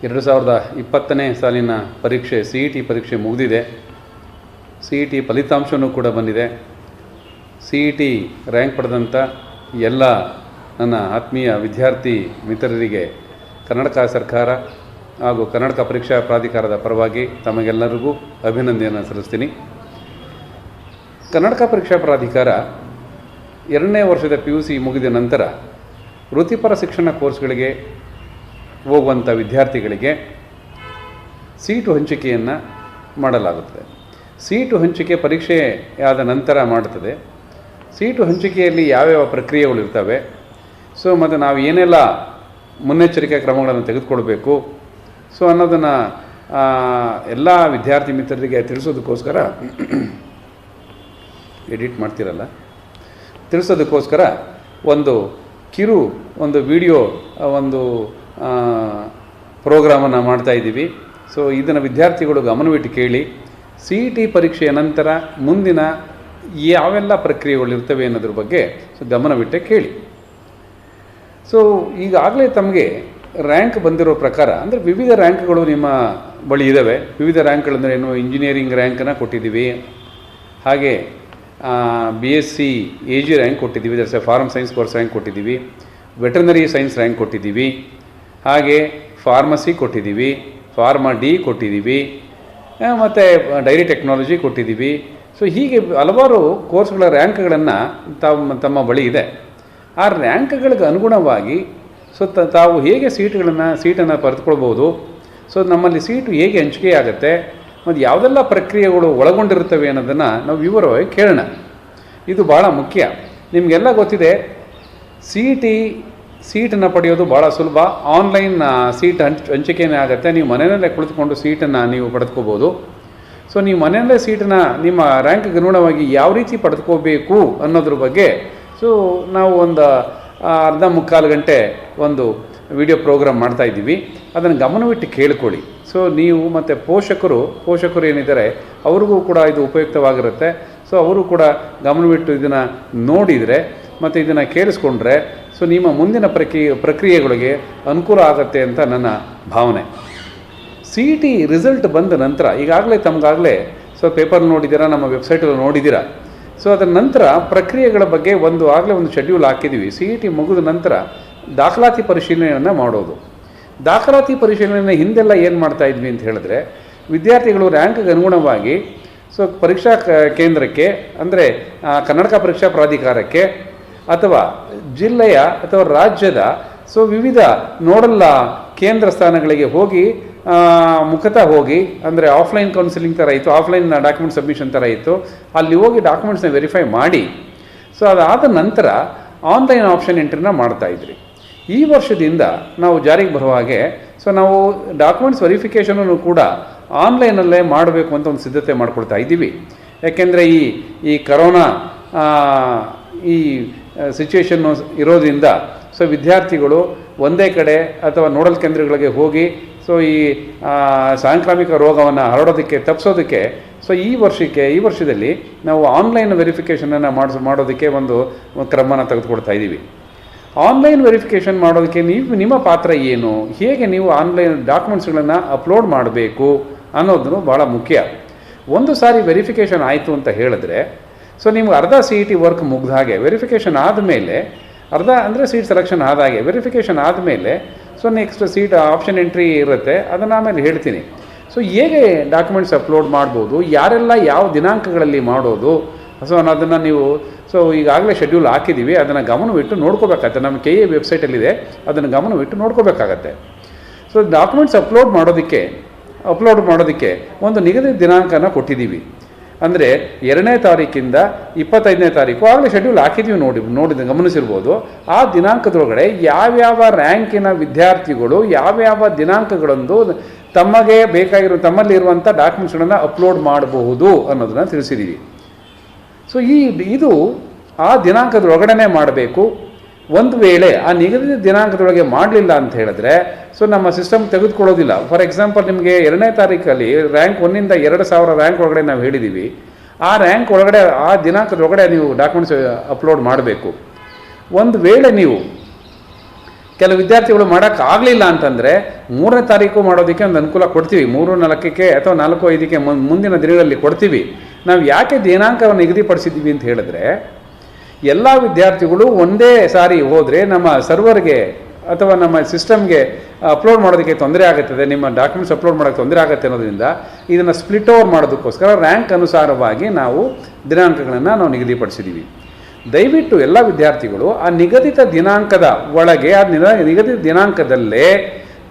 2020ನೇ ಸಾಲಿನ ಪರೀಕ್ಷೆ CET ಪರೀಕ್ಷೆ ಮುಗಿದಿದೆ. CET ಫಲಿತಾಂಶವೂ ಕೂಡ ಬಂದಿದೆ. CET ರ್ಯಾಂಕ್ ಪಡೆದಂಥ ಎಲ್ಲ ನನ್ನ ಆತ್ಮೀಯ ವಿದ್ಯಾರ್ಥಿ ಮಿತ್ರರಿಗೆ ಕರ್ನಾಟಕ ಸರ್ಕಾರ ಹಾಗೂ ಕರ್ನಾಟಕ ಪರೀಕ್ಷಾ ಪ್ರಾಧಿಕಾರದ ಪರವಾಗಿ ತಮಗೆಲ್ಲರಿಗೂ ಅಭಿನಂದನೆಯನ್ನು ಸಲ್ಲಿಸ್ತೀನಿ. ಕರ್ನಾಟಕ ಪರೀಕ್ಷಾ ಪ್ರಾಧಿಕಾರ 2ನೇ ವರ್ಷದ PUC ಮುಗಿದ ನಂತರ ವೃತ್ತಿಪರ ಶಿಕ್ಷಣ ಕೋರ್ಸ್ಗಳಿಗೆ ಹೋಗುವಂಥ ವಿದ್ಯಾರ್ಥಿಗಳಿಗೆ ಸೀಟು ಹಂಚಿಕೆಯನ್ನು ಮಾಡಲಾಗುತ್ತದೆ. ಸೀಟು ಹಂಚಿಕೆ ಪರೀಕ್ಷೆಯಾದ ನಂತರ ಮಾಡುತ್ತದೆ. ಸೀಟು ಹಂಚಿಕೆಯಲ್ಲಿ ಯಾವ್ಯಾವ ಪ್ರಕ್ರಿಯೆಗಳು ಇರ್ತವೆ, ಮತ್ತು ನಾವು ಏನೆಲ್ಲ ಮುನ್ನೆಚ್ಚರಿಕೆ ಕ್ರಮಗಳನ್ನು ತೆಗೆದುಕೊಳ್ಬೇಕು ಅನ್ನೋದನ್ನು ಎಲ್ಲ ವಿದ್ಯಾರ್ಥಿ ಮಿತ್ರರಿಗೆ ತಿಳಿಸೋದಕ್ಕೋಸ್ಕರ ತಿಳಿಸೋದಕ್ಕೋಸ್ಕರ ಒಂದು ವಿಡಿಯೋ ಪ್ರೋಗ್ರಾಮನ್ನು ಮಾಡ್ತಾಯಿದ್ದೀವಿ. ಇದನ್ನು ವಿದ್ಯಾರ್ಥಿಗಳು ಗಮನವಿಟ್ಟು ಕೇಳಿ. CET ಪರೀಕ್ಷೆಯ ನಂತರ ಮುಂದಿನ ಯಾವೆಲ್ಲ ಪ್ರಕ್ರಿಯೆಗಳಿರ್ತವೆ ಅನ್ನೋದ್ರ ಬಗ್ಗೆ ಗಮನವಿಟ್ಟೆ ಕೇಳಿ. ಈಗಾಗಲೇ ತಮಗೆ ರ್ಯಾಂಕ್ ಬಂದಿರೋ ಪ್ರಕಾರ, ಅಂದರೆ ವಿವಿಧ ರ್ಯಾಂಕ್ಗಳು ನಿಮ್ಮ ಬಳಿ ಇದ್ದಾವೆ. ವಿವಿಧ ರ್ಯಾಂಕ್ಗಳಂದರೆ ಏನು, ಇಂಜಿನಿಯರಿಂಗ್ ರ್ಯಾಂಕನ್ನು ಕೊಟ್ಟಿದ್ದೀವಿ, ಹಾಗೆ BSc AG ರ್ಯಾಂಕ್ ಕೊಟ್ಟಿದ್ದೀವಿ, that's farm science course rank ಕೊಟ್ಟಿದ್ದೀವಿ, ವೆಟರ್ನರಿ ಸೈನ್ಸ್ ರ್ಯಾಂಕ್ ಕೊಟ್ಟಿದ್ದೀವಿ, ಹಾಗೆ ಫಾರ್ಮಸಿ ಕೊಟ್ಟಿದ್ದೀವಿ, ಫಾರ್ಮಾ D ಕೊಟ್ಟಿದ್ದೀವಿ, ಮತ್ತು ಡೈರಿ ಟೆಕ್ನಾಲಜಿ ಕೊಟ್ಟಿದ್ದೀವಿ. ಹೀಗೆ ಹಲವಾರು ಕೋರ್ಸ್ಗಳ ರ್ಯಾಂಕ್ಗಳನ್ನು ತಮ್ಮ ಬಳಿ ಇದೆ. ಆ ರ್ಯಾಂಕ್ಗಳಿಗೆ ಅನುಗುಣವಾಗಿ ತಾವು ಹೇಗೆ ಸೀಟನ್ನು ಪಡೆದುಕೊಳ್ಬೋದು, ನಮ್ಮಲ್ಲಿ ಸೀಟು ಹೇಗೆ ಹಂಚಿಕೆ ಆಗುತ್ತೆ ಮತ್ತು ಯಾವುದೆಲ್ಲ ಪ್ರಕ್ರಿಯೆಗಳು ಒಳಗೊಂಡಿರುತ್ತವೆ ಅನ್ನೋದನ್ನು ನಾವು ವಿವರವಾಗಿ ಕೇಳೋಣ. ಇದು ಭಾಳ ಮುಖ್ಯ. ನಿಮಗೆಲ್ಲ ಗೊತ್ತಿದೆ, ಸೀಟನ್ನು ಪಡೆಯೋದು ಭಾಳ ಸುಲಭ. ಆನ್ಲೈನ್ ಸೀಟ್ ಹಂಚಿಕೆನೇ ಆಗುತ್ತೆ. ನೀವು ಮನೆಯಲ್ಲೇ ಕುಳಿತುಕೊಂಡು ಸೀಟನ್ನು ನೀವು ಪಡೆದುಕೋಬೋದು. ನೀವು ಮನೆಯಲ್ಲೇ ಸೀಟನ್ನು ನಿಮ್ಮ ರ್ಯಾಂಕ್ಗೆ ಅನುಗುಣವಾಗಿ ಯಾವ ರೀತಿ ಪಡೆದುಕೋಬೇಕು ಅನ್ನೋದ್ರ ಬಗ್ಗೆ ನಾವು ಒಂದು ಅರ್ಧ ಮುಕ್ಕಾಲು ಗಂಟೆ ಒಂದು ವಿಡಿಯೋ ಪ್ರೋಗ್ರಾಮ್ ಮಾಡ್ತಾಯಿದ್ದೀವಿ. ಅದನ್ನು ಗಮನವಿಟ್ಟು ಕೇಳಿಕೊಳ್ಳಿ. ನೀವು ಮತ್ತು ಪೋಷಕರು ಏನಿದ್ದಾರೆ ಅವ್ರಿಗೂ ಕೂಡ ಇದು ಉಪಯುಕ್ತವಾಗಿರುತ್ತೆ. ಅವರು ಕೂಡ ಗಮನವಿಟ್ಟು ಇದನ್ನು ನೋಡಿದರೆ ಮತ್ತು ಇದನ್ನು ಕೇಳಿಸ್ಕೊಂಡ್ರೆ ನಿಮ್ಮ ಮುಂದಿನ ಪ್ರಕ್ರಿಯೆಗಳಿಗೆ ಅನುಕೂಲ ಆಗುತ್ತೆ ಅಂತ ನನ್ನ ಭಾವನೆ. CET ರಿಸಲ್ಟ್ ಬಂದ ನಂತರ ತಮಗಾಗಲೇ ಪೇಪರ್ ನೋಡಿದ್ದೀರಾ, ನಮ್ಮ ವೆಬ್ಸೈಟಲ್ಲಿ ನೋಡಿದ್ದೀರಾ. ಅದರ ನಂತರ ಪ್ರಕ್ರಿಯೆಗಳ ಬಗ್ಗೆ ಆಗಲೇ ಒಂದು ಶೆಡ್ಯೂಲ್ ಹಾಕಿದ್ದೀವಿ. CET ಮುಗಿದ ನಂತರ ದಾಖಲಾತಿ ಪರಿಶೀಲನೆಯನ್ನು ಮಾಡೋದು. ದಾಖಲಾತಿ ಪರಿಶೀಲನೆ ಹಿಂದೆಲ್ಲ ಏನು ಮಾಡ್ತಾಯಿದ್ವಿ ಅಂತ ಹೇಳಿದ್ರೆ, ವಿದ್ಯಾರ್ಥಿಗಳು ರ್ಯಾಂಕ್ಗೆ ಅನುಗುಣವಾಗಿ ಪರೀಕ್ಷಾ ಕೇಂದ್ರಕ್ಕೆ, ಅಂದರೆ ಕರ್ನಾಟಕ ಪರೀಕ್ಷಾ ಪ್ರಾಧಿಕಾರಕ್ಕೆ ಅಥವಾ ಜಿಲ್ಲೆಯ ಅಥವಾ ರಾಜ್ಯದ ವಿವಿಧ ನೋಡಲ್ ಕೇಂದ್ರ ಸ್ಥಾನಗಳಿಗೆ ಹೋಗಿ ಮುಖತಃ ಹೋಗಿ, ಅಂದರೆ ಆಫ್ಲೈನ್ ಕೌನ್ಸಿಲಿಂಗ್ ಥರ ಇತ್ತು, ಆಫ್ಲೈನ್ ಡಾಕ್ಯುಮೆಂಟ್ ಸಬ್ಮಿಷನ್ ಥರ ಇತ್ತು, ಅಲ್ಲಿ ಹೋಗಿ ಡಾಕ್ಯುಮೆಂಟ್ಸ್ನ ವೆರಿಫೈ ಮಾಡಿ ಅದಾದ ನಂತರ ಆನ್ಲೈನ್ ಆಪ್ಷನ್ ಎಂಟ್ರಿನ ಮಾಡ್ತಾಯಿದ್ರಿ. ಈ ವರ್ಷದಿಂದ ನಾವು ಜಾರಿಗೆ ಬರುವ ಹಾಗೆ ನಾವು ಡಾಕ್ಯುಮೆಂಟ್ಸ್ ವೆರಿಫಿಕೇಷನನ್ನು ಕೂಡ ಆನ್ಲೈನಲ್ಲೇ ಮಾಡಬೇಕು ಅಂತ ಒಂದು ಸಿದ್ಧತೆ ಮಾಡ್ಕೊಳ್ತಾ ಇದ್ದೀವಿ. ಯಾಕೆಂದರೆ ಈ ಕರೋನಾ ಈ ಸಿಚುವೇಷನ್ನು ಇರೋದ್ರಿಂದ ವಿದ್ಯಾರ್ಥಿಗಳು ಒಂದೇ ಕಡೆ ಅಥವಾ ನೋಡಲ್ ಕೇಂದ್ರಗಳಿಗೆ ಹೋಗಿ ಈ ಸಾಂಕ್ರಾಮಿಕ ರೋಗವನ್ನು ಹರಡೋದಕ್ಕೆ ತಪ್ಪಿಸೋದಕ್ಕೆ ಈ ವರ್ಷದಲ್ಲಿ ನಾವು ಆನ್ಲೈನ್ ವೆರಿಫಿಕೇಷನನ್ನು ಮಾಡೋದಕ್ಕೆ ಒಂದು ಕ್ರಮನ ತೆಗೆದುಕೊಳ್ತಾ ಇದ್ದೀವಿ. ಆನ್ಲೈನ್ ವೆರಿಫಿಕೇಷನ್ ಮಾಡೋದಕ್ಕೆ ನಿಮ್ಮ ಪಾತ್ರ ಏನು, ಹೇಗೆ ನೀವು ಆನ್ಲೈನ್ ಡಾಕ್ಯುಮೆಂಟ್ಸ್ಗಳನ್ನು ಅಪ್ಲೋಡ್ ಮಾಡಬೇಕು ಅನ್ನೋದು ಭಾಳ ಮುಖ್ಯ. ಒಂದು ಸಾರಿ ವೆರಿಫಿಕೇಷನ್ ಆಯಿತು ಅಂತ ಹೇಳಿದ್ರೆ ನಿಮ್ಗೆ ಅರ್ಧ CET ವರ್ಕ್ ಮುಗ್ದ ಹಾಗೆ. ವೆರಿಫಿಕೇಷನ್ ಆದಮೇಲೆ ಅಂದರೆ ಸೀಟ್ ಸೆಲೆಕ್ಷನ್ ಆದಾಗೆ ವೆರಿಫಿಕೇಷನ್ ಆದಮೇಲೆ ನೆಕ್ಸ್ಟ್ ಸೀಟ್ ಆಪ್ಷನ್ ಎಂಟ್ರಿ ಇರುತ್ತೆ, ಅದನ್ನು ಆಮೇಲೆ ಹೇಳ್ತೀನಿ. ಹೇಗೆ ಡಾಕ್ಯುಮೆಂಟ್ಸ್ ಅಪ್ಲೋಡ್ ಮಾಡ್ಬೋದು, ಯಾರೆಲ್ಲ ಯಾವ ದಿನಾಂಕಗಳಲ್ಲಿ ಮಾಡೋದು ಅನ್ನೋದನ್ನು ನೀವು ಈಗಾಗಲೇ ಶೆಡ್ಯೂಲ್ ಹಾಕಿದ್ದೀವಿ. ಅದನ್ನು ಗಮನವಿಟ್ಟು ನೋಡ್ಕೋಬೇಕಾಗತ್ತೆ. ನಮ್ಮ KA ವೆಬ್ಸೈಟಲ್ಲಿದೆ, ಅದನ್ನು ಗಮನವಿಟ್ಟು ನೋಡ್ಕೋಬೇಕಾಗತ್ತೆ. ಡಾಕ್ಯುಮೆಂಟ್ಸ್ ಅಪ್ಲೋಡ್ ಮಾಡೋದಕ್ಕೆ ಒಂದು ನಿಗದಿತ ದಿನಾಂಕನ ಕೊಟ್ಟಿದ್ದೀವಿ. ಅಂದರೆ 2ನೇ ತಾರೀಕಿಂದ 25ನೇ ತಾರೀಕು ಆಗಲೇ ಶೆಡ್ಯೂಲ್ ಹಾಕಿದ್ದೀವಿ, ಗಮನಿಸಿರ್ಬೋದು. ಆ ದಿನಾಂಕದೊಳಗಡೆ ಯಾವ್ಯಾವ ರ್ಯಾಂಕಿನ ವಿದ್ಯಾರ್ಥಿಗಳು ಯಾವ್ಯಾವ ದಿನಾಂಕಗಳಂದು ತಮ್ಮಲ್ಲಿ ಇರುವಂಥ ಡಾಕ್ಯುಮೆಂಟ್ಸ್ಗಳನ್ನು ಅಪ್ಲೋಡ್ ಮಾಡಬಹುದು ಅನ್ನೋದನ್ನು ತಿಳಿಸಿದ್ದೀವಿ. ಇದು ಆ ದಿನಾಂಕದೊಳಗಡೆ ಮಾಡಬೇಕು. ಒಂದು ವೇಳೆ ಆ ನಿಗದಿತ ದಿನಾಂಕದೊಳಗೆ ಮಾಡಲಿಲ್ಲ ಅಂತ ಹೇಳಿದ್ರೆ ನಮ್ಮ ಸಿಸ್ಟಮ್ ತೆಗೆದುಕೊಳ್ಳೋದಿಲ್ಲ. ಫಾರ್ ಎಕ್ಸಾಂಪಲ್, ನಿಮಗೆ 2ನೇ ತಾರೀಕಲ್ಲಿ ರ್ಯಾಂಕ್ 1ರಿಂದ 2000 ರ್ಯಾಂಕ್ ಒಳಗಡೆ ನಾವು ಹೇಳಿದ್ದೀವಿ. ಆ ರ್ಯಾಂಕ್ ಒಳಗಡೆ ಆ ದಿನಾಂಕದೊಳಗಡೆ ನೀವು ಡಾಕ್ಯುಮೆಂಟ್ಸ್ ಅಪ್ಲೋಡ್ ಮಾಡಬೇಕು. ಒಂದು ವೇಳೆ ನೀವು ಕೆಲವು ವಿದ್ಯಾರ್ಥಿಗಳು ಮಾಡೋಕ್ಕಾಗಲಿಲ್ಲ ಅಂತಂದರೆ 3ನೇ ತಾರೀಕು ಮಾಡೋದಕ್ಕೆ ಒಂದು ಅನುಕೂಲ ಕೊಡ್ತೀವಿ, 3-4ಕ್ಕೆ ಅಥವಾ 4-5ಕ್ಕೆ ಮುಂದಿನ ದಿನಗಳಲ್ಲಿ ಕೊಡ್ತೀವಿ. ನಾವು ಯಾಕೆ ದಿನಾಂಕವನ್ನು ನಿಗದಿಪಡಿಸಿದ್ದೀವಿ ಅಂತ ಹೇಳಿದ್ರೆ, ಎಲ್ಲ ವಿದ್ಯಾರ್ಥಿಗಳು ಒಂದೇ ಸಾರಿ ಹೋದರೆ ನಮ್ಮ ಸರ್ವರ್ಗೆ ಅಥವಾ ನಮ್ಮ ಸಿಸ್ಟಮ್ಗೆ ಅಪ್ಲೋಡ್ ಮಾಡೋದಕ್ಕೆ ತೊಂದರೆ ಆಗುತ್ತದೆ, ನಿಮ್ಮ ಡಾಕ್ಯುಮೆಂಟ್ಸ್ ಅಪ್ಲೋಡ್ ಮಾಡೋಕ್ಕೆ ತೊಂದರೆ ಆಗುತ್ತೆ ಅನ್ನೋದ್ರಿಂದ ಇದನ್ನು ಸ್ಪ್ಲಿಟ್ ಓವರ್ ಮಾಡೋದಕ್ಕೋಸ್ಕರ ರ್ಯಾಂಕ್ ಅನುಸಾರವಾಗಿ ನಾವು ದಿನಾಂಕಗಳನ್ನು ನಾವು ನಿಗದಿಪಡಿಸಿದ್ದೀವಿ. ದಯವಿಟ್ಟು ಎಲ್ಲ ವಿದ್ಯಾರ್ಥಿಗಳು ಆ ನಿಗದಿತ ದಿನಾಂಕದ ಒಳಗೆ, ಆ ನಿಗದಿತ ದಿನಾಂಕದಲ್ಲೇ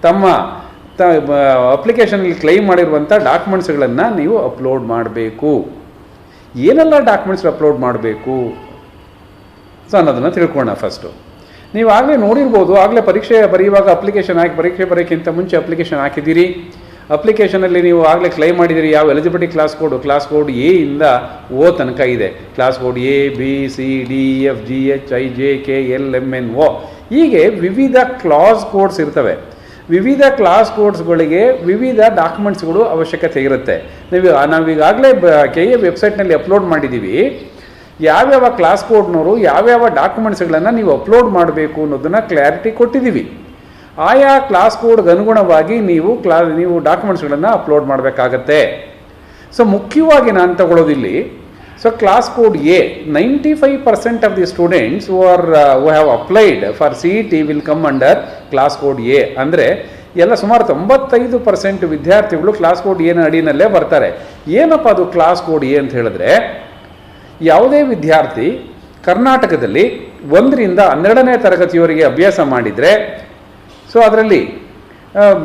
ತಮ್ಮ ಅಪ್ಲಿಕೇಶನಲ್ಲಿ ಕ್ಲೈಮ್ ಮಾಡಿರುವಂಥ ಡಾಕ್ಯುಮೆಂಟ್ಸ್ಗಳನ್ನು ನೀವು ಅಪ್ಲೋಡ್ ಮಾಡಬೇಕು. ಏನೆಲ್ಲ ಡಾಕ್ಯುಮೆಂಟ್ಸ್ ಅಪ್ಲೋಡ್ ಮಾಡಬೇಕು ಸೊ ಅನ್ನೋದನ್ನು ತಿಳ್ಕೊಳ್ಳೋಣ. ಫಸ್ಟು ನೀವು ಆಗಲೇ ನೋಡಿರ್ಬೋದು, ಆಗಲೇ ಪರೀಕ್ಷೆ ಬರೆಯುವಾಗ ಅಪ್ಲಿಕೇಶನ್ ಹಾಕಿ, ಪರೀಕ್ಷೆ ಬರೋಕ್ಕಿಂತ ಮುಂಚೆ ಅಪ್ಲಿಕೇಶನ್ ಹಾಕಿದ್ದೀರಿ. ಅಪ್ಲಿಕೇಶನಲ್ಲಿ ನೀವು ಆಗಲೇ ಕ್ಲೈಮ್ ಮಾಡಿದ್ದೀರಿ ಯಾವ ಎಲಿಜಿಬಿಲಿಟಿ ಕ್ಲಾಸ್ ಕೋಡ್ ಎ ಇಂದ ಓ ತನಕ ಇದೆ. Class code A, B, C, D, F, G, H, I, J, K, L, M, N, O ಹೀಗೆ ವಿವಿಧ ಕ್ಲಾಸ್ ಕೋಡ್ಸ್ ಇರ್ತವೆ. ವಿವಿಧ ಕ್ಲಾಸ್ ಕೋಡ್ಸ್ಗಳಿಗೆ ವಿವಿಧ ಡಾಕ್ಯುಮೆಂಟ್ಸ್ಗಳು ಅವಶ್ಯಕತೆ ಇರುತ್ತೆ. ನಾವೀಗಾಗಲೇ KA ವೆಬ್ಸೈಟ್ನಲ್ಲಿ ಅಪ್ಲೋಡ್ ಮಾಡಿದ್ದೀವಿ. ಯಾವ್ಯಾವ ಕ್ಲಾಸ್ ಕೋಡ್ನವರು ಯಾವ್ಯಾವ ಡಾಕ್ಯುಮೆಂಟ್ಸ್ಗಳನ್ನು ನೀವು ಅಪ್ಲೋಡ್ ಮಾಡಬೇಕು ಅನ್ನೋದನ್ನು ಕ್ಲಾರಿಟಿ ಕೊಟ್ಟಿದ್ದೀವಿ. ಆಯಾ ಕ್ಲಾಸ್ ಕೋಡ್ಗೆ ಅನುಗುಣವಾಗಿ ನೀವು ಡಾಕ್ಯುಮೆಂಟ್ಸ್ಗಳನ್ನು ಅಪ್ಲೋಡ್ ಮಾಡಬೇಕಾಗತ್ತೆ. ಸೊ ಮುಖ್ಯವಾಗಿ ನಾನು ತಗೊಳ್ಳೋದಿಲ್ಲಿ, so class code A 95% of the students who have applied for CET will come under class code A. ಅಂದರೆ ಎಲ್ಲ ಸುಮಾರು 95% ವಿದ್ಯಾರ್ಥಿಗಳು ಕ್ಲಾಸ್ ಕೋಡ್ ಎನ ಅಡಿನಲ್ಲೇ ಬರ್ತಾರೆ. ಏನಪ್ಪ ಅದು ಕ್ಲಾಸ್ ಕೋಡ್ ಎ ಅಂತ ಹೇಳಿದ್ರೆ, ಯಾವುದೇ ವಿದ್ಯಾರ್ಥಿ ಕರ್ನಾಟಕದಲ್ಲಿ 1ರಿಂದ 12ನೇ ತರಗತಿಯವರೆಗೆ ಅಭ್ಯಾಸ ಮಾಡಿದರೆ, ಸೊ ಅದರಲ್ಲಿ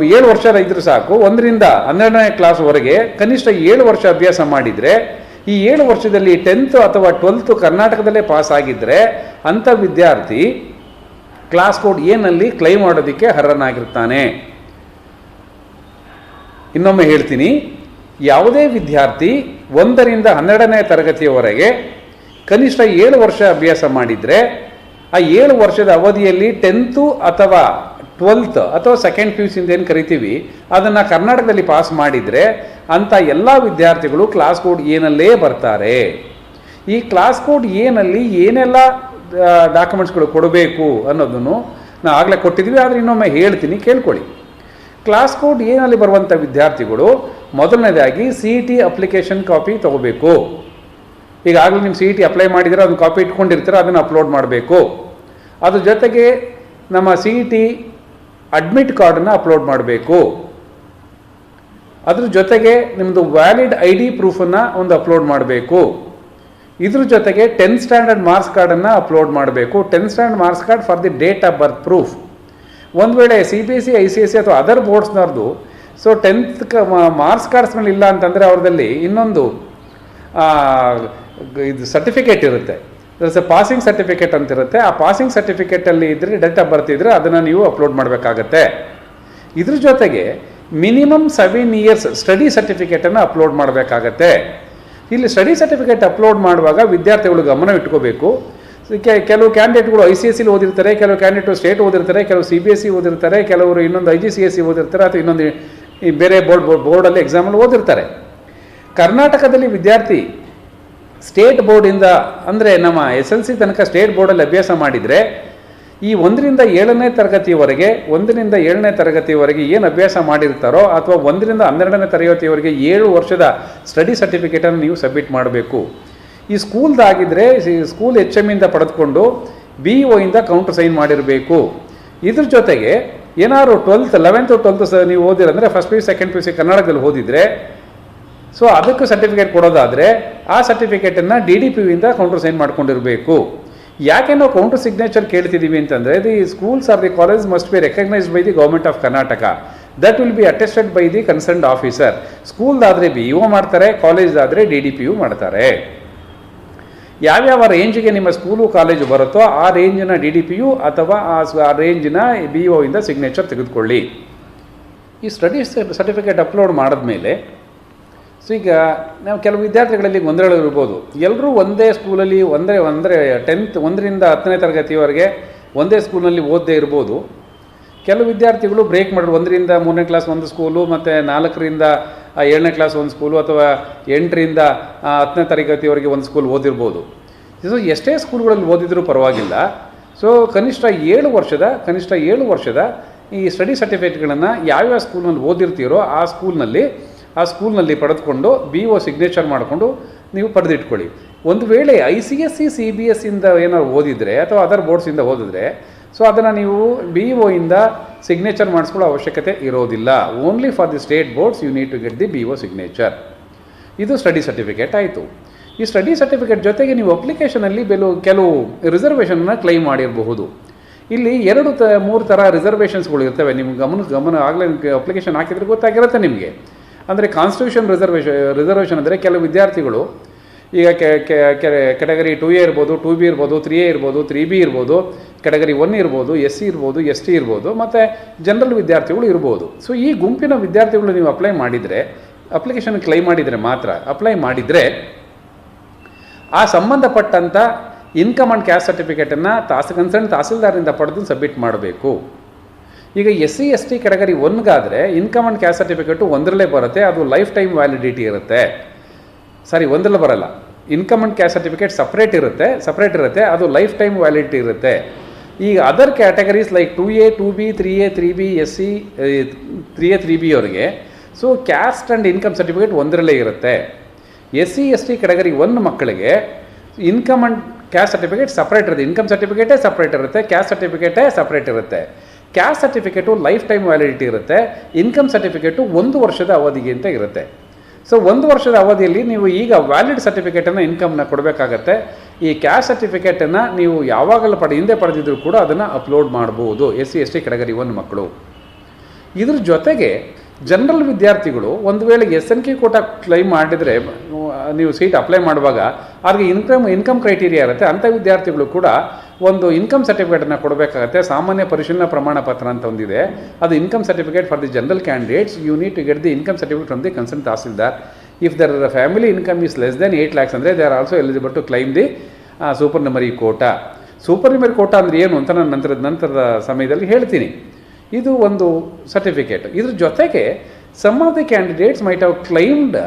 7 ವರ್ಷ ಇದ್ರೂ ಸಾಕು, 1ರಿಂದ 12ನೇ ಕ್ಲಾಸ್ವರೆಗೆ ಕನಿಷ್ಠ 7 ವರ್ಷ ಅಭ್ಯಾಸ ಮಾಡಿದರೆ, ಈ 7 ವರ್ಷದಲ್ಲಿ 10th ಅಥವಾ 12th ಕರ್ನಾಟಕದಲ್ಲೇ ಪಾಸ್ ಆಗಿದ್ದರೆ ಅಂಥ ವಿದ್ಯಾರ್ಥಿ ಕ್ಲಾಸ್ ಕೋಡ್ ಎನಲ್ಲಿ ಕ್ಲೈಮ್ ಮಾಡೋದಕ್ಕೆ ಅರ್ಹನಾಗಿರ್ತಾನೆ. ಇನ್ನೊಮ್ಮೆ ಹೇಳ್ತೀನಿ, ಯಾವುದೇ ವಿದ್ಯಾರ್ಥಿ 1ರಿಂದ 12ನೇ ತರಗತಿಯವರೆಗೆ ಕನಿಷ್ಠ 7 ವರ್ಷ ಅಭ್ಯಾಸ ಮಾಡಿದರೆ, ಆ 7 ವರ್ಷದ ಅವಧಿಯಲ್ಲಿ 10th ಅಥವಾ 12th ಅಥವಾ ಸೆಕೆಂಡ್ PUC ಏನು ಕರಿತೀವಿ ಅದನ್ನು ಕರ್ನಾಟಕದಲ್ಲಿ ಪಾಸ್ ಮಾಡಿದರೆ ಅಂಥ ಎಲ್ಲ ವಿದ್ಯಾರ್ಥಿಗಳು ಕ್ಲಾಸ್ ಕೋಡ್ ಎನಲ್ಲೇ ಬರ್ತಾರೆ. ಈ ಕ್ಲಾಸ್ ಕೋಡ್ ಎನಲ್ಲಿ ಏನೆಲ್ಲ ಡಾಕ್ಯುಮೆಂಟ್ಸ್ಗಳು ಕೊಡಬೇಕು ಅನ್ನೋದನ್ನು ನಾವು ಆಗಲೇ ಕೊಟ್ಟಿದ್ವಿ, ಆದರೆ ಇನ್ನೊಮ್ಮೆ ಹೇಳ್ತೀನಿ, ಕೇಳ್ಕೊಳ್ಳಿ. ಕ್ಲಾಸ್ ಕೋಡ್ ಎನಲ್ಲಿ ಬರುವಂಥ ವಿದ್ಯಾರ್ಥಿಗಳು ಮೊದಲನೇದಾಗಿ CET ಅಪ್ಲಿಕೇಶನ್ ಕಾಪಿ ತೊಗೋಬೇಕು. ಈಗಾಗಲೇ ನಿಮ್ಮ CET ಅಪ್ಲೈ ಮಾಡಿದರೆ ಅದನ್ನು ಕಾಪಿ ಇಟ್ಕೊಂಡಿರ್ತೀರ, ಅದನ್ನು ಅಪ್ಲೋಡ್ ಮಾಡಬೇಕು. ಅದ್ರ ಜೊತೆಗೆ ನಮ್ಮ CET ಅಡ್ಮಿಟ್ ಕಾರ್ಡನ್ನು ಅಪ್ಲೋಡ್ ಮಾಡಬೇಕು. ಅದ್ರ ಜೊತೆಗೆ ನಿಮ್ಮದು ವ್ಯಾಲಿಡ್ ID ಪ್ರೂಫನ್ನು ಒಂದು ಅಪ್ಲೋಡ್ ಮಾಡಬೇಕು. ಇದ್ರ ಜೊತೆಗೆ 10th ಸ್ಟ್ಯಾಂಡರ್ಡ್ ಮಾರ್ಕ್ಸ್ ಕಾರ್ಡನ್ನು ಅಪ್ಲೋಡ್ ಮಾಡಬೇಕು. 10th standard marks card for the date of birth proof. ಒಂದು ವೇಳೆ CBSE, ICSE ಅಥವಾ ಅದರ್ ಬೋರ್ಡ್ಸ್ನವ್ರದ್ದು ಸೊ 10th ಮಾರ್ಕ್ಸ್ ಕಾರ್ಡ್ಸ್ ಮೇಲೆ ಇಲ್ಲ ಅಂತಂದರೆ ಅವ್ರದಲ್ಲಿ ಇನ್ನೊಂದು ಇದು ಸರ್ಟಿಫಿಕೇಟ್ ಇರುತ್ತೆ, ಪಾಸಿಂಗ್ ಸರ್ಟಿಫಿಕೇಟ್ ಅಂತ ಇರುತ್ತೆ. ಆ ಪಾಸಿಂಗ್ ಸರ್ಟಿಫಿಕೇಟಲ್ಲಿ ಇದ್ದರೆ ಡೇಟ್ ಆಫ್ ಬರ್ತ್ ಇದ್ದರೆ ಅದನ್ನು ನೀವು ಅಪ್ಲೋಡ್ ಮಾಡಬೇಕಾಗತ್ತೆ. ಇದ್ರ ಜೊತೆಗೆ ಮಿನಿಮಮ್ 7 years ಸ್ಟಡಿ ಸರ್ಟಿಫಿಕೇಟನ್ನು ಅಪ್ಲೋಡ್ ಮಾಡಬೇಕಾಗತ್ತೆ. ಇಲ್ಲಿ ಸ್ಟಡಿ ಸರ್ಟಿಫಿಕೇಟ್ ಅಪ್ಲೋಡ್ ಮಾಡುವಾಗ ವಿದ್ಯಾರ್ಥಿಗಳು ಗಮನ ಇಟ್ಕೋಬೇಕು. ಕೆಲವು ಕ್ಯಾಂಡಿಡೇಟ್ಗಳು ICSE ಓದಿರ್ತಾರೆ, ಕೆಲವು ಕ್ಯಾಂಡಿಡೇಟು ಸ್ಟೇಟ್ ಓದಿರ್ತಾರೆ, ಕೆಲವು CBSE ಓದಿರ್ತಾರೆ, ಕೆಲವರು ಇನ್ನೊಂದು IGCSE ಓದಿರ್ತಾರೆ, ಅಥವಾ ಇನ್ನೊಂದು ಬೇರೆ ಬೋರ್ಡಲ್ಲಿ ಎಕ್ಸಾಮಲ್ಲಿ ಓದಿರ್ತಾರೆ. ಕರ್ನಾಟಕದಲ್ಲಿ ವಿದ್ಯಾರ್ಥಿ ಸ್ಟೇಟ್ ಬೋರ್ಡಿಂದ ಅಂದರೆ ನಮ್ಮ SLC ತನಕ ಸ್ಟೇಟ್ ಬೋರ್ಡಲ್ಲಿ ಅಭ್ಯಾಸ ಮಾಡಿದರೆ ಈ 1ರಿಂದ 7ನೇ ತರಗತಿಯವರೆಗೆ 1ರಿಂದ 7ನೇ ತರಗತಿಯವರೆಗೆ ಏನು ಅಭ್ಯಾಸ ಮಾಡಿರ್ತಾರೋ ಅಥವಾ 1ರಿಂದ 12ನೇ ತರಗತಿಯವರೆಗೆ 7 ವರ್ಷದ ಸ್ಟಡಿ ಸರ್ಟಿಫಿಕೇಟನ್ನು ನೀವು ಸಬ್ಮಿಟ್ ಮಾಡಬೇಕು. ಈ ಸ್ಕೂಲ್ದಾಗಿದ್ದರೆ ಸ್ಕೂಲ್ HM ಇಂದ ಪಡೆದುಕೊಂಡು BEO ಇಂದ ಕೌಂಟರ್ ಸೈನ್ ಮಾಡಿರಬೇಕು. ಇದ್ರ ಜೊತೆಗೆ ಏನಾದ್ರು 11th 12th ನೀವು ಓದಿರಂದರೆ ಫಸ್ಟ್ PUC ಸೆಕೆಂಡ್ PUC ಕನ್ನಡದಲ್ಲಿ ಓದಿದರೆ ಸೊ ಅದಕ್ಕೂ ಸರ್ಟಿಫಿಕೇಟ್ ಕೊಡೋದಾದರೆ ಆ ಸರ್ಟಿಫಿಕೇಟನ್ನು DDPU ಇಂದ ಕೌಂಟರ್ ಸೈನ್ ಮಾಡ್ಕೊಂಡಿರಬೇಕು. ಯಾಕೆ ನಾವು ಕೌಂಟರ್ ಸಿಗ್ನೇಚರ್ ಕೇಳ್ತಿದ್ದೀವಿ ಅಂತಂದರೆ, the schools or the college must be recognised by the government of Karnataka. That will be attested by the concerned officer. ಸ್ಕೂಲ್ದಾದರೆ BEO ಮಾಡ್ತಾರೆ, ಕಾಲೇಜ್ದಾದರೆ DDPU ಮಾಡ್ತಾರೆ. ಯಾವ್ಯಾವ ರೇಂಜಿಗೆ ನಿಮ್ಮ ಸ್ಕೂಲು ಕಾಲೇಜು ಬರುತ್ತೋ ಆ ರೇಂಜಿನ DDPU ಅಥವಾ ಆ ರೇಂಜಿನ BEO ಇಂದ ಸಿಗ್ನೇಚರ್ ತೆಗೆದುಕೊಳ್ಳಿ. ಈ ಸ್ಟಡಿ ಸರ್ಟಿಫಿಕೇಟ್ ಅಪ್ಲೋಡ್ ಮಾಡಿದ್ಮೇಲೆ ಸೊ ಈಗ ನಾವು ಕೆಲವು ವಿದ್ಯಾರ್ಥಿಗಳಲ್ಲಿ ಗೊಂದಲಗಳಿರ್ಬೋದು. ಎಲ್ಲರೂ ಒಂದೇ ಸ್ಕೂಲಲ್ಲಿ ಅಂದರೆ 1ರಿಂದ 10ನೇ ತರಗತಿಯವರೆಗೆ ಒಂದೇ ಸ್ಕೂಲ್ನಲ್ಲಿ ಓದದೇ ಇರ್ಬೋದು. ಕೆಲವು ವಿದ್ಯಾರ್ಥಿಗಳು ಬ್ರೇಕ್ ಮಾಡಿದ್ರು, 1ರಿಂದ 3ನೇ ಕ್ಲಾಸ್ ಒಂದು ಸ್ಕೂಲು, ಮತ್ತು 4ರಿಂದ 7ನೇ ಕ್ಲಾಸ್ ಒಂದು ಸ್ಕೂಲು, ಅಥವಾ 8ರಿಂದ 10ನೇ ತರಗತಿಯವರೆಗೆ ಒಂದು ಸ್ಕೂಲ್ ಓದಿರ್ಬೋದು. ಸೊ ಎಷ್ಟೇ ಸ್ಕೂಲ್ಗಳಲ್ಲಿ ಓದಿದ್ರೂ ಪರವಾಗಿಲ್ಲ. ಸೊ ಕನಿಷ್ಠ 7 ವರ್ಷದ ಈ ಸ್ಟಡಿ ಸರ್ಟಿಫಿಕೇಟ್ಗಳನ್ನು ಯಾವ್ಯಾವ ಸ್ಕೂಲ್ನಲ್ಲಿ ಓದಿರ್ತೀರೋ ಆ ಸ್ಕೂಲ್ನಲ್ಲಿ ಪಡೆದುಕೊಂಡು BO ಸಿಗ್ನೇಚರ್ ಮಾಡಿಕೊಂಡು ನೀವು ಪಡೆದಿಟ್ಕೊಳ್ಳಿ. ಒಂದು ವೇಳೆ ICSE CBSE ಇಂದ ಏನಾದ್ರು ಓದಿದರೆ ಅಥವಾ ಅದರ್ ಬೋರ್ಡ್ಸಿಂದ ಓದಿದ್ರೆ ಸೊ ಅದನ್ನು ನೀವು BO ಇಂದ ಸಿಗ್ನೇಚರ್ ಮಾಡಿಸ್ಕೊಳ್ಳೋ ಅವಶ್ಯಕತೆ ಇರೋದಿಲ್ಲ. Only for the state boards you need to get the BO signature. ಇದು ಸ್ಟಡಿ ಸರ್ಟಿಫಿಕೇಟ್ ಆಯಿತು. ಈ ಸ್ಟಡಿ ಸರ್ಟಿಫಿಕೇಟ್ ಜೊತೆಗೆ ನೀವು ಅಪ್ಲಿಕೇಶನಲ್ಲಿ ಕೆಲವು ರಿಸರ್ವೇಷನ್ನ ಕ್ಲೈಮ್ ಮಾಡಿರಬಹುದು. ಇಲ್ಲಿ 2-3 ಥರ ರಿಸರ್ವೇಷನ್ಸ್ಗಳು ಇರ್ತವೆ. ನಿಮ್ಗೆ ಗಮನ ಆಗಲೇ ಅಪ್ಲಿಕೇಶನ್ ಹಾಕಿದ್ರೆ ಗೊತ್ತಾಗಿರುತ್ತೆ ನಿಮಗೆ. ಅಂದರೆ ಕಾನ್ಸ್ಟಿಟ್ಯೂಷನ್ ರಿಸರ್ವೇಷನ್ ಅಂದರೆ ಕೆಲವು ವಿದ್ಯಾರ್ಥಿಗಳು ಈಗ ಕೆಟಗರಿ 2A ಇರ್ಬೋದು, 2B ಇರ್ಬೋದು, 3A ಇರ್ಬೋದು, 3B ಇರ್ಬೋದು, ಕೆಟಗರಿ 1 ಇರ್ಬೋದು, SC ಇರ್ಬೋದು, ST ಇರ್ಬೋದು, ಮತ್ತು ಜನರಲ್ ವಿದ್ಯಾರ್ಥಿಗಳು ಇರ್ಬೋದು. ಸೊ ಈ ಗುಂಪಿನ ವಿದ್ಯಾರ್ಥಿಗಳು ನೀವು ಅಪ್ಲಿಕೇಶನ್ ಕ್ಲೈಮ್ ಮಾಡಿದರೆ ಆ ಸಂಬಂಧಪಟ್ಟಂಥ ಇನ್ಕಮ್ ಆ್ಯಂಡ್ ಕ್ಯಾಸ್ಟ್ ಸರ್ಟಿಫಿಕೇಟನ್ನು ಕನ್ಸರ್ನ್ ತಹಸೀಲ್ದಾರಿಂದ ಪಡೆದು ಸಬ್ಮಿಟ್ ಮಾಡಬೇಕು. ಈಗ SC ST ಕೆಟಗರಿ 1ಗಾದರೆ ಇನ್ಕಮ್ ಆ್ಯಂಡ್ ಕ್ಯಾಸ್ಟ್ ಸರ್ಟಿಫಿಕೇಟು ಒಂದರಲ್ಲೇ ಬರುತ್ತೆ. ಅದು ಲೈಫ್ ಟೈಮ್ ವ್ಯಾಲಿಡಿಟಿ ಇರುತ್ತೆ. ಒಂದರಲ್ಲೇ ಬರಲ್ಲ. Income and caste certificate separate ಇರುತ್ತೆ. ಅದು ಲೈಫ್ ಟೈಮ್ ವ್ಯಾಲಿಡಿಟಿ ಇರುತ್ತೆ. ಈಗ other categories like 2A 2B 3A 3B SC 3A 3B ಅವರಿಗೆ so caste and income certificate ಒಂದರಲ್ಲೇ ಇರುತ್ತೆ. SC ST ಕೆಟಗರಿ 1 ಮಕ್ಕಳಿಗೆ income and caste certificate separate ಇರುತ್ತೆ. Income ಸರ್ಟಿಫಿಕೇಟೇ separate ಇರುತ್ತೆ, ಕ್ಯಾಸ್ಟ್ ಸರ್ಟಿಫಿಕೇಟೇ ಸಪ್ರೇಟ್ ಇರುತ್ತೆ. Caste certificate life time validity ಇರುತ್ತೆ. Income certificate 1 ವರ್ಷದ ಅವಧಿಗೆ ಅಂತ ಇರುತ್ತೆ. ಸೊ 1 ವರ್ಷದ ಅವಧಿಯಲ್ಲಿ ನೀವು ಈಗ ವ್ಯಾಲಿಡ್ ಸರ್ಟಿಫಿಕೇಟನ್ನು ಇನ್ಕಮ್ನ ಕೊಡಬೇಕಾಗತ್ತೆ. ಈ ಕ್ಯಾಸ್ಟ್ ಸರ್ಟಿಫಿಕೇಟನ್ನು ನೀವು ಯಾವಾಗಲೂ ಹಿಂದೆ ಪಡೆದಿದ್ದರೂ ಕೂಡ ಅದನ್ನು ಅಪ್ಲೋಡ್ ಮಾಡ್ಬೋದು SC ST ಕೆಟಗರಿ 1 ಮಕ್ಕಳು. ಇದ್ರ ಜೊತೆಗೆ ಜನರಲ್ ವಿದ್ಯಾರ್ಥಿಗಳು ಒಂದು ವೇಳೆ SNQ ಕೋಟಾ ಕ್ಲೈಮ್ ಮಾಡಿದರೆ ನೀವು ಸೀಟ್ ಅಪ್ಲೈ ಮಾಡುವಾಗ ಅವ್ರಿಗೆ ಇನ್ಕಮ್ ಕ್ರೈಟೀರಿಯಾ ಇರುತ್ತೆ. ಅಂಥ ವಿದ್ಯಾರ್ಥಿಗಳು ಕೂಡ ಒಂದು ಇನ್ಕಮ್ ಸರ್ಟಿಫಿಕೇಟನ್ನು ಕೊಡಬೇಕಾಗತ್ತೆ. ಸಾಮಾನ್ಯ ಪರಿಶೀಲನಾ ಪ್ರಮಾಣ ಪತ್ರ ಅಂತ ಒಂದಿದೆ. ಅದು income certificate for the general candidates. You need to get the income certificate from the concern tahsildar. If their family income is less than 8 lakhs ಅಂದರೆ they are also eligible to claim the supernumerary quota. Supernumerary quota ಅಂದರೆ ಏನು ಅಂತ ನಾನು ನಂತರದ ಸಮಯದಲ್ಲಿ ಹೇಳ್ತೀನಿ. ಇದು ಒಂದು ಸರ್ಟಿಫಿಕೇಟ್. ಇದ್ರ ಜೊತೆಗೆ some of the candidates might have claimed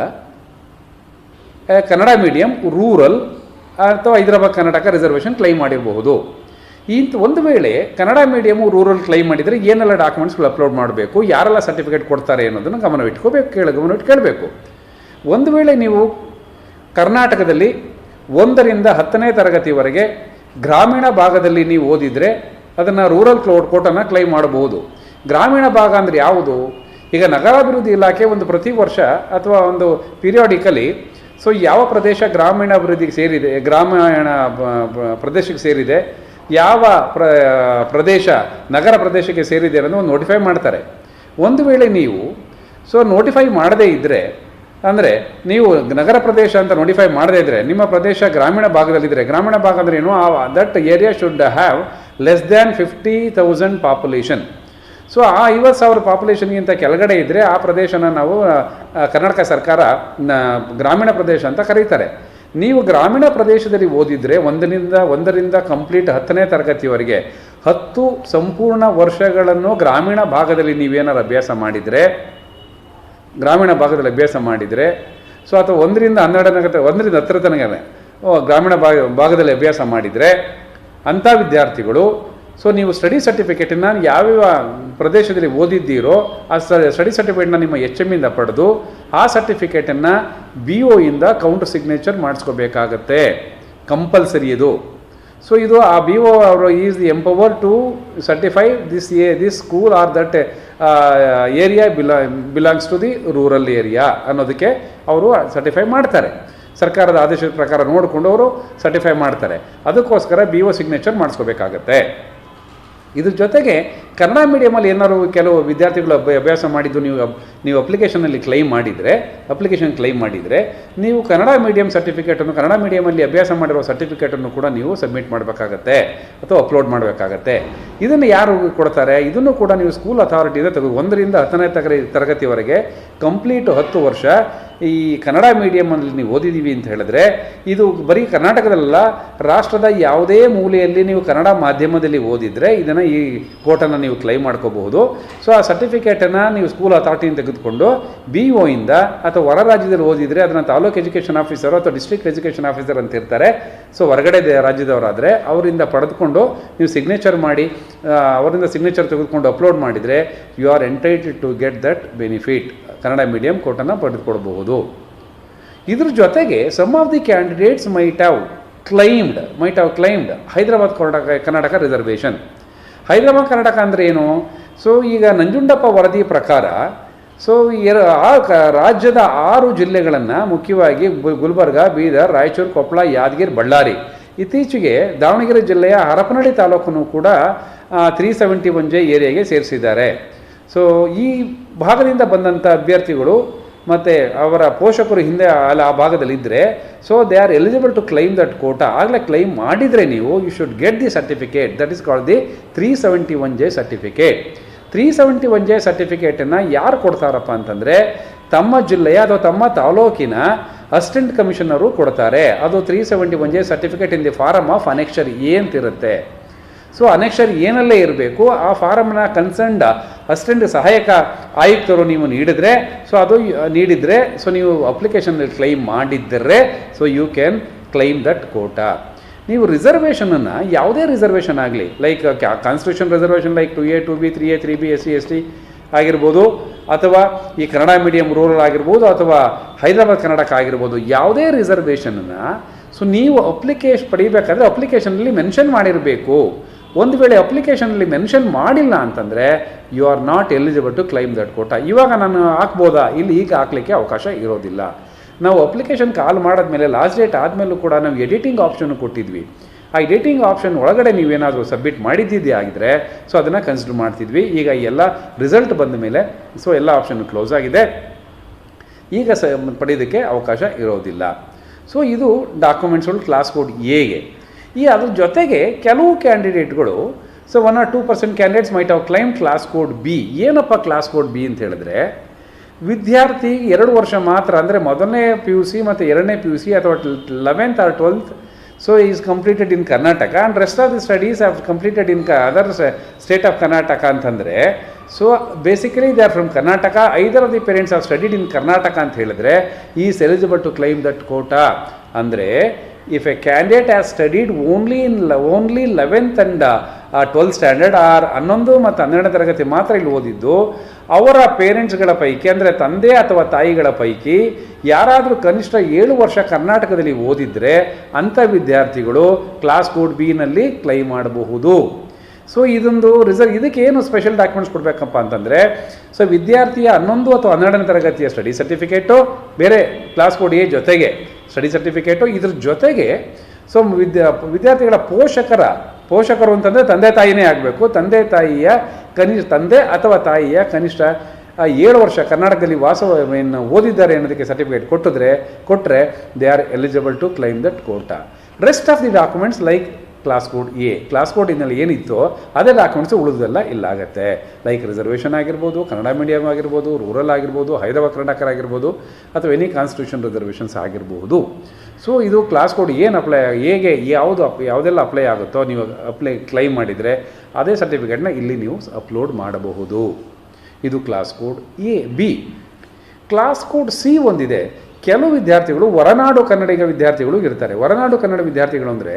Kannada medium rural ಅಥವಾ ಹೈದರಾಬಾದ್ ಕರ್ನಾಟಕ ರಿಸರ್ವೇಷನ್ ಕ್ಲೈಮ್ ಮಾಡಿರಬಹುದು. ಒಂದು ವೇಳೆ ಕನ್ನಡ ಮೀಡಿಯಮು ರೂರಲ್ ಕ್ಲೈಮ್ ಮಾಡಿದರೆ ಏನೆಲ್ಲ ಡಾಕ್ಯುಮೆಂಟ್ಸ್ಗಳು ಅಪ್ಲೋಡ್ ಮಾಡಬೇಕು, ಯಾರೆಲ್ಲ ಸರ್ಟಿಫಿಕೇಟ್ ಕೊಡ್ತಾರೆ ಅನ್ನೋದನ್ನು ಗಮನವಿಟ್ಟು ಕೇಳಬೇಕು. ಒಂದು ವೇಳೆ ನೀವು ಕರ್ನಾಟಕದಲ್ಲಿ 1ರಿಂದ 10ನೇ ತರಗತಿವರೆಗೆ ಗ್ರಾಮೀಣ ಭಾಗದಲ್ಲಿ ನೀವು ಓದಿದರೆ ಅದನ್ನು ರೂರಲ್ ಕೋಟಾನ ಕ್ಲೈಮ್ ಮಾಡಬಹುದು. ಗ್ರಾಮೀಣ ಭಾಗ ಅಂದರೆ ಯಾವುದು? ಈಗ ನಗರಾಭಿವೃದ್ಧಿ ಇಲಾಖೆ ಪ್ರತಿ ವರ್ಷ ಅಥವಾ ಒಂದು ಪೀರಿಯಾಡಿಕಲಿ ಸೊ ಯಾವ ಪ್ರದೇಶ ಗ್ರಾಮೀಣ ಅಭಿವೃದ್ಧಿಗೆ ಸೇರಿದೆ, ಗ್ರಾಮೀಣ ಪ್ರದೇಶಕ್ಕೆ ಸೇರಿದೆ, ಯಾವ ಪ್ರದೇಶ ನಗರ ಪ್ರದೇಶಕ್ಕೆ ಸೇರಿದೆ ಅನ್ನೋದು ಒಂದು ನೋಟಿಫೈ ಮಾಡ್ತಾರೆ. ಒಂದು ವೇಳೆ ನೀವು ನೋಟಿಫೈ ಮಾಡದೇ ಇದ್ದರೆ, ಅಂದರೆ ನೀವು ನಗರ ಪ್ರದೇಶ ಅಂತ ನೋಟಿಫೈ ಮಾಡದೇ ಇದ್ದರೆ, ನಿಮ್ಮ ಪ್ರದೇಶ ಗ್ರಾಮೀಣ ಭಾಗದಲ್ಲಿದ್ದರೆ, ಗ್ರಾಮೀಣ ಭಾಗ ಅಂದರೆ ಏನು, that area should have less than 50,000 population. So ಆ 50,000 ಪಾಪ್ಯುಲೇಷನ್ಗಿಂತ ಕೆಳಗಡೆ ಇದ್ದರೆ ಆ ಪ್ರದೇಶನ ನಾವು ಕರ್ನಾಟಕ ಸರ್ಕಾರ ಗ್ರಾಮೀಣ ಪ್ರದೇಶ ಅಂತ ಕರೀತಾರೆ. ನೀವು ಗ್ರಾಮೀಣ ಪ್ರದೇಶದಲ್ಲಿ ಓದಿದರೆ 1ರಿಂದ ಕಂಪ್ಲೀಟ್ 10ನೇ ತರಗತಿವರೆಗೆ 10 ಸಂಪೂರ್ಣ ವರ್ಷಗಳನ್ನು ಗ್ರಾಮೀಣ ಭಾಗದಲ್ಲಿ ನೀವೇನಾರು ಅಭ್ಯಾಸ ಮಾಡಿದರೆ ಸೊ ಅಥವಾ 1ರಿಂದ 10 ತನಕ ಗ್ರಾಮೀಣ ಭಾಗದಲ್ಲಿ ಅಭ್ಯಾಸ ಮಾಡಿದರೆ ಅಂಥ ವಿದ್ಯಾರ್ಥಿಗಳು ಸೊ ನೀವು ಸ್ಟಡಿ ಸರ್ಟಿಫಿಕೇಟನ್ನು ಯಾವ್ಯಾವ ಪ್ರದೇಶದಲ್ಲಿ ಓದಿದ್ದೀರೋ ಆ ಸ್ಟಡಿ ಸರ್ಟಿಫಿಕೇಟ್ನ ನಿಮ್ಮ HM ಇಂದ ಪಡೆದು ಆ ಸರ್ಟಿಫಿಕೇಟನ್ನು BO ಇಂದ ಕೌಂಟರ್ ಸಿಗ್ನೇಚರ್ ಮಾಡಿಸ್ಕೋಬೇಕಾಗತ್ತೆ. ಕಂಪಲ್ಸರಿ ಇದು. ಸೊ ಇದು ಆ BO ಅವರು is the empower to certify this school or that area belongs to the rural area ಅನ್ನೋದಕ್ಕೆ ಅವರು ಸರ್ಟಿಫೈ ಮಾಡ್ತಾರೆ. ಸರ್ಕಾರದ ಆದೇಶದ ಪ್ರಕಾರ ನೋಡಿಕೊಂಡು ಅವರು ಸರ್ಟಿಫೈ ಮಾಡ್ತಾರೆ. ಅದಕ್ಕೋಸ್ಕರ BO ಸಿಗ್ನೇಚರ್ ಮಾಡಿಸ್ಕೋಬೇಕಾಗತ್ತೆ. ಇದ್ರ ಜೊತೆಗೆ ಕನ್ನಡ ಮೀಡಿಯಮಲ್ಲಿ ಏನಾದ್ರು ಕೆಲವು ವಿದ್ಯಾರ್ಥಿಗಳು ಅಭ್ಯಾಸ ಮಾಡಿದ್ದು ನೀವು ಅಪ್ಲಿಕೇಶನ್ ಕ್ಲೈಮ್ ಮಾಡಿದರೆ ನೀವು ಕನ್ನಡ ಮೀಡಿಯಂ ಸರ್ಟಿಫಿಕೇಟನ್ನು, ಕನ್ನಡ ಮೀಡಿಯಮಲ್ಲಿ ಅಭ್ಯಾಸ ಮಾಡಿರೋ ಸರ್ಟಿಫಿಕೇಟನ್ನು ಕೂಡ ನೀವು ಸಬ್ಮಿಟ್ ಮಾಡಬೇಕಾಗತ್ತೆ ಅಥವಾ ಅಪ್ಲೋಡ್ ಮಾಡಬೇಕಾಗತ್ತೆ. ಇದನ್ನು ಯಾರು ಕೊಡ್ತಾರೆ? ಇದನ್ನು ಕೂಡ ನೀವು ಸ್ಕೂಲ್ ಅಥಾರಿಟಿಯಿಂದ 1ರಿಂದ 10ನೇ ತರಗತಿವರೆಗೆ ಕಂಪ್ಲೀಟ್ 10 ವರ್ಷ ಈ ಕನ್ನಡ ಮೀಡಿಯಮಲ್ಲಿ ನೀವು ಓದಿದ್ದೀವಿ ಅಂತ ಹೇಳಿದ್ರೆ, ಇದು ಬರೀ ಕರ್ನಾಟಕದಲ್ಲ, ರಾಷ್ಟ್ರದ ಯಾವುದೇ ಮೂಲೆಯಲ್ಲಿ ನೀವು ಕನ್ನಡ ಮಾಧ್ಯಮದಲ್ಲಿ ಓದಿದರೆ ಇದನ್ನು ಈ ಕೋಟನ್ನು ನೀವು ಕ್ಲೈಮ್ ಮಾಡ್ಕೋಬಹುದು. ಸೊ ಆ ಸರ್ಟಿಫಿಕೇಟನ್ನು ನೀವು ಸ್ಕೂಲ್ ಅಥಾರಿಟಿಯಿಂದ ತೆಗೆದುಕೊಂಡು BO ಇಂದ ಅಥವಾ ಹೊರ ರಾಜ್ಯದಲ್ಲಿ ಓದಿದರೆ ಅದನ್ನು ತಾಲೂಕು ಎಜುಕೇಷನ್ ಆಫೀಸರು ಅಥವಾ ಡಿಸ್ಟ್ರಿಕ್ಟ್ ಎಜುಕೇಷನ್ ಆಫೀಸರ್ ಅಂತ ಇರ್ತಾರೆ. ಸೊ ಹೊರಗಡೆ ರಾಜ್ಯದವರಾದರೆ ಅವರಿಂದ ಪಡೆದುಕೊಂಡು ನೀವು ಸಿಗ್ನೇಚರ್ ಮಾಡಿ, ಅವರಿಂದ ಸಿಗ್ನೇಚರ್ ತೆಗೆದುಕೊಂಡು ಅಪ್ಲೋಡ್ ಮಾಡಿದರೆ you are entitled to get that benefit. Kannada medium ಕೋಟನ್ನು ಪಡೆದುಕೊಳ್ಬಹುದು. ಇದ್ರ ಜೊತೆಗೆ some of the candidates might have claimed Hyderabad Karnataka reservation. Hyderabad Karnataka ಅಂದರೆ ಏನು? ಸೊ ಈಗ ನಂಜುಂಡಪ್ಪ ವರದಿ ಪ್ರಕಾರ ಸೊ ರಾಜ್ಯದ 6 ಜಿಲ್ಲೆಗಳನ್ನು, ಮುಖ್ಯವಾಗಿ ಗುಲ್ಬರ್ಗ, ಬೀದರ್, ರಾಯಚೂರು, ಕೊಪ್ಪಳ, ಯಾದಗಿರಿ, ಬಳ್ಳಾರಿ, ಇತ್ತೀಚೆಗೆ ದಾವಣಗೆರೆ ಜಿಲ್ಲೆಯ ಹರಪನಹಳ್ಳಿ ತಾಲೂಕನ್ನು ಕೂಡ 371J ಏರಿಯಾಗೆ ಸೇರಿಸಿದ್ದಾರೆ. ಸೊ ಈ ಭಾಗದಿಂದ ಬಂದಂಥ ಅಭ್ಯರ್ಥಿಗಳು ಮತ್ತು ಅವರ ಪೋಷಕರು ಹಿಂದೆ ಆ ಭಾಗದಲ್ಲಿದ್ದರೆ so they are eligible to claim that quota. ಆಗಲೇ ಕ್ಲೈಮ್ ಮಾಡಿದರೆ ನೀವು you should get the certificate, that is called the 371J certificate. 371J ಸರ್ಟಿಫಿಕೇಟನ್ನು ಯಾರು ಕೊಡ್ತಾರಪ್ಪ ಅಂತಂದರೆ ತಮ್ಮ ಜಿಲ್ಲೆಯ ಅಥವಾ ತಮ್ಮ ತಾಲೂಕಿನ ಅಸಿಸ್ಟೆಂಟ್ ಕಮಿಷನರು ಕೊಡ್ತಾರೆ. ಅದು 371J certificate in the form of annexure A ಅಂತಿರುತ್ತೆ. ಸೊ ಅನೆಕ್ಷರ್ ಏನಲ್ಲೇ ಇರಬೇಕು, ಆ ಫಾರಮ್ನ ಕನ್ಸರ್ನ್ಡ್ ಅಸಿಸ್ಟೆಂಟ್ ಸಹಾಯಕ ಆಯುಕ್ತರು ನೀವು ನೀಡಿದರೆ, ಸೊ ಅದು ನೀಡಿದರೆ, ಸೊ ನೀವು ಅಪ್ಲಿಕೇಶನ್ ಕ್ಲೈಮ್ ಮಾಡಿದ್ದರೆ so you can claim that quota. ನೀವು ರಿಸರ್ವೇಷನನ್ನು ಯಾವುದೇ ರಿಸರ್ವೇಷನ್ ಆಗಲಿ, like constitution reservation like 2A 2B 3A 3B SC ST ಆಗಿರ್ಬೋದು, ಅಥವಾ ಈ ಕನ್ನಡ ಮೀಡಿಯಂ ರೂರಲ್ ಆಗಿರ್ಬೋದು, ಅಥವಾ ಹೈದರಾಬಾದ್ ಕರ್ನಾಟಕ ಆಗಿರ್ಬೋದು, ಯಾವುದೇ ರಿಸರ್ವೇಷನನ್ನು ಸೊ ನೀವು ಅಪ್ಲಿಕೇಶನ್ ಪಡಿಬೇಕಾದ್ರೆ ಅಪ್ಲಿಕೇಶನಲ್ಲಿ ಮೆನ್ಷನ್ ಮಾಡಿರಬೇಕು. ಒಂದು ವೇಳೆ ಅಪ್ಲಿಕೇಶನಲ್ಲಿ ಮೆನ್ಷನ್ ಮಾಡಿಲ್ಲ ಅಂತಂದರೆ you are not eligible to claim that quota. ಇವಾಗ ನಾನು ಹಾಕ್ಬೋದಾ? ಇಲ್ಲಿ ಈಗ ಹಾಕಲಿಕ್ಕೆ ಅವಕಾಶ ಇರೋದಿಲ್ಲ. ನಾವು ಅಪ್ಲಿಕೇಶನ್ ಕಾಲ್ ಮಾಡಿದ್ಮೇಲೆ ಲಾಸ್ಟ್ ಡೇಟ್ ಆದಮೇಲೂ ಕೂಡ ನಾವು ಎಡಿಟಿಂಗ್ ಆಪ್ಷನ್ ಕೊಟ್ಟಿದ್ವಿ. ಆ ಎಡಿಟಿಂಗ್ ಆಪ್ಷನ್ ಒಳಗಡೆ ನೀವೇನಾದರೂ ಸಬ್ಮಿಟ್ ಮಾಡಿದ್ದಿದ್ದೇ ಆಗಿದ್ರೆ ಸೊ ಅದನ್ನು ಕನ್ಸಿಡರ್ ಮಾಡ್ತಿದ್ವಿ. ಈಗ ಎಲ್ಲ ರಿಸಲ್ಟ್ ಬಂದ ಮೇಲೆ ಸೊ ಎಲ್ಲ ಆಪ್ಷನ್ ಕ್ಲೋಸ್ ಆಗಿದೆ, ಈಗ ಪಡೆಯೋದಕ್ಕೆ ಅವಕಾಶ ಇರೋದಿಲ್ಲ. ಸೊ ಇದು ಡಾಕ್ಯುಮೆಂಟ್ಸ್ಗಳು ಕ್ಲಾಸ್ ಕೋಡ್ ಎಗೆ. ಅದ್ರ ಜೊತೆಗೆ ಕೆಲವು ಕ್ಯಾಂಡಿಡೇಟ್ಗಳು so 1 or 2% candidates might have claim class code B. ಏನಪ್ಪ ಕ್ಲಾಸ್ ಕೋಡ್ ಬಿ ಅಂತ ಹೇಳಿದ್ರೆ, ವಿದ್ಯಾರ್ಥಿ 2 ವರ್ಷ ಮಾತ್ರ, ಅಂದರೆ ಮೊದಲನೇ PUC ಮತ್ತು 2ನೇ PUC ಅಥವಾ 11th or 12th so is completed in Karnataka and rest of the studies have completed in other state of Karnataka ಅಂತಂದರೆ, so basically they are from Karnataka, either of the parents are studied in Karnataka ಅಂತ ಹೇಳಿದ್ರೆ is eligible to claim that quota. ಅಂದರೆ if a candidate has studied only 11th and 12th standard or 11 ಮತ್ತು 12ನೇ ತರಗತಿ ಮಾತ್ರ ಇಲ್ಲಿ ಓದಿದ್ದು, ಅವರ ಪೇರೆಂಟ್ಸ್ಗಳ ಪೈಕಿ ಅಂದರೆ ತಂದೆ ಅಥವಾ ತಾಯಿಗಳ ಪೈಕಿ ಯಾರಾದರೂ ಕನಿಷ್ಠ 7 ವರ್ಷ ಕರ್ನಾಟಕದಲ್ಲಿ ಓದಿದರೆ ಅಂಥ ವಿದ್ಯಾರ್ಥಿಗಳು ಕ್ಲಾಸ್ ಕೋಡ್ ಬಿನಲ್ಲಿ ಕ್ಲೈಮ್ ಮಾಡಬಹುದು. ಸೊ ಇದೊಂದು ಇದಕ್ಕೆ ಏನು ಸ್ಪೆಷಲ್ ಡಾಕ್ಯುಮೆಂಟ್ಸ್ ಕೊಡಬೇಕಪ್ಪ ಅಂತಂದರೆ, ಸೊ ವಿದ್ಯಾರ್ಥಿಯ 11 ಅಥವಾ 12ನೇ ತರಗತಿಯ ಸ್ಟಡಿ ಸರ್ಟಿಫಿಕೇಟು, ಬೇರೆ ಕ್ಲಾಸ್ ಕೋಡ್ ಎ ಜೊತೆಗೆ ಸ್ಟಡಿ ಸರ್ಟಿಫಿಕೇಟು, ಇದ್ರ ಜೊತೆಗೆ ಸೊ ವಿದ್ಯಾರ್ಥಿಗಳ ಪೋಷಕರು ಅಂತಂದರೆ ತಂದೆ ತಾಯಿನೇ ಆಗಬೇಕು. ತಂದೆ ಅಥವಾ ತಾಯಿಯ ಕನಿಷ್ಠ 7 ವರ್ಷ ಕರ್ನಾಟಕದಲ್ಲಿ ವಾಸವನ್ನು ಓದಿದ್ದಾರೆ ಅನ್ನೋದಕ್ಕೆ ಸರ್ಟಿಫಿಕೇಟ್ ಕೊಟ್ಟರೆ they are eligible to claim that quota. Rest of the documents like class code A, class code ಇನ್ನಲ್ಲಿ ಏನಿತ್ತೋ ಅದೇ ಡಾಕ್ಯುಮೆಂಟ್ಸ್ ಉಳಿದೆಲ್ಲ ಇಲ್ಲಾಗತ್ತೆ. ಲೈಕ್ ರಿಸರ್ವೇಷನ್ ಆಗಿರ್ಬೋದು, ಕನ್ನಡ ಮೀಡಿಯಮ್ ಆಗಿರ್ಬೋದು, ರೂರಲ್ ಆಗಿರ್ಬೋದು, ಹೈದರಾಬಾದ್ ಕರ್ನಾಟಕ ಆಗಿರ್ಬೋದು, ಅಥವಾ ಎನಿ ಕಾನ್ಸ್ಟಿಟ್ಯೂಷನ್ ರಿಸರ್ವೇಷನ್ಸ್ ಆಗಿರ್ಬೋದು. ಸೊ ಇದು ಕ್ಲಾಸ್ ಕೋಡ್ ಏನು ಹೇಗೆ ಯಾವುದೆಲ್ಲ ಅಪ್ಲೈ ಆಗುತ್ತೋ ನೀವು ಕ್ಲೈಮ್ ಮಾಡಿದರೆ ಅದೇ ಸರ್ಟಿಫಿಕೇಟ್ನ ಇಲ್ಲಿ ನೀವು ಅಪ್ಲೋಡ್ ಮಾಡಬಹುದು. ಇದು class code A. B class code C ಒಂದಿದೆ. ಕೆಲವು ವಿದ್ಯಾರ್ಥಿಗಳು ಹೊರನಾಡು ಕನ್ನಡಿಗ ವಿದ್ಯಾರ್ಥಿಗಳು ಇರ್ತಾರೆ. ಹೊರನಾಡು ಕನ್ನಡ ವಿದ್ಯಾರ್ಥಿಗಳು ಅಂದರೆ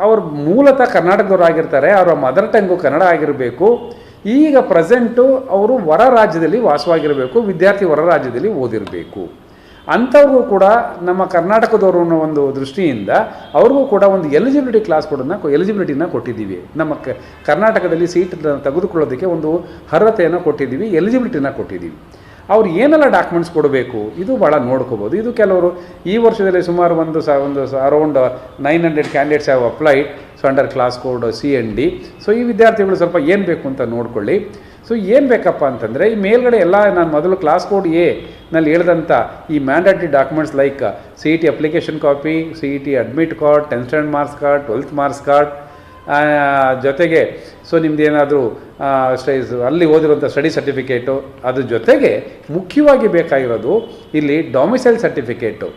ಅವರು ಮೂಲತಃ ಕರ್ನಾಟಕದವರಾಗಿರ್ತಾರೆ, ಅವರ ಮದರ್ ಟಂಗು ಕನ್ನಡ ಆಗಿರಬೇಕು. ಈಗ ಪ್ರೆಸೆಂಟು ಅವರು ಹೊರ ರಾಜ್ಯದಲ್ಲಿ ವಾಸವಾಗಿರಬೇಕು, ವಿದ್ಯಾರ್ಥಿ ಹೊರ ರಾಜ್ಯದಲ್ಲಿ ಓದಿರಬೇಕು. ಅಂಥವ್ರಿಗೂ ಕೂಡ ನಮ್ಮ ಕರ್ನಾಟಕದವರು ಅನ್ನೋ ಒಂದು ದೃಷ್ಟಿಯಿಂದ ಅವ್ರಿಗೂ ಕೂಡ ಒಂದು ಎಲಿಜಿಬಿಲಿಟಿನ ಕೊಟ್ಟಿದ್ದೀವಿ. ನಮ್ಮ ಕರ್ನಾಟಕದಲ್ಲಿ ಸೀಟ್ ತೆಗೆದುಕೊಳ್ಳೋದಕ್ಕೆ ಒಂದು ಅರ್ಹತೆಯನ್ನು ಕೊಟ್ಟಿದ್ದೀವಿ, ಎಲಿಜಿಬಿಲಿಟಿನ ಕೊಟ್ಟಿದ್ದೀವಿ. ಅವ್ರು ಏನೆಲ್ಲ ಡಾಕ್ಯುಮೆಂಟ್ಸ್ ಕೊಡಬೇಕು ಇದು ಭಾಳ ನೋಡ್ಕೋಬೋದು. ಇದು ಕೆಲವರು ಈ ವರ್ಷದಲ್ಲಿ ಸುಮಾರು around 900 candidates have applied so under class code C and D. So ಈ ವಿದ್ಯಾರ್ಥಿಗಳು ಸ್ವಲ್ಪ ಏನು ಬೇಕು ಅಂತ ನೋಡ್ಕೊಳ್ಳಿ. ಸೊ ಏನು ಬೇಕಪ್ಪ ಅಂತಂದರೆ, ಈ ಮೇಲ್ಗಡೆ ಎಲ್ಲ ನಾನು ಮೊದಲು ಕ್ಲಾಸ್ ಕೋಡ್ ಎ ನಲ್ಲಿ ಹೇಳಿದಂಥ ಈ mandatory documents like CET application copy, CET admit card, 10th standard marks card, 12th marks card, ಜೊತೆಗೆ ಸೊ ನಿಮ್ಮದೇನಾದರೂ ಅಲ್ಲಿ ಓದಿರುವಂಥ ಸ್ಟಡಿ ಸರ್ಟಿಫಿಕೇಟು, ಅದ್ರ ಜೊತೆಗೆ ಮುಖ್ಯವಾಗಿ ಬೇಕಾಗಿರೋದು ಇಲ್ಲಿ ಡೊಮಿಸೈಲ್ ಸರ್ಟಿಫಿಕೇಟು,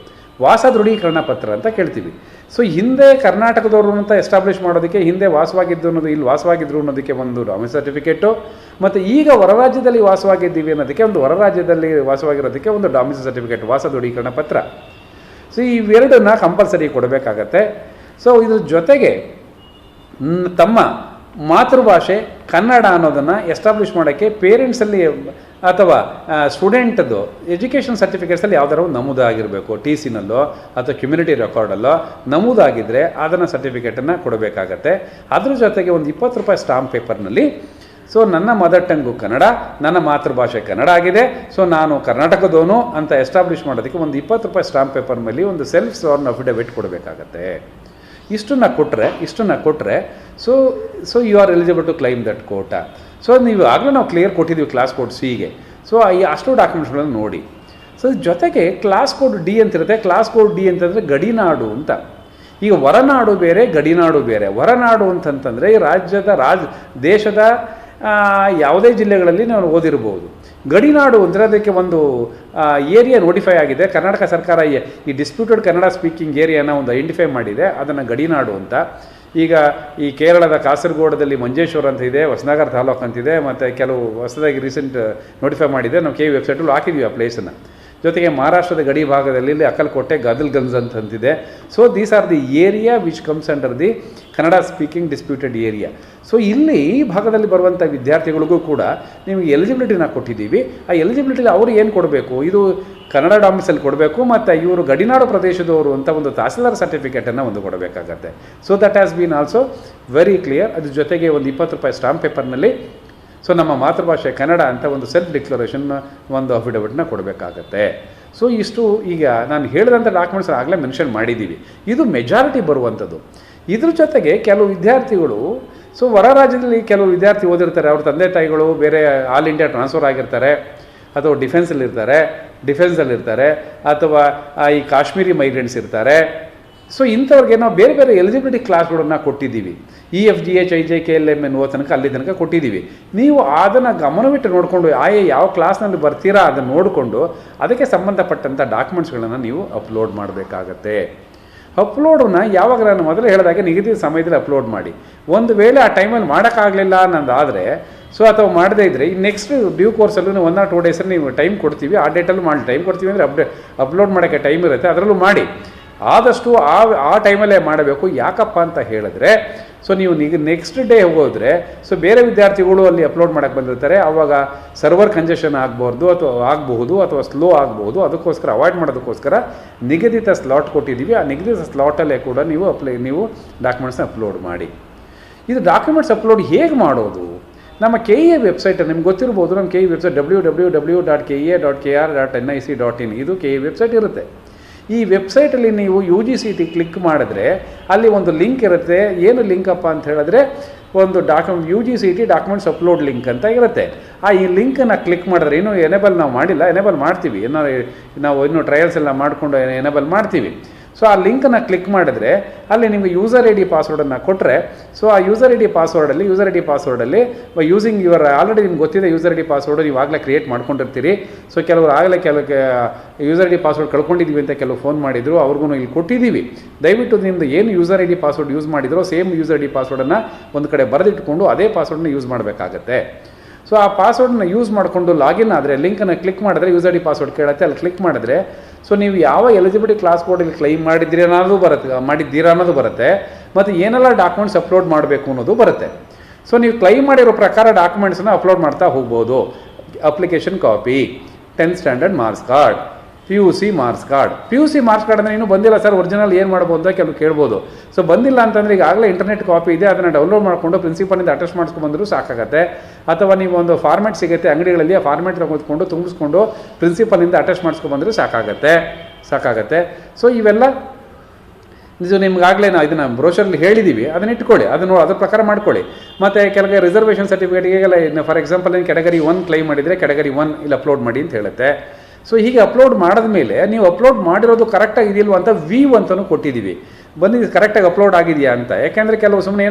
ವಾಸ ದೃಢೀಕರಣ ಪತ್ರ ಅಂತ ಕೇಳ್ತೀವಿ. ಸೊ ಹಿಂದೆ ಕರ್ನಾಟಕದವರು ಅಂತ ಎಸ್ಟಾಬ್ಲಿಷ್ ಮಾಡೋದಕ್ಕೆ, ಹಿಂದೆ ವಾಸವಾಗಿದ್ದು ಅನ್ನೋದು, ಇಲ್ಲಿ ವಾಸವಾಗಿದ್ರು ಅನ್ನೋದಕ್ಕೆ ಒಂದು ಡೊಮಿಸೈಲ್ ಸರ್ಟಿಫಿಕೇಟು, ಮತ್ತು ಈಗ ಹೊರ ರಾಜ್ಯದಲ್ಲಿ ವಾಸವಾಗಿದ್ದೀವಿ ಅನ್ನೋದಕ್ಕೆ ಒಂದು ಹೊರ ರಾಜ್ಯದಲ್ಲಿ ವಾಸವಾಗಿರೋದಕ್ಕೆ ಒಂದು ಡೊಮಿಸೈಲ್ ಸರ್ಟಿಫಿಕೇಟ್, ವಾಸ ದೃಢೀಕರಣ ಪತ್ರ. ಸೊ ಇವೆರಡನ್ನ ಕಂಪಲ್ಸರಿ ಕೊಡಬೇಕಾಗತ್ತೆ. ಸೊ ಇದ್ರ ಜೊತೆಗೆ ತಮ್ಮ ಮಾತೃಭಾಷೆ ಕನ್ನಡ ಅನ್ನೋದನ್ನು ಎಸ್ಟಾಬ್ಲಿಷ್ ಮಾಡೋಕ್ಕೆ ಪೇರೆಂಟ್ಸಲ್ಲಿ ಅಥವಾ ಸ್ಟೂಡೆಂಟ್ದು ಎಜುಕೇಷನ್ ಸರ್ಟಿಫಿಕೇಟ್ಸಲ್ಲಿ ಯಾವ್ದಾರು ನಮೂದಾಗಿರಬೇಕು, ಟಿ ಸಿನಲ್ಲೋ ಅಥವಾ ಕಮ್ಯುನಿಟಿ ರೆಕಾರ್ಡಲ್ಲೋ ನಮೂದಾಗಿದ್ದರೆ ಅದನ್ನು ಸರ್ಟಿಫಿಕೇಟನ್ನು ಕೊಡಬೇಕಾಗತ್ತೆ. ಅದ್ರ ಜೊತೆಗೆ ಒಂದು 20 ರೂಪಾಯಿ ಸ್ಟಾಂಪ್ ಪೇಪರ್ನಲ್ಲಿ ಸೊ ನನ್ನ ಮದರ್ ಟಂಗು ಕನ್ನಡ, ನನ್ನ ಮಾತೃಭಾಷೆ ಕನ್ನಡ ಆಗಿದೆ, ಸೊ ನಾನು ಕರ್ನಾಟಕದವನು ಅಂತ ಎಸ್ಟಾಬ್ಲಿಷ್ ಮಾಡೋದಕ್ಕೆ ಒಂದು 20 ರೂಪಾಯಿ ಸ್ಟಾಂಪ್ ಪೇಪರ್ ಮೇಲೆ ಒಂದು ಸೆಲ್ಫ್ ಸ್ವಾರ್ನ್ ಅಫಿಡವಿಟ್ ಕೊಡಬೇಕಾಗತ್ತೆ. ಇಷ್ಟನ್ನು ಕೊಟ್ಟರೆ so you are eligible to claim that quota. So ನೀವು ಆಗಲೂ ನಾವು ಕ್ಲಿಯರ್ ಕೊಟ್ಟಿದ್ದೀವಿ ಕ್ಲಾಸ್ ಕೋಡ್ ಸಿಗೆ. ಸೊ ಈ ಅಷ್ಟು ಡಾಕ್ಯುಮೆಂಟ್ಸ್ಗಳನ್ನು ನೋಡಿ. ಸೊ ಜೊತೆಗೆ ಕ್ಲಾಸ್ ಕೋಡ್ ಡಿ ಅಂತಿರುತ್ತೆ. ಕ್ಲಾಸ್ ಕೋಡ್ ಡಿ ಅಂತಂದರೆ ಗಡಿನಾಡು ಅಂತ. ಈಗ ಹೊರನಾಡು ಬೇರೆ, ಗಡಿನಾಡು ಬೇರೆ. ಹೊರನಾಡು ಅಂತಂತಂದರೆ ಈ ದೇಶದ ಯಾವುದೇ ಜಿಲ್ಲೆಗಳಲ್ಲಿ ನಾವು ಓದಿರ್ಬೋದು. ಗಡಿನಾಡು ಅಂದರೆ ಅದಕ್ಕೆ ಒಂದು ಏರಿಯಾ ನೋಟಿಫೈ ಆಗಿದೆ. ಕರ್ನಾಟಕ ಸರ್ಕಾರ ಈ ಡಿಸ್ಪ್ಯೂಟೆಡ್ ಕನ್ನಡ ಸ್ಪೀಕಿಂಗ್ ಏರಿಯಾನ ಒಂದು ಐಡೆಂಟಿಫೈ ಮಾಡಿದೆ, ಅದನ್ನು ಗಡಿನಾಡು ಅಂತ. ಈಗ ಈ ಕೇರಳದ ಕಾಸರಗೋಡದಲ್ಲಿ ಮಂಜೇಶ್ವರ ಅಂತ ಇದೆ, ಹೊಸನಗರ ತಾಲೂಕು ಅಂತಿದೆ, ಮತ್ತು ಕೆಲವು ಹೊಸದಾಗಿ ರೀಸೆಂಟ್ ನೋಟಿಫೈ ಮಾಡಿದೆ. ನಾವು ಕೆ ವೆಬ್ಸೈಟಲ್ಲಿ ಹಾಕಿದ್ವಿ ಆ ಪ್ಲೇಸನ್ನು. ಜೊತೆಗೆ ಮಹಾರಾಷ್ಟ್ರದ ಗಡಿ ಭಾಗದಲ್ಲಿ ಇಲ್ಲಿ ಅಕ್ಕಲಕೋಟೆ, ಗದಲ್ಗಂಜ್ ಅಂತಿದೆ. So these are the area which comes under the Kannada speaking disputed area. So ಇಲ್ಲಿ ಈ ಭಾಗದಲ್ಲಿ ಬರುವಂಥ ವಿದ್ಯಾರ್ಥಿಗಳಿಗೂ ಕೂಡ ನಿಮಗೆ ಎಲಿಜಿಬಿಲಿಟಿನ ಕೊಟ್ಟಿದ್ದೀವಿ. ಆ ಎಲಿಜಿಬಿಲಿಟಿಲಿ ಅವರು ಏನು ಕೊಡಬೇಕು, ಇದು ಕನ್ನಡ ಡೊಮಿಸೈಲ್ ಕೊಡಬೇಕು, ಮತ್ತು ಇವರು ಗಡಿನಾಡು ಪ್ರದೇಶದವರು ಅಂತ ಒಂದು ತಹಸೀಲ್ದಾರ್ ಸರ್ಟಿಫಿಕೇಟನ್ನು ಒಂದು ಕೊಡಬೇಕಾಗತ್ತೆ. So that has been also very clear. ಅದ್ರ ಜೊತೆಗೆ ಒಂದು 20 ರೂಪಾಯಿ ಸ್ಟಾಂಪ್ ಪೇಪರ್ನಲ್ಲಿ ಸೊ ನಮ್ಮ ಮಾತೃಭಾಷೆ ಕನ್ನಡ ಅಂತ ಒಂದು ಸೆಲ್ಫ್ ಡಿಕ್ಲರೇಷನ್ ಒಂದು ಅಫಿಡವಿಟ್ನ ಕೊಡಬೇಕಾಗತ್ತೆ. ಸೊ ಇಷ್ಟು ಈಗ ನಾನು ಹೇಳಿದಂಥ ಡಾಕ್ಯುಮೆಂಟ್ಸ್ ಆಗಲೇ ಮೆನ್ಷನ್ ಮಾಡಿದ್ದೀವಿ. ಇದು ಮೆಜಾರಿಟಿ ಬರುವಂಥದ್ದು. ಇದ್ರ ಜೊತೆಗೆ ಕೆಲವು ವಿದ್ಯಾರ್ಥಿಗಳು ಸೊ ಹೊರ ರಾಜ್ಯದಲ್ಲಿ ಕೆಲವು ವಿದ್ಯಾರ್ಥಿ ಓದಿರ್ತಾರೆ, ಅವ್ರ ತಂದೆ ತಾಯಿಗಳು ಬೇರೆ ಆಲ್ ಇಂಡಿಯಾ ಟ್ರಾನ್ಸ್ಫರ್ ಆಗಿರ್ತಾರೆ, ಅಥವಾ ಡಿಫೆನ್ಸಲ್ಲಿರ್ತಾರೆ, ಅಥವಾ ಈ ಕಾಶ್ಮೀರಿ ಮೈಗ್ರೆಂಟ್ಸ್ ಇರ್ತಾರೆ. ಸೊ ಇಂಥವ್ರಿಗೆ ನಾವು ಬೇರೆ ಬೇರೆ ಎಲಿಜಿಬಿಲಿಟಿ ಕ್ಲಾಸ್ಗಳನ್ನ ಕೊಟ್ಟಿದ್ದೀವಿ. EFGH IJKLM ಎನ್ನುವ ತನಕ ಅಲ್ಲಿ ತನಕ ಕೊಟ್ಟಿದ್ದೀವಿ. ನೀವು ಅದನ್ನು ಗಮನವಿಟ್ಟು ನೋಡಿಕೊಂಡು ಯಾವ ಕ್ಲಾಸ್ನಲ್ಲಿ ಬರ್ತೀರಾ ಅದನ್ನು ನೋಡಿಕೊಂಡು ಅದಕ್ಕೆ ಸಂಬಂಧಪಟ್ಟಂಥ ಡಾಕ್ಯುಮೆಂಟ್ಸ್ಗಳನ್ನು ನೀವು ಅಪ್ಲೋಡ್ ಮಾಡಬೇಕಾಗತ್ತೆ. ಅಪ್ಲೋಡನ್ನ ಯಾವಾಗ ನಾನು ಮೊದಲು ಹೇಳಿದಾಗೆ ನಿಗದಿತ ಸಮಯದಲ್ಲಿ ಅಪ್ಲೋಡ್ ಮಾಡಿ. ಒಂದು ವೇಳೆ ಆ ಟೈಮಲ್ಲಿ ಮಾಡೋಕ್ಕಾಗಲಿಲ್ಲ ಅನ್ನೋದಾದರೆ ಸೊ ಅಥವಾ ಮಾಡದೇ ಇದ್ದರೆ ಈ ನೆಕ್ಸ್ಟ್ ಡ್ಯೂ ಕೋರ್ಸಲ್ಲೂ 1 or 2 ಡೇಸಲ್ಲಿ ನೀವು ಟೈಮ್ ಕೊಡ್ತೀವಿ, ಆ ಡೇಟಲ್ಲೂ ಮಾಡಿ. ಟೈಮ್ ಕೊಡ್ತೀವಿ ಅಂದರೆ ಅಪ್ಲೋಡ್ ಮಾಡೋಕ್ಕೆ ಟೈಮ್ ಇರುತ್ತೆ, ಅದರಲ್ಲೂ ಮಾಡಿ. ಆದಷ್ಟು ಆ ಟೈಮಲ್ಲೇ ಮಾಡಬೇಕು. ಯಾಕಪ್ಪ ಅಂತ ಹೇಳಿದ್ರೆ ಸೊ ನೀವು ನೆಕ್ಸ್ಟ್ ಡೇ ಹೋಗೋದ್ರೆ ಸೊ ಬೇರೆ ವಿದ್ಯಾರ್ಥಿಗಳು ಅಲ್ಲಿ ಅಪ್ಲೋಡ್ ಮಾಡೋಕ್ಕೆ ಬಂದಿರ್ತಾರೆ, ಆವಾಗ ಸರ್ವರ್ ಕಂಜೆಷನ್ ಆಗಬಹುದು ಅಥವಾ ಸ್ಲೋ ಆಗಬಹುದು. ಅದಕ್ಕೋಸ್ಕರ ಅವಾಯ್ಡ್ ಮಾಡೋದಕ್ಕೋಸ್ಕರ ನಿಗದಿತ ಸ್ಲಾಟ್ ಕೊಟ್ಟಿದ್ದೀವಿ. ಆ ನಿಗದಿತ ಸ್ಲಾಟಲ್ಲೇ ಕೂಡ ನೀವು ಡಾಕ್ಯುಮೆಂಟ್ಸ್ನ ಅಪ್ಲೋಡ್ ಮಾಡಿ. ಇದು ಡಾಕ್ಯುಮೆಂಟ್ಸ್ ಅಪ್ಲೋಡ್ ಹೇಗೆ ಮಾಡೋದು? ನಮ್ಮ KEA ವೆಬ್ಸೈಟ್ ನಿಮ್ಗೆ ಗೊತ್ತಿರ್ಬೋದು. ನಮ್ಮ KEA ವೆಬ್ಸೈಟ್ www.kea.kr.nic.in ಇದು KEA ವೆಬ್ಸೈಟ್ ಇರುತ್ತೆ. ಈ ವೆಬ್ಸೈಟಲ್ಲಿ ನೀವು UGCT ಕ್ಲಿಕ್ ಮಾಡಿದ್ರೆ ಅಲ್ಲಿ ಒಂದು ಲಿಂಕ್ ಇರುತ್ತೆ. ಏನು ಲಿಂಕಪ್ಪ ಅಂತ ಹೇಳಿದ್ರೆ ಒಂದು UGCT ಡಾಕ್ಯುಮೆಂಟ್ಸ್ ಅಪ್ಲೋಡ್ ಲಿಂಕ್ ಅಂತ ಇರುತ್ತೆ. ಈ ಲಿಂಕನ್ನು ಕ್ಲಿಕ್ ಮಾಡಿದ್ರೆ ಇನ್ನೂ ಎನೇಬಲ್ ನಾವು ಮಾಡಿಲ್ಲ, ಎನೇಬಲ್ ಮಾಡ್ತೀವಿ. ನಾವು ಇನ್ನೂ ಟ್ರಯಲ್ಸ್ ಎಲ್ಲ ಮಾಡಿಕೊಂಡು ಎನೇಬಲ್ ಮಾಡ್ತೀವಿ. ಸೊ ಆ ಲಿಂಕನ್ನು ಕ್ಲಿಕ್ ಮಾಡಿದ್ರೆ ಅಲ್ಲಿ ನಿಮಗೆ ಯೂಸರ್ ID ಪಾಸ್ವರ್ಡನ್ನು ಕೊಟ್ಟರೆ ಸೊ ಆ ಯೂಸರ್ ID ಪಾಸ್ವರ್ಡಲ್ಲಿ ಯೂಸಿಂಗ್ ಯುವರ್ ಆಲ್ರೆಡಿ ನಿಮ್ಗೆ ಗೊತ್ತಿದೆ ಯೂಸರ್ ID ಪಾಸ್ವರ್ಡು ನೀವು ಆಗಲೇ ಕ್ರಿಯೇಟ್ ಮಾಡ್ಕೊಂಡಿರ್ತೀರಿ. ಸೊ ಕೆಲವರು ಆಗಲೇ ಯೂಸರ್ ID ಪಾಸ್ವರ್ಡ್ ಕಳ್ಕೊಂಡಿದ್ದೀವಿ ಅಂತ ಕೆಲವು ಫೋನ್ ಮಾಡಿದರು, ಅವ್ರಿಗೂ ಇಲ್ಲಿ ಕೊಟ್ಟಿದ್ದೀವಿ. ದಯವಿಟ್ಟು ನಿಮ್ಮದು ಏನು ಯೂಸರ್ ID ಪಾಸ್ವರ್ಡ್ ಯೂಸ್ ಮಾಡಿದ್ರೋ ಸೇಮ್ ಯೂಸರ್ ID ಪಾಸ್ವರ್ಡನ್ನು ಒಂದು ಕಡೆ ಬರೆದಿಟ್ಕೊಂಡು ಅದೇ ಪಾಸ್ವರ್ಡನ್ನ ಯೂಸ್ ಮಾಡಬೇಕಾಗತ್ತೆ. ಸೊ ಆ ಪಾಸ್ವರ್ಡನ್ನ ಯೂಸ್ ಮಾಡಿಕೊಂಡು ಲಾಗಿನ್ ಆದರೆ ಲಿಂಕನ್ನು ಕ್ಲಿಕ್ ಮಾಡಿದ್ರೆ ಯೂಸರ್ ID ಪಾಸ್ವರ್ಡ್ ಕೇಳುತ್ತೆ. ಅಲ್ಲಿ ಕ್ಲಿಕ್ ಮಾಡಿದ್ರೆ ಸೊ ನೀವು ಯಾವ ಎಲಿಜಿಬಿಲಿಟಿ ಕ್ಲಾಸ್ ಕೋಡಲ್ಲಿ ಕ್ಲೈಮ್ ಮಾಡಿದ್ದೀರಾ ಅನ್ನೋದು ಬರುತ್ತೆ, ಮತ್ತು ಏನೆಲ್ಲ ಡಾಕ್ಯುಮೆಂಟ್ಸ್ ಅಪ್ಲೋಡ್ ಮಾಡಬೇಕು ಅನ್ನೋದು ಬರುತ್ತೆ. ಸೊ ನೀವು ಕ್ಲೈಮ್ ಮಾಡಿರೋ ಪ್ರಕಾರ ಡಾಕ್ಯುಮೆಂಟ್ಸನ್ನು ಅಪ್ಲೋಡ್ ಮಾಡ್ತಾ ಹೋಗ್ಬೋದು. Application copy, 10th standard marks card, PUC marks card ಅಂದರೆ ಇನ್ನೂ ಬಂದಿಲ್ಲ ಸರ್ ಒರಿಜಿನಲ್ ಏನು ಮಾಡ್ಬೋದು ಅಂತ ಕೆಲವು ಕೇಳ್ಬೋದು. ಸೊ ಬಂದಿಲ್ಲ ಅಂತಂದರೆ ಈಗಾಗಲೇ ಇಂಟರ್ನೆಟ್ ಕಾಪಿ ಇದೆ, ಅದನ್ನು ಡೌನ್ಲೋಡ್ ಮಾಡಿಕೊಂಡು ಪ್ರಿನ್ಸಿಪಲಿಂದ ಅಟ್ಯಾಚ್ ಮಾಡಿಸ್ಕೊಂಡ್ಬಂದರೂ ಸಾಕಾಗತ್ತೆ. ಅಥವಾ ನೀವು ಒಂದು ಫಾರ್ಮೆಟ್ ಸಿಗುತ್ತೆ ಅಂಗಡಿಗಳಲ್ಲಿ, ಆ ಫಾರ್ಮೆಟ್ ತೆಗೆದುಕೊಂಡು ತುಂಬಿಸ್ಕೊಂಡು ಪ್ರಿನ್ಸಿಪಲಿಂದ ಅಟ್ಯಾಚ್ ಮಾಡಿಸ್ಕೊಂಡ್ಬಂದರೂ ಸಾಕಾಗತ್ತೆ. ಸೊ ಇವೆಲ್ಲ ಇದು ನಿಮ್ಗಾಗಲೇ ನಾವು ಇದನ್ನು ಬ್ರೋಷರಲ್ಲಿ ಹೇಳಿದ್ದೀವಿ, ಅದನ್ನ ಇಟ್ಕೊಳ್ಳಿ, ಅದ್ರ ಪ್ರಕಾರ ಮಾಡ್ಕೊಳ್ಳಿ. ಮತ್ತು ಕೆಲವು ರಿಸರ್ವೇಷನ್ ಸರ್ಟಿಫಿಕೇಟ್ಗೆಲ್ಲ ಫಾರ್ ಎಕ್ಸಾಂಪಲ್ ಕ್ಯಾಟಗರಿ 1 ಕ್ಲೈಮ್ ಮಾಡಿದರೆ ಕ್ಯಾಟಗರಿ 1 ಇಲ್ಲಿ ಅಪ್ಲೋಡ್ ಮಾಡಿ ಅಂತ ಹೇಳುತ್ತೆ. ಸೊ ಹೀಗೆ ಅಪ್ಲೋಡ್ ಮಾಡಿದ ಮೇಲೆ ನೀವು ಅಪ್ಲೋಡ್ ಮಾಡಿರೋದು ಕರೆಕ್ಟಾಗಿ ಇದೆಯಲ್ವ ಅಂತ ವ್ಯೂ ಅಂತಲೂ ಕೊಟ್ಟಿದ್ದೀವಿ. ಬಂದಿದ್ದು ಕರೆಕ್ಟಾಗಿ ಅಪ್ಲೋಡ್ ಆಗಿದೆಯಾ ಅಂತ. ಯಾಕೆಂದರೆ ಕೆಲವು ಸುಮ್ಮನೆ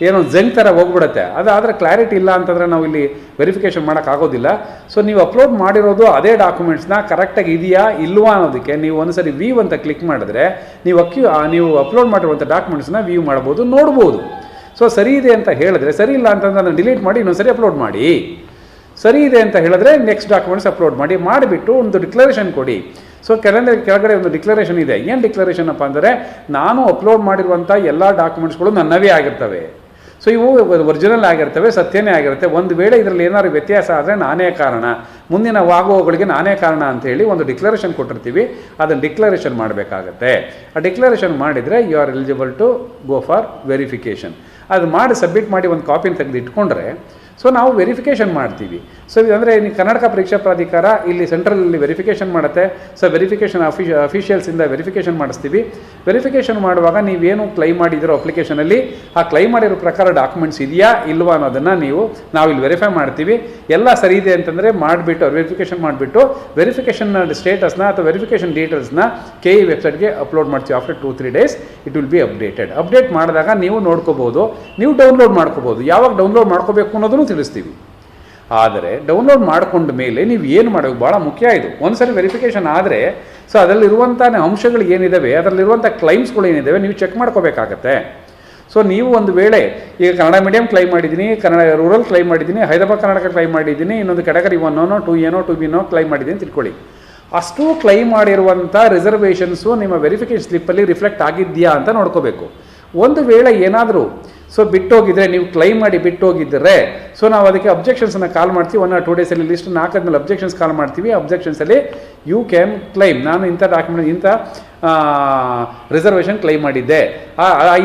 ಏನೋ ಜಂಕ್ ಥರ ಹೋಗ್ಬಿಡುತ್ತೆ. ಅದಾದರೆ ಕ್ಲಾರಿಟಿ ಇಲ್ಲ ಅಂತಂದರೆ ನಾವು ಇಲ್ಲಿ ವೆರಿಫಿಕೇಷನ್ ಮಾಡೋಕ್ಕಾಗೋದಿಲ್ಲ. ಸೊ ನೀವು ಅಪ್ಲೋಡ್ ಮಾಡಿರೋದು ಅದೇ ಡಾಕ್ಯುಮೆಂಟ್ಸ್ನ ಕರೆಕ್ಟಾಗಿ ಇದೆಯಾ ಇಲ್ವಾ ಅನ್ನೋದಕ್ಕೆ ನೀವು ಒಂದ್ಸರಿ ವ್ಯೂ ಅಂತ ಕ್ಲಿಕ್ ಮಾಡಿದ್ರೆ ನೀವು ಅಪ್ಲೋಡ್ ಮಾಡಿರುವಂಥ ಡಾಕ್ಯುಮೆಂಟ್ಸ್ನ ವ್ಯೂ ಮಾಡ್ಬೋದು, ನೋಡ್ಬೋದು. ಸೊ ಸರಿ ಇದೆ ಅಂತ ಹೇಳಿದ್ರೆ, ಸರಿ ಇಲ್ಲ ಅಂತಂದ್ರೆ ಅದನ್ನು ಡಿಲೀಟ್ ಮಾಡಿ ಇನ್ನೊಂದ್ಸರಿ ಅಪ್ಲೋಡ್ ಮಾಡಿ. ಸರಿ ಇದೆ ಅಂತ ಹೇಳಿದ್ರೆ ನೆಕ್ಸ್ಟ್ ಡಾಕ್ಯುಮೆಂಟ್ಸ್ ಅಪ್ಲೋಡ್ ಮಾಡಿಬಿಟ್ಟು ಒಂದು ಡಿಕ್ಲರೇಷನ್ ಕೊಡಿ. ಸೊ ಕೆಳಗಡೆ ಒಂದು ಡಿಕ್ಲರೇಷನ್ ಇದೆ. ಏನು ಡಿಕ್ಲರೇಷನ್ ಅಪ್ಪ ಅಂದರೆ, ನಾನು ಅಪ್ಲೋಡ್ ಮಾಡಿರುವಂಥ ಎಲ್ಲ ಡಾಕ್ಯುಮೆಂಟ್ಸ್ಗಳು ನನ್ನವೇ ಆಗಿರ್ತವೆ. ಸೊ ಇವು ಒರಿಜಿನಲ್ ಆಗಿರ್ತವೆ, ಸತ್ಯನೇ ಆಗಿರುತ್ತೆ. ಒಂದು ವೇಳೆ ಇದರಲ್ಲಿ ಏನಾದ್ರು ವ್ಯತ್ಯಾಸ ಆದರೆ ನಾನೇ ಕಾರಣ, ಮುಂದಿನ ಆಗುವಗಳಿಗೆ ನಾನೇ ಕಾರಣ ಅಂತೇಳಿ ಒಂದು ಡಿಕ್ಲರೇಷನ್ ಕೊಟ್ಟಿರ್ತೀವಿ. ಅದನ್ನು ಡಿಕ್ಲರೇಷನ್ ಮಾಡಬೇಕಾಗತ್ತೆ. ಆ ಡಿಕ್ಲರೇಷನ್ ಮಾಡಿದರೆ you are eligible to go for verification. ಅದು ಮಾಡಿ ಸಬ್ಮಿಟ್ ಮಾಡಿ ಒಂದು ಕಾಪಿನ ತೆಗೆದು ಇಟ್ಕೊಂಡ್ರೆ ಸೊ ನಾವು ವೆರಿಫಿಕೇಷನ್ ಮಾಡ್ತೀವಿ. ಸೊ ಇದಂದರೆ ಕರ್ನಾಟಕ ಪರೀಕ್ಷಾ ಪ್ರಾಧಿಕಾರ ಇಲ್ಲಿ ಸೆಂಟ್ರಲಲ್ಲಿ ವೆರಿಫಿಕೇಷನ್ ಮಾಡುತ್ತೆ. ಸೊ ವೆರಿಫಿಕೇಷನ್ ಅಫಿಷಿಯಲ್ಸಿಂದ ವೆರಿಫಿಕೇಷನ್ ಮಾಡಿಸ್ತೀವಿ. ವೆರಿಫಿಕೇಷನ್ ಮಾಡುವಾಗ ನೀವೇನು ಕ್ಲೈಮ್ ಮಾಡಿದಿರೋ ಅಪ್ಲಿಕೇಶನಲ್ಲಿ ಆ ಕ್ಲೈಮ್ ಮಾಡಿರೋ ಪ್ರಕಾರ ಡಾಕ್ಯುಮೆಂಟ್ಸ್ ಇದೆಯಾ ಇಲ್ವಾ ಅನ್ನೋದನ್ನು ನಾವು ಇಲ್ಲಿ ವೆರಿಫೈ ಮಾಡ್ತೀವಿ. ಎಲ್ಲ ಸರಿ ಇದೆ ಅಂತಂದರೆ ಮಾಡಿಬಿಟ್ಟು ವೆರಿಫಿಕೇಷನ್ ಮಾಡಿಬಿಟ್ಟು ವೆರಿಫಿಕೇಷನ್ ಸ್ಟೇಟಸ್ನ ಅಥವಾ ವೆರಿಫಿಕೇಷನ್ ಡೀಟೇಲ್ಸ್ನ KE ವೆಬ್ಸೈಟ್ಗೆ ಅಪ್ಲೋಡ್ ಮಾಡ್ತೀವಿ. After 2-3 days it will be updated. Update ಮಾಡಿದಾಗ ನೀವು ನೋಡ್ಕೋಬೋದು, ನೀವು ಡೌನ್ಲೋಡ್ ಮಾಡ್ಕೋಬೋದು. ಯಾವಾಗ ಡೌನ್ಲೋಡ್ ಮಾಡ್ಕೋಬೇಕು ಅನ್ನೋದನ್ನು ತಿಳಿಸ್ತೀವಿ. ಆದರೆ ಡೌನ್ಲೋಡ್ ಮಾಡಿಕೊಂಡ ಮೇಲೆ ನೀವು ಏನು ಮಾಡಬೇಕು, ಭಾಳ ಮುಖ್ಯ ಇದು. ಒಂದ್ಸರಿ ವೆರಿಫಿಕೇಷನ್ ಆದರೆ ಸೊ ಅದರಲ್ಲಿರುವಂಥ ಅಂಶಗಳು ಏನಿದ್ದಾವೆ, ಅದರಲ್ಲಿರುವಂಥ ಕ್ಲೈಮ್ಸ್ಗಳು ಏನಿದ್ದಾವೆ ನೀವು ಚೆಕ್ ಮಾಡ್ಕೋಬೇಕಾಗತ್ತೆ. ಸೊ ನೀವು ಒಂದು ವೇಳೆ ಈಗ ಕನ್ನಡ ಮೀಡಿಯಂ ಕ್ಲೈಮ್ ಮಾಡಿದ್ದೀನಿ, ಕನ್ನಡ ರೂರಲ್ ಕ್ಲೈಮ್ ಮಾಡಿದ್ದೀನಿ, ಹೈದರಾಬಾದ್ ಕರ್ನಾಟಕ ಕ್ಲೈಮ್ ಮಾಡಿದ್ದೀನಿ, ಇನ್ನೊಂದು ಕ್ಯಾಟಗರಿ 1 2A 2B ಕ್ಲೈಮ್ ಮಾಡಿದ್ದೀನಿ ತಿಳ್ಕೊಳ್ಳಿ. ಅಷ್ಟು ಕ್ಲೈಮ್ ಮಾಡಿರುವಂಥ ರಿಸರ್ವೇಷನ್ಸು ನಿಮ್ಮ ವೆರಿಫಿಕೇಷನ್ ಸ್ಲಿಪ್ಪಲ್ಲಿ ರಿಫ್ಲೆಕ್ಟ್ ಆಗಿದೆಯಾ ಅಂತ ನೋಡ್ಕೋಬೇಕು. ಒಂದು ವೇಳೆ ಏನಾದರೂ ಸೊ ಬಿಟ್ಟೋಗಿದ್ರೆ, ನೀವು ಕ್ಲೈಮ್ ಮಾಡಿ ಬಿಟ್ಟೋಗಿದ್ದರೆ ಸೊ ನಾವು ಅದಕ್ಕೆ ಅಬ್ಜೆಕ್ಷನ್ಸನ್ನು ಕಾಲ್ ಮಾಡ್ತೀವಿ. 1 or 2 days ಲಿಸ್ಟ್ ಹಾಕಿದ್ಮೇಲೆ ಅಬ್ಜೆಕ್ಷನ್ಸ್ ಕಾಲ್ ಮಾಡ್ತೀವಿ. ಅಬ್ಜೆಕ್ಷನ್ಸಲ್ಲಿ ಯು ಕ್ಯಾನ್ ಕ್ಲೈಮ್, ನಾನು ಇಂಥ ಡಾಕ್ಯುಮೆಂಟ್ ಇಂಥ ರಿಸರ್ವೇಷನ್ ಕ್ಲೈಮ್ ಮಾಡಿದ್ದೆ,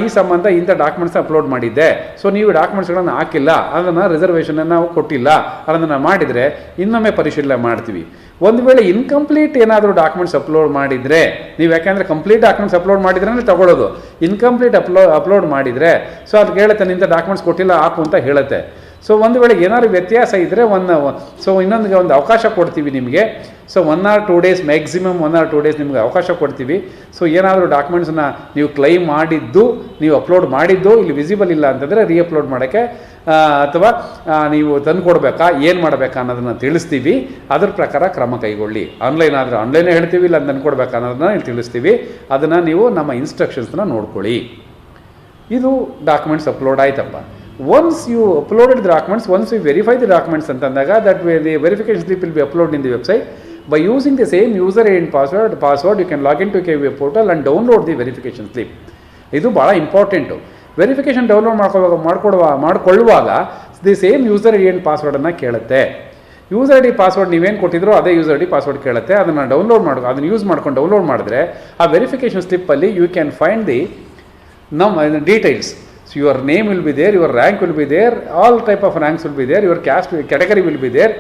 ಈ ಸಂಬಂಧ ಇಂಥ ಡಾಕ್ಯುಮೆಂಟ್ಸ್ ಅಪ್ಲೋಡ್ ಮಾಡಿದ್ದೆ, ಸೊ ನೀವು ಡಾಕ್ಯುಮೆಂಟ್ಸ್ಗಳನ್ನು ಹಾಕಿಲ್ಲ, ಅದನ್ನು ರಿಸರ್ವೇಷನನ್ನು ನಾವು ಕೊಟ್ಟಿಲ್ಲ, ಅದನ್ನು ಮಾಡಿದರೆ ಇನ್ನೊಮ್ಮೆ ಪರಿಶೀಲನೆ ಮಾಡ್ತೀವಿ. ಒಂದು ವೇಳೆ ಇನ್ಕಂಪ್ಲೀಟ್ ಏನಾದರೂ ಡಾಕ್ಯುಮೆಂಟ್ಸ್ ಅಪ್ಲೋಡ್ ಮಾಡಿದರೆ, ನೀವು ಯಾಕೆಂದರೆ ಕಂಪ್ಲೀಟ್ ಡಾಕ್ಯುಮೆಂಟ್ಸ್ ಅಪ್ಲೋಡ್ ಮಾಡಿದ್ರೇ ತಗೊಳ್ಳೋದು. ಇನ್ಕಂಪ್ಲೀಟ್ ಅಪ್ಲೋಡ್ ಮಾಡಿದರೆ ಸೊ ಅದು ಹೇಳುತ್ತೆ ಇಂಥ ಡಾಕ್ಯುಮೆಂಟ್ಸ್ ಕೊಟ್ಟಿಲ್ಲ ಹಾಕು ಅಂತ ಹೇಳುತ್ತೆ. ಸೊ ಒಂದು ವೇಳೆ ಏನಾದ್ರು ವ್ಯತ್ಯಾಸ ಇದ್ದರೆ ಇನ್ನೊಂದಿಗೆ ಒಂದು ಅವಕಾಶ ಕೊಡ್ತೀವಿ ನಿಮಗೆ. So 1 or 2 days maximum 1 or 2 days ನಿಮಗೆ ಅವಕಾಶ ಕೊಡ್ತೀವಿ. ಸೊ ಏನಾದರೂ ಡಾಕ್ಯುಮೆಂಟ್ಸನ್ನ ನೀವು ಕ್ಲೈಮ್ ಮಾಡಿದ್ದು, ನೀವು ಅಪ್ಲೋಡ್ ಮಾಡಿದ್ದು ಇಲ್ಲಿ ವಿಸಿಬಲ್ ಇಲ್ಲ ಅಂತಂದರೆ ರೀಅಪ್ಲೋಡ್ ಮಾಡೋಕ್ಕೆ ಅಥವಾ ನೀವು ತಂದು ಕೊಡಬೇಕಾ, ಏನು ಮಾಡಬೇಕಾ ಅನ್ನೋದನ್ನು ತಿಳಿಸ್ತೀವಿ. ಅದ್ರ ಪ್ರಕಾರ ಕ್ರಮ ಕೈಗೊಳ್ಳಿ. ಆನ್ಲೈನ್ ಆದರೆ ಆನ್ಲೈನೇ ಹೇಳ್ತೀವಿ, ಇಲ್ಲ ತಂದು ಕೊಡಬೇಕಾ ಅನ್ನೋದನ್ನ ಇಲ್ಲಿ ತಿಳಿಸ್ತೀವಿ. ಅದನ್ನು ನೀವು ನಮ್ಮ ಇನ್ಸ್ಟ್ರಕ್ಷನ್ಸ್ನ ನೋಡ್ಕೊಳ್ಳಿ. ಇದು ಡಾಕ್ಯುಮೆಂಟ್ಸ್ ಅಪ್ಲೋಡ್ ಆಯ್ತಪ್ಪ. Once you uploaded the documents, once you verify the documents ಅಂತಂದಾಗ that way the verification slip will be uploaded in the website. By using the same user ID and password you can log into KE portal and download the verification slip. ಇದು ಭಾಳ important. Verification download ಮಾಡಿಕೊಳ್ಳುವಾಗ the same user ID and ಪಾಸ್ವರ್ಡನ್ನು ಕೇಳುತ್ತೆ. User ID password ನೀವೇನು ಕೊಟ್ಟಿದ್ರೋ ಅದೇ user ID password ಕೇಳುತ್ತೆ. ಅದನ್ನು ಅದನ್ನು ಯೂಸ್ ಮಾಡ್ಕೊಂಡು ಡೌನ್ಲೋಡ್ ಮಾಡಿದ್ರೆ ಆ ವೆರಿಫಿಕೇಷನ್ ಸ್ಲಿಪ್ಪಲ್ಲಿ you can find the details. So your name will be there, your rank will be there, all type of ranks will be there, your caste category will be there,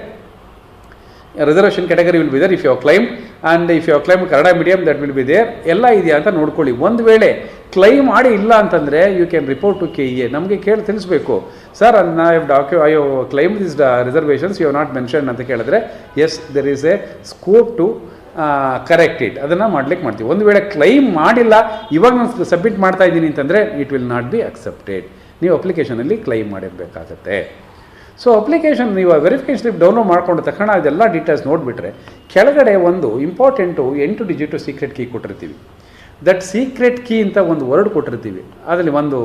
reservation category will be there if you have claimed, and if you have claimed Kannada medium that will be there. ಎಲ್ಲ ಇದೆಯಾ ಅಂತ ನೋಡ್ಕೊಳ್ಳಿ. ಒಂದು ವೇಳೆ claim ಮಾಡಿ ಇಲ್ಲ ಅಂತಂದರೆ you can report to KE. ನಮಗೆ ತಿಳಿಸ್ಬೇಕು, sir I have claim this reservations you have not mention ಅಂತ ಕೇಳಿದ್ರೆ yes there is a scope to correct it, ಅದನ್ನು ಮಾಡ್ತೀವಿ. ಒಂದು ವೇಳೆ ಕ್ಲೈಮ್ ಮಾಡಿಲ್ಲ, ಇವಾಗ ನಾನು ಸಬ್ಮಿಟ್ ಮಾಡ್ತಾ ಇದ್ದೀನಿ ಅಂತಂದರೆ it will not B accepted. ನೀವು ಅಪ್ಲಿಕೇಶನಲ್ಲಿ ಕ್ಲೈಮ್ ಮಾಡಿರಬೇಕಾಗತ್ತೆ. ಸೊ ಅಪ್ಲಿಕೇಶನ್ ನೀವು ವೆರಿಫಿಕೇಷನ್ ಸ್ಲಿಪ್ ಡೌನ್ಲೋಡ್ ಮಾಡ್ಕೊಂಡ ತಕ್ಷಣ ಅದೆಲ್ಲ ಡೀಟೇಲ್ಸ್ ನೋಡಿಬಿಟ್ರೆ ಕೆಳಗಡೆ ಒಂದು ಇಂಪಾರ್ಟೆಂಟು 8 ಡಿಜಿಟು ಸೀಕ್ರೆಟ್ ಕೀ ಕೊಟ್ಟಿರ್ತೀವಿ. ದಟ್ ಸೀಕ್ರೆಟ್ ಕೀ ಅಂತ ಒಂದು ವರ್ಡ್ ಕೊಟ್ಟಿರ್ತೀವಿ. ಅದರಲ್ಲಿ ಒಂದು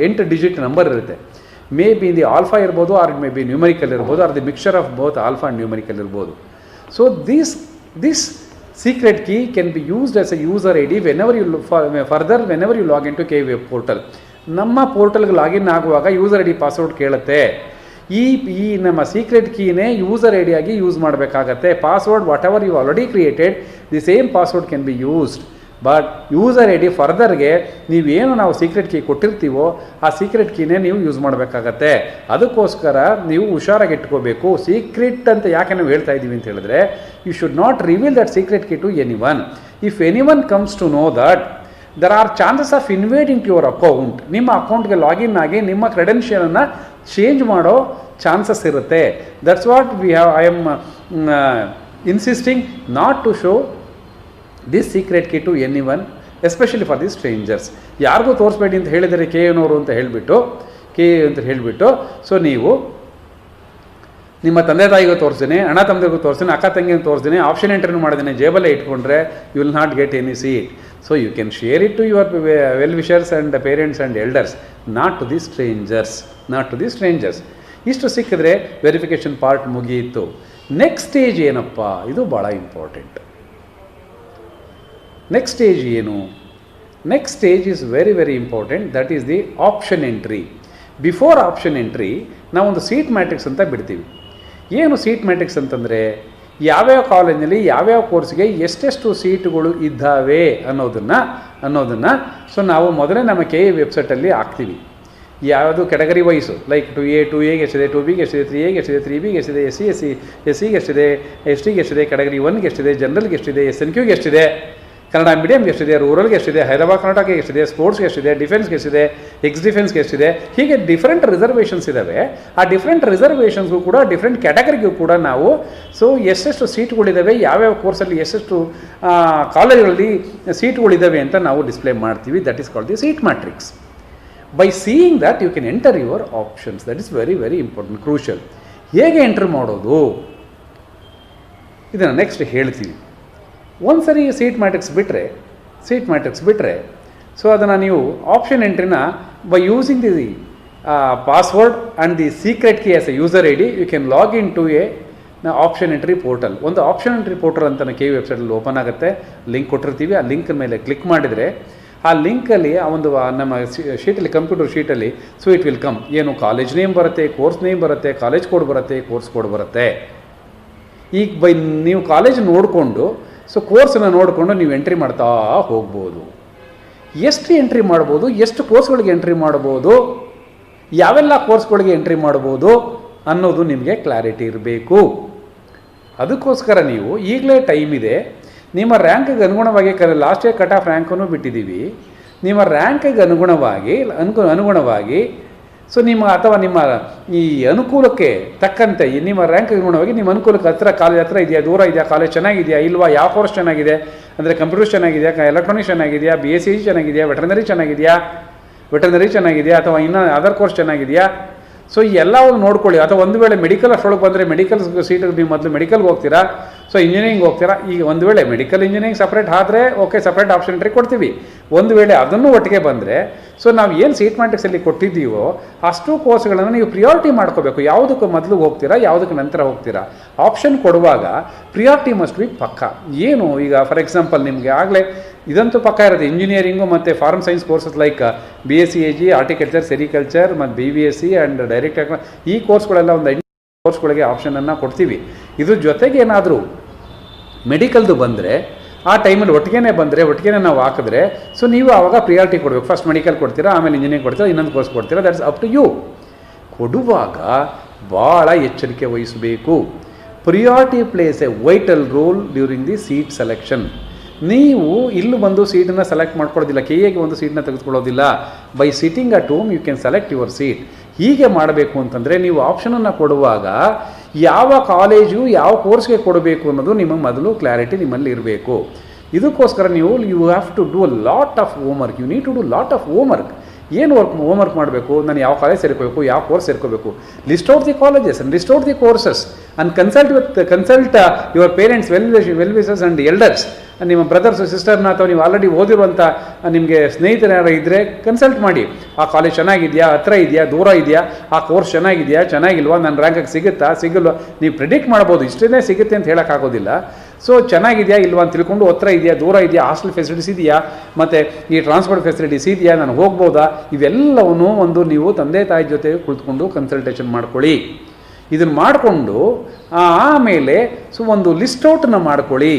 8 ಡಿಜಿಟ್ ನಂಬರ್ ಇರುತ್ತೆ. ಮೇ ಬಿ ದಿ ಆಲ್ಫಾ ಇರ್ಬೋದು, or it may be numerical ಇರ್ಬೋದು, or the mixture of both alpha and numerical ಇರ್ಬೋದು. So this secret key can be used as a user ID whenever you log into KE web portal. ನಮ್ಮ ಪೋರ್ಟಲ್ಗೆ login ಆಗುವಾಗ user ID password ಕೇಳುತ್ತೆ. ಈ ನಮ್ಮ secret ಕೀನೇ user ID ಆಗಿ use ಮಾಡಬೇಕಾಗತ್ತೆ. Password whatever you already created the same password can be used. But user ID ಫರ್ದರ್ಗೆ ನೀವೇನು ನಾವು ಸೀಕ್ರೆಟ್ ಕೀ ಕೊಟ್ಟಿರ್ತೀವೋ ಆ ಸೀಕ್ರೆಟ್ ಕೀನೇ ನೀವು ಯೂಸ್ ಮಾಡಬೇಕಾಗತ್ತೆ. ಅದಕ್ಕೋಸ್ಕರ ನೀವು ಹುಷಾರಾಗಿ ಇಟ್ಕೋಬೇಕು. ಸೀಕ್ರೆಟ್ ಅಂತ ಯಾಕೆ ನಾವು ಹೇಳ್ತಾ ಇದ್ದೀವಿ ಅಂತ ಹೇಳಿದ್ರೆ, you should not reveal that secret key to anyone. If anyone comes to know that there are chances of invading to your account. ನಿಮ್ಮ ಅಕೌಂಟ್ಗೆ ಲಾಗಿನ್ ಆಗಿ ನಿಮ್ಮ ಕ್ರೆಡೆನ್ಷಿಯಲನ್ನು ಚೇಂಜ್ ಮಾಡೋ ಚಾನ್ಸಸ್ ಇರುತ್ತೆ. That's what I am insisting not to show this secret key to anyone especially for the strangers. ಯಾರಿಗೂ ತೋರಿಸ್ಬೇಡಿ ಅಂತ ಹೇಳಿದರೆ ಕೆ ಎನವರು ಅಂತ ಹೇಳಿಬಿಟ್ಟು ಸೊ ನೀವು ನಿಮ್ಮ ತಂದೆ ತಾಯಿಗೂ ತೋರಿಸ್ತೀನಿ, ಅಣ್ಣ ತಮ್ಮದಿಗೂ ತೋರಿಸ್ತೀನಿ, ಅಕ್ಕ ತಂಗಿಗೂ ತೋರಿಸ್ತೀನಿ, ಆಪ್ಷನ್ ಎಂಟ್ರಿನೂ ಮಾಡಿದ್ದೀನಿ, ಜೇಬಲ್ಲೇ ಇಟ್ಕೊಂಡ್ರೆ you will not get any seat. So you can share it to your well wishers and parents and elders, not to the strangers. ಇಷ್ಟು ಸಿಕ್ಕಿದ್ರೆ ವೆರಿಫಿಕೇಷನ್ ಪಾರ್ಟ್ ಮುಗಿಯಿತು. ನೆಕ್ಸ್ಟ್ ಸ್ಟೇಜ್ ಏನಪ್ಪ, ಇದು ಭಾಳ ಇಂಪಾರ್ಟೆಂಟ್. ನೆಕ್ಸ್ಟ್ ಸ್ಟೇಜ್ ಏನು? Next stage is very very important. That is the option entry. Before option entry ನಾವೊಂದು seat matrix ಅಂತ ಬಿಡ್ತೀವಿ. ಏನು ಸೀಟ್ ಮ್ಯಾಟ್ರಿಕ್ಸ್ ಅಂತಂದರೆ, ಯಾವ್ಯಾವ ಕಾಲೇಜಿನಲ್ಲಿ ಯಾವ್ಯಾವ ಕೋರ್ಸ್ಗೆ ಎಷ್ಟೆಷ್ಟು ಸೀಟುಗಳು ಇದ್ದಾವೆ ಅನ್ನೋದನ್ನು ಸೊ ನಾವು ಮೊದಲೇ ನಮ್ಮ ಕೆ ಎ ವೆಬ್ಸೈಟಲ್ಲಿ ಹಾಕ್ತೀವಿ. ಯಾವುದು ಕೆಟಗರಿ ವೈಸು, ಲೈಕ್ 2A ಎಷ್ಟಿದೆ, 2B ಎಷ್ಟಿದೆ, 3A ಎಷ್ಟಿದೆ, 3B ಎಷ್ಟಿದೆ, SC ಎಷ್ಟಿದೆ, ST ಎಷ್ಟಿದೆ, ಕೆಟಗರಿ 1 ಎಷ್ಟಿದೆ, ಜನರಲ್ಗೆ ಎಷ್ಟಿದೆ, SNQ ಎಷ್ಟಿದೆ, ಕನ್ನಡ ಮೀಡಿಯಮ್ಗೆ ಎಷ್ಟಿದೆ, ರೂರಲ್ಗೆ ಎಷ್ಟಿದೆ, ಹೈದರಾಬಾದ್ ಕರ್ನಾಟಕಕ್ಕೆ ಎಷ್ಟಿದೆ, ಸ್ಪೋರ್ಟ್ಸ್ಗೆ ಎಷ್ಟಿದೆ, ಡಿಫೆನ್ಸ್ಗೆ ಎಷ್ಟಿದೆ, ಡಿಫೆನ್ಸ್ಗೆ ಎಷ್ಟಿದೆ, ಹೀಗೆ ಡಿಫ್ರೆಂಟ್ ರಿಸರ್ವೇಷನ್ಸ್ ಇದ್ದಾವೆ. ಆ ಡಿಫ್ರೆಂಟ್ ರಿಸರ್ವೇಷನ್ಸ್ಗೂ ಕೂಡ ಡಿಫ್ರೆಂಟ್ ಕ್ಯಾಟಗರಿಗೂ ಕೂಡ ನಾವು ಸೊ ಎಷ್ಟೆಷ್ಟು ಸೀಟ್ಗಳಿದ್ದಾವೆ, ಯಾವ್ಯಾವ ಕೋರ್ಸಲ್ಲಿ ಎಷ್ಟೆಷ್ಟು ಕಾಲೇಜುಗಳಲ್ಲಿ ಸೀಟ್ಗಳಿದ್ದಾವೆ ಅಂತ ನಾವು ಡಿಸ್ಪ್ಲೇ ಮಾಡ್ತೀವಿ. That is called the seat matrix. By seeing that you can enter your options. That is very very important, crucial. ಹೇಗೆ ಎಂಟರ್ ಮಾಡೋದು ಇದನ್ನು ನೆಕ್ಸ್ಟ್ ಹೇಳ್ತೀವಿ. ಒಂದು ಸರಿ ಸೀಟ್ ಮ್ಯಾಟ್ರಿಕ್ಸ್ ಬಿಟ್ಟರೆ ಸೊ ಅದನ್ನು ನೀವು ಆಪ್ಷನ್ ಎಂಟ್ರಿನ by using the password and the secret key as a user I D you can log in to a option entry portal. ಒಂದು ಆಪ್ಷನ್ ಎಂಟ್ರಿ ಪೋರ್ಟಲ್ ಅಂತ ಕೆ ವೆಬ್ಸೈಟಲ್ಲಿ ಓಪನ್ ಆಗುತ್ತೆ. Link ಕೊಟ್ಟಿರ್ತೀವಿ. ಆ ಲಿಂಕ್ ಮೇಲೆ ಕ್ಲಿಕ್ ಮಾಡಿದರೆ ಆ ಲಿಂಕಲ್ಲಿ ಆ ಒಂದು ನಮ್ಮ ಶೀಟಲ್ಲಿ, ಕಂಪ್ಯೂಟರ್ ಶೀಟಲ್ಲಿ ಸೊ ಇಟ್ ವಿಲ್ ಕಮ್. ಏನು ಕಾಲೇಜ್ ನೇಮ್ ಬರುತ್ತೆ, ಕೋರ್ಸ್ ನೇಮ್ ಬರುತ್ತೆ, ಕಾಲೇಜ್ ಕೋಡ್ ಬರುತ್ತೆ, ಕೋರ್ಸ್ ಕೋಡ್ ಬರುತ್ತೆ. ಈಗ ನೀವು ಕಾಲೇಜ್ ನೋಡಿಕೊಂಡು ಸೊ ಕೋರ್ಸನ್ನು ನೋಡಿಕೊಂಡು ನೀವು ಎಂಟ್ರಿ ಮಾಡ್ತಾ ಹೋಗ್ಬೋದು. ಎಷ್ಟು ಎಂಟ್ರಿ ಮಾಡ್ಬೋದು, ಎಷ್ಟು ಕೋರ್ಸ್ಗಳಿಗೆ ಎಂಟ್ರಿ ಮಾಡ್ಬೋದು, ಯಾವೆಲ್ಲ ಕೋರ್ಸ್ಗಳಿಗೆ ಎಂಟ್ರಿ ಮಾಡ್ಬೋದು ಅನ್ನೋದು ನಿಮಗೆ ಕ್ಲಾರಿಟಿ ಇರಬೇಕು. ಅದಕ್ಕೋಸ್ಕರ ನೀವು ಈಗಲೇ ಟೈಮ್ ಇದೆ. ನಿಮ್ಮ ರ್ಯಾಂಕಿಗೆ ಅನುಗುಣವಾಗಿ ಲಾಸ್ಟ್ ಇಯರ್ ಕಟ್ ಆಫ್ ರ್ಯಾಂಕನ್ನು ಬಿಟ್ಟಿದ್ದೀವಿ. ನಿಮ್ಮ ರ್ಯಾಂಕಿಗೆ ಅನುಗುಣವಾಗಿ ಸೊ ನಿಮ್ಮ ಈ ಅನುಕೂಲಕ್ಕೆ ತಕ್ಕಂತೆ ನಿಮ್ಮ ರ್ಯಾಂಕ್ ಅನುಗುಣವಾಗಿ ನಿಮ್ಮ ಅನುಕೂಲಕ್ಕೆ ಕಾಲೇಜ್ ಹತ್ರ ಇದೆಯಾ, ದೂರ ಇದೆಯಾ, ಕಾಲೇಜ್ ಚೆನ್ನಾಗಿದೆಯಾ ಇಲ್ವಾ, ಯಾವ ಕೋರ್ಸ್ ಚೆನ್ನಾಗಿದೆ ಅಂದರೆ ಕಂಪ್ಯೂಟರ್ಸ್ ಚೆನ್ನಾಗಿದೆಯಾ, ಎಲೆಕ್ಟ್ರಾನಿಕ್ಸ್ ಚೆನ್ನಾಗಿದೆಯಾ, BSc ಚೆನ್ನಾಗಿದೆಯಾ, ವೆಟರ್ನರಿ ಚೆನ್ನಾಗಿದೆಯಾ ಅಥವಾ ಇನ್ನೂ ಅದರ್ ಕೋರ್ಸ್ ಚೆನ್ನಾಗಿದೆಯಾ. ಸೊ ಎಲ್ಲವನ್ನು ನೋಡ್ಕೊಳ್ಳಿ. ಅಥವಾ ಒಂದು ವೇಳೆ ಮೆಡಿಕಲ್ ಅಷ್ಟೊಳಗೆ ಬಂದರೆ ಮೆಡಿಕಲ್ ಸೀಟಿಗೆ ನೀವು ಮೊದಲು ಮೆಡಿಕಲ್ಗೆ ಹೋಗ್ತೀರಾ, ಸೊ ಇಂಜಿನಿಯರಿಂಗ್ ಹೋಗ್ತೀರಾ. ಈಗ ಒಂದು ವೇಳೆ ಮೆಡಿಕಲ್ ಇಂಜಿನಿಯರಿಂಗ್ ಸಪ್ರೇಟ್ ಆದರೆ ಓಕೆ, ಸಪ್ರೇಟ್ ಆಪ್ಷನ್ ಎಂಟ್ರಿ ಕೊಡ್ತೀವಿ. ಒಂದು ವೇಳೆ ಅದನ್ನು ಒಟ್ಟಿಗೆ ಬಂದರೆ ಸೊ ನಾವು ಏನು ಸೀಟ್ ಮ್ಯಾಟ್ರಿಕ್ಸಲ್ಲಿ ಕೊಟ್ಟಿದ್ದೀವೋ ಅಷ್ಟು ಕೋರ್ಸ್ಗಳನ್ನು ನೀವು ಪ್ರಿಯಾರಿಟಿ ಮಾಡ್ಕೋಬೇಕು. ಯಾವುದಕ್ಕೆ ಮೊದಲು ಹೋಗ್ತೀರಾ, ಯಾವುದಕ್ಕೆ ನಂತರ ಹೋಗ್ತೀರಾ. ಆಪ್ಷನ್ ಕೊಡುವಾಗ ಪ್ರಿಯಾರಿಟಿ ಮಸ್ಟ್ ಬಿ ಪಕ್ಕ. ಏನು ಈಗ ಫಾರ್ ಎಕ್ಸಾಂಪಲ್ ನಿಮಗೆ ಆಗಲೇ ಇದಂತೂ ಪಕ್ಕ ಇರುತ್ತೆ. ಇಂಜಿನಿಯರಿಂಗು ಮತ್ತು farm science courses like BSc AG, horticulture, sericulture ಮತ್ತು BBSc ಆ್ಯಂಡ್ ಡೈರೆಕ್ಟ್ ಈ ಕೋರ್ಸ್ಗಳೆಲ್ಲ ಒಂದು 8 ಕೋರ್ಸ್ಗಳಿಗೆ ಆಪ್ಷನನ್ನು ಕೊಡ್ತೀವಿ. ಇದ್ರ ಜೊತೆಗೆ ಏನಾದರೂ ಮೆಡಿಕಲ್ದು ಬಂದರೆ ಆ ಟೈಮಲ್ಲಿ ಒಟ್ಟಿಗೆ ನಾವು ಹಾಕಿದ್ರೆ ಸೊ ನೀವು ಆವಾಗ ಪ್ರಿಯಾರಿಟಿ ಕೊಡಬೇಕು. ಫಸ್ಟ್ ಮೆಡಿಕಲ್ ಕೊಡ್ತೀರಾ, ಆಮೇಲೆ ಇಂಜಿನಿಯರಿಂಗ್ ಕೊಡ್ತೀರಾ, ಇನ್ನೊಂದು ಕೋರ್ಸ್ ಕೊಡ್ತೀರಾ. That's up to you. ಕೊಡುವಾಗ ಭಾಳ ಎಚ್ಚರಿಕೆ ವಹಿಸಬೇಕು. Priority plays a vital role during the seat selection. ನೀವು ಇಲ್ಲಿ ಬಂದು ಸೀಟನ್ನು ಸೆಲೆಕ್ಟ್ ಮಾಡ್ಕೊಳ್ಳೋದಿಲ್ಲ, KAಗೆ ಒಂದು ಸೀಟನ್ನ ತೆಗೆದುಕೊಳ್ಳೋದಿಲ್ಲ. By sitting at home you can select your seat. ಹೀಗೆ ಮಾಡಬೇಕು ಅಂತಂದರೆ ನೀವು ಆಪ್ಷನನ್ನು ಕೊಡುವಾಗ ಯಾವ ಕಾಲೇಜು ಯಾವ ಕೋರ್ಸ್ಗೆ ಕೊಡಬೇಕು ಅನ್ನೋದು ನಿಮಗೆ ಮೊದಲು ಕ್ಲಾರಿಟಿ ನಿಮ್ಮಲ್ಲಿ ಇರಬೇಕು. ಇದಕ್ಕೋಸ್ಕರ ನೀವು you have to do a lot of homework. You need to do lot of homework. ಏನು ಹೋಮ್ವರ್ಕ್ ಮಾಡಬೇಕು, ನಾನು ಯಾವ ಕಾಲೇಜ್ ಸೇರ್ಕೋಬೇಕು, ಯಾವ ಕೋರ್ಸ್ ಸೇರ್ಕೋಬೇಕು. List out the colleges and list out the courses and consult your parents, well wishers and elders. ನಿಮ್ಮ brothers ಸಿಸ್ಟರ್ನ ಅಥವಾ ನೀವು ಆಲ್ರೆಡಿ ಓದಿರುವಂಥ ನಿಮಗೆ ಸ್ನೇಹಿತರು ಇದ್ದರೆ ಕನ್ಸಲ್ಟ್ ಮಾಡಿ. ಆ ಕಾಲೇಜ್ ಚೆನ್ನಾಗಿದೆಯಾ, ಹತ್ರ ಇದೆಯಾ, ದೂರ ಇದೆಯಾ, ಆ ಕೋರ್ಸ್ ಚೆನ್ನಾಗಿಲ್ವಾ, ನನ್ನ ರ್ಯಾಂಕಿಗೆ ಸಿಗುತ್ತಾ, ನೀವು ಪ್ರಿಡಿಕ್ಟ್ ಮಾಡ್ಬೋದು. ಇಷ್ಟೇ ಸಿಗುತ್ತೆ ಅಂತ ಹೇಳೋಕ್ಕಾಗೋದಿಲ್ಲ. ಸೊ ಚೆನ್ನಾಗಿದೆಯಾ ಇಲ್ವಾ ಅಂತ ತಿಳ್ಕೊಂಡು ಹತ್ರ ಇದೆಯಾ, ದೂರ ಇದೆಯಾ, ಹಾಸ್ಟೆಲ್ ಫೆಸಿಲಿಟೀಸ್ ಇದೆಯಾ, ಮತ್ತು ಈ ಟ್ರಾನ್ಸ್ಪೋರ್ಟ್ ಫೆಸಿಲಿಟೀಸ್ ಇದೆಯಾ, ನಾನು ಹೋಗ್ಬೋದಾ, ಇವೆಲ್ಲವನ್ನೂ ಒಂದು ನೀವು ತಂದೆ ತಾಯಿ ಜೊತೆ ಕುಳಿತುಕೊಂಡು ಕನ್ಸಲ್ಟೇಷನ್ ಮಾಡ್ಕೊಳ್ಳಿ. ಇದನ್ನು ಮಾಡಿಕೊಂಡು ಆಮೇಲೆ ಸೊ ಒಂದು ಲಿಸ್ಟ್ ಔಟನ್ನು ಮಾಡ್ಕೊಳ್ಳಿ.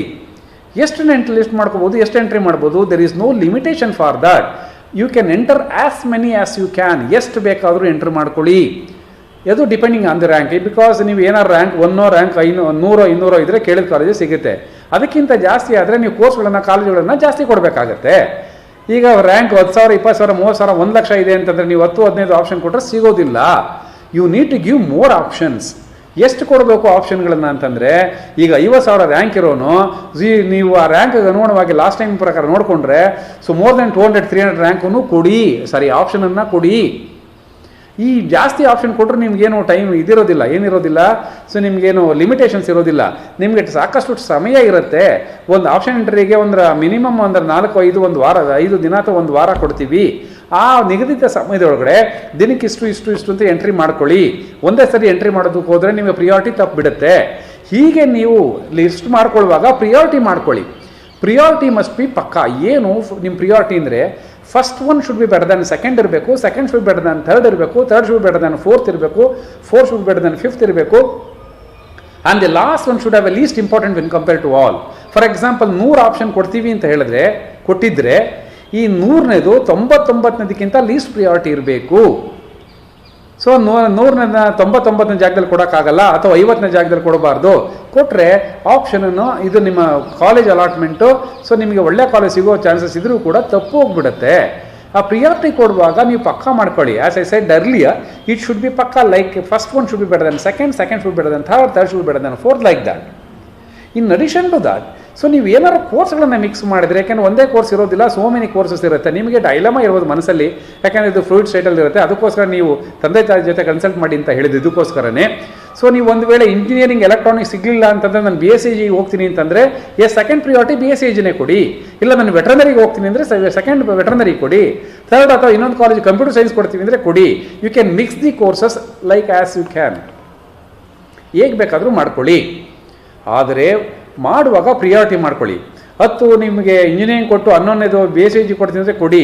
ಎಷ್ಟು ಲಿಸ್ಟ್ ಮಾಡ್ಕೋಬೋದು, ಎಷ್ಟು ಎಂಟ್ರಿ ಮಾಡ್ಬೋದು. There is no limitation for that. You can enter as many as you can. ಎಷ್ಟು ಬೇಕಾದರೂ ಎಂಟ್ರ್ ಮಾಡ್ಕೊಳ್ಳಿ. ಅದು depending on the rank. Because ನೀವು ಏನಾರು ರ್ಯಾಂಕ್ 100 ರ್ಯಾಂಕ್ 100 200 ಇದ್ದರೆ ಕೇಳಿದ ಕಾಲೇಜು ಸಿಗುತ್ತೆ. ಅದಕ್ಕಿಂತ ಜಾಸ್ತಿ ಆದರೆ ನೀವು ಕೋರ್ಸ್ಗಳನ್ನು ಕಾಲೇಜುಗಳನ್ನು ಜಾಸ್ತಿ ಕೊಡಬೇಕಾಗತ್ತೆ. ಈಗ ರ್ಯಾಂಕ್ 10,000 20,000 30,000 1,00,000 ಇದೆ ಅಂತಂದರೆ ನೀವು 10-15 ಆಪ್ಷನ್ ಕೊಟ್ಟರೆ ಸಿಗೋದಿಲ್ಲ. You need to give more options. ಎಷ್ಟು ಕೊಡಬೇಕು ಆಪ್ಷನ್ಗಳನ್ನು ಅಂತಂದರೆ, ಈಗ 50,000 ರ್ಯಾಂಕ್ ಇರೋನು ನೀವು ಆ ರ್ಯಾಂಕ್ಗೆ ಅನುಗುಣವಾಗಿ ಲಾಸ್ಟ್ ಟೈಮ್ ಪ್ರಕಾರ ನೋಡಿಕೊಂಡ್ರೆ ಮೋರ್ ದೆನ್ 200-300 ರ್ಯಾಂಕನ್ನು ಕೊಡಿ, ಆಪ್ಷನನ್ನು ಕೊಡಿ. ಈ ಜಾಸ್ತಿ ಆಪ್ಷನ್ ಕೊಟ್ಟರೆ ನಿಮಗೇನು ಟೈಮ್ ಇದಿರೋದಿಲ್ಲ, ಏನಿರೋದಿಲ್ಲ, ನಿಮಗೇನು ಲಿಮಿಟೇಷನ್ಸ್ ಇರೋದಿಲ್ಲ, ನಿಮಗೆ ಸಾಕಷ್ಟು ಸಮಯ ಇರುತ್ತೆ. ಒಂದು ಆಪ್ಷನ್ ಎಂಟ್ರಿಗೆ ಮಿನಿಮಮ್ 4-5 ಒಂದು ವಾರ, 5 ದಿನ ಅಥವಾ ಒಂದು ವಾರ ಕೊಡ್ತೀವಿ. ಆ ನಿಗದಿತ ಸಮಯದೊಳಗಡೆ ದಿನಕ್ಕೆ ಇಷ್ಟು ಅಂತ ಎಂಟ್ರಿ ಮಾಡ್ಕೊಳ್ಳಿ. ಒಂದೇ ಸರಿ ಎಂಟ್ರಿ ಮಾಡೋದಕ್ಕೆ ಹೋದರೆ ನಿಮಗೆ ಪ್ರಿಯಾರಿಟಿ ತಪ್ಪಿಬಿಡುತ್ತೆ. ಹೀಗೆ ನೀವು ಲಿಸ್ಟ್ ಮಾಡ್ಕೊಳ್ಳುವಾಗ ಪ್ರಿಯಾರಿಟಿ ಮಾಡ್ಕೊಳ್ಳಿ. ಪ್ರಿಯಾರಿಟಿ ಮಸ್ಟ್ ಬಿ ಪಕ್ಕಾ. ಏನು ನಿಮ್ಮ ಪ್ರಿಯಾರಿಟಿ ಅಂದರೆ, first one should be better than second ಇರಬೇಕು, second should better than third ಇರಬೇಕು, third should better than fourth ಇರಬೇಕು, fourth should better than fifth ಇರಬೇಕು, and the last one should have a least important when compare to all. For example 100 option ಕೊಡ್ತೀವಿ ಅಂತ ಹೇಳಿದ್ರೆ, ಕೊಟ್ಟಿದ್ರೆ ಈ 100ನೇದು 99ನೇದಕ್ಕಿಂತ list priority ಇರಬೇಕು. 99ನೇ ಜಾಗದಲ್ಲಿ ಕೊಡೋಕ್ಕಾಗಲ್ಲ, ಅಥವಾ 50ನೇ ಜಾಗದಲ್ಲಿ ಕೊಡಬಾರ್ದು. ಕೊಟ್ಟರೆ ಆಪ್ಷನನ್ನು ಇದು ನಿಮ್ಮ ಕಾಲೇಜ್ ಅಲಾಟ್ಮೆಂಟು, ನಿಮಗೆ ಒಳ್ಳೆ ಕಾಲೇಜ್ ಸಿಗೋ ಚಾನ್ಸಸ್ ಇದ್ರೂ ಕೂಡ ತಪ್ಪು ಹೋಗ್ಬಿಡುತ್ತೆ. ಆ ಪ್ರಿಯಾರಿಟಿ ಕೊಡುವಾಗ ನೀವು ಪಕ್ಕಾ ಮಾಡ್ಕೊಳ್ಳಿ. As I said earlier, it should be ಪಕ್ಕಾ. Like first one should be better than second, second should better than third, third should better than fourth, like that. In addition to that, ನೀವು ಏನಾದ್ರು ಕೋರ್ಸ್ಗಳನ್ನು mix ಮಾಡಿದ್ರೆ, ಯಾಕೆಂದರೆ ಒಂದೇ course ಇರೋದಿಲ್ಲ, many courses ಇರುತ್ತೆ, ನಿಮಗೆ ಡೈಲಮ ಇರ್ಬೋದು ಮನಸ್ಸಲ್ಲಿ. ಯಾಕೆಂದರೆ ಇದು ಫ್ಲೂಯಿಡ್ ಸ್ಟೇಟಲ್ಲಿ ಇರುತ್ತೆ, ಅದಕ್ಕೋಸ್ಕರ ನೀವು ತಂದೆ ತಾಯಿ ಜೊತೆ ಕನ್ಸಲ್ಟ್ ಮಾಡಿ ಅಂತ ಹೇಳಿದ್ದು ಇದಕ್ಕೋಸ್ಕರನೇ. ನೀವು ಒಂದು ವೇಳೆ ಇಂಜಿನಿಯರಿಂಗ್ ಎಲೆಕ್ಟ್ರಾನಿಕ್ಸ್ ಸಿಗಲಿಲ್ಲ ಅಂತಂದರೆ, ನಾನು BSc ಹೋಗ್ತೀನಿ ಅಂತಂದರೆ, ಸೆಕೆಂಡ್ ಪ್ರಿಯಾರಿಟಿ BSc ಕೊಡಿ. ಇಲ್ಲ ನಾನು ವೆಟರ್ನರಿಗೆ ಹೋಗ್ತೀನಿ ಅಂದರೆ ಸೆಕೆಂಡ್ ವೆಟರ್ನರಿ ಕೊಡಿ. ಥರ್ಡ್ ಅಥವಾ ಇನ್ನೊಂದು ಕಾಲೇಜ್ ಕಂಪ್ಯೂಟರ್ ಸೈನ್ಸ್ ಕೊಡ್ತೀವಿ ಅಂದರೆ ಕೊಡಿ. You can mix the courses like as you can. ಹೇಗೆ ಬೇಕಾದರೂ ಮಾಡ್ಕೊಳ್ಳಿ, ಆದರೆ ಮಾಡುವಾಗ ಪ್ರಿಯಾರಿಟಿ ಮಾಡ್ಕೊಳ್ಳಿ. 10 ನಿಮಗೆ ಇಂಜಿನಿಯರಿಂಗ್ ಕೊಟ್ಟು 11ನೇದು BSc ಕೊಡ್ತೀನಿ ಅಂದರೆ ಕೊಡಿ,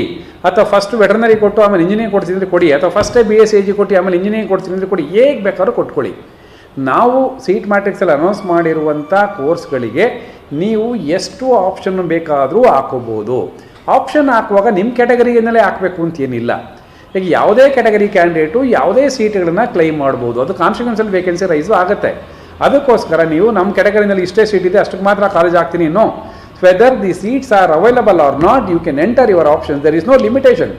ಅಥವಾ ಫಸ್ಟ್ ವೆಟರ್ನರಿ ಕೊಟ್ಟು ಆಮೇಲೆ ಇಂಜಿನಿಯರಿಂಗ್ ಕೊಡ್ತೀನಿ ಅಂದರೆ ಕೊಡಿ, ಅಥವಾ ಫಸ್ಟೇ BSc ಕೊಟ್ಟು ಆಮೇಲೆ ಇಂಜಿನಿಯರಿಂಗ್ ಕೊಡ್ತೀನಿ ಅಂದರೆ ಕೊಡಿ. ಹೇಗೆ ಬೇಕಾದ್ರೂ ಕೊಟ್ಕೊಳ್ಳಿ. ನಾವು ಸೀಟ್ ಮ್ಯಾಟ್ರಿಕ್ಸಲ್ಲಿ ಅನೌನ್ಸ್ ಮಾಡಿರುವಂಥ ಕೋರ್ಸ್ಗಳಿಗೆ ನೀವು ಎಷ್ಟು ಆಪ್ಷನ್ ಬೇಕಾದರೂ ಹಾಕೋಬೋದು. ಆಪ್ಷನ್ ಹಾಕುವಾಗ ನಿಮ್ಮ ಕ್ಯಾಟಗರಿಯಿಂದಲೇ ಹಾಕಬೇಕು ಅಂತೇನಿಲ್ಲ. ಈಗ ಯಾವುದೇ ಕ್ಯಾಟಗರಿ ಕ್ಯಾಂಡಿಡೇಟು ಯಾವುದೇ ಸೀಟ್ಗಳನ್ನು ಕ್ಲೈಮ್ ಮಾಡ್ಬೋದು. ಅದು ಕಾನ್ಸ್ಟಿಟ್ಯೂನ್ಸಿಯಲ್ಲಿ ವೇಕೆನ್ಸಿ ರೈಸು ಆಗುತ್ತೆ. ಅದಕ್ಕೋಸ್ಕರ ನೀವು ನಮ್ಮ ಕ್ಯಾಟಗರಿನಲ್ಲಿ ಇಷ್ಟೇ ಸೀಟ್ ಇದೆ ಅಷ್ಟಕ್ಕೆ ಮಾತ್ರ ಕಾಲೇಜ್ ಆಗ್ತೀನಿ. No, whether the seats are available or not, you can enter your options. There is no limitation.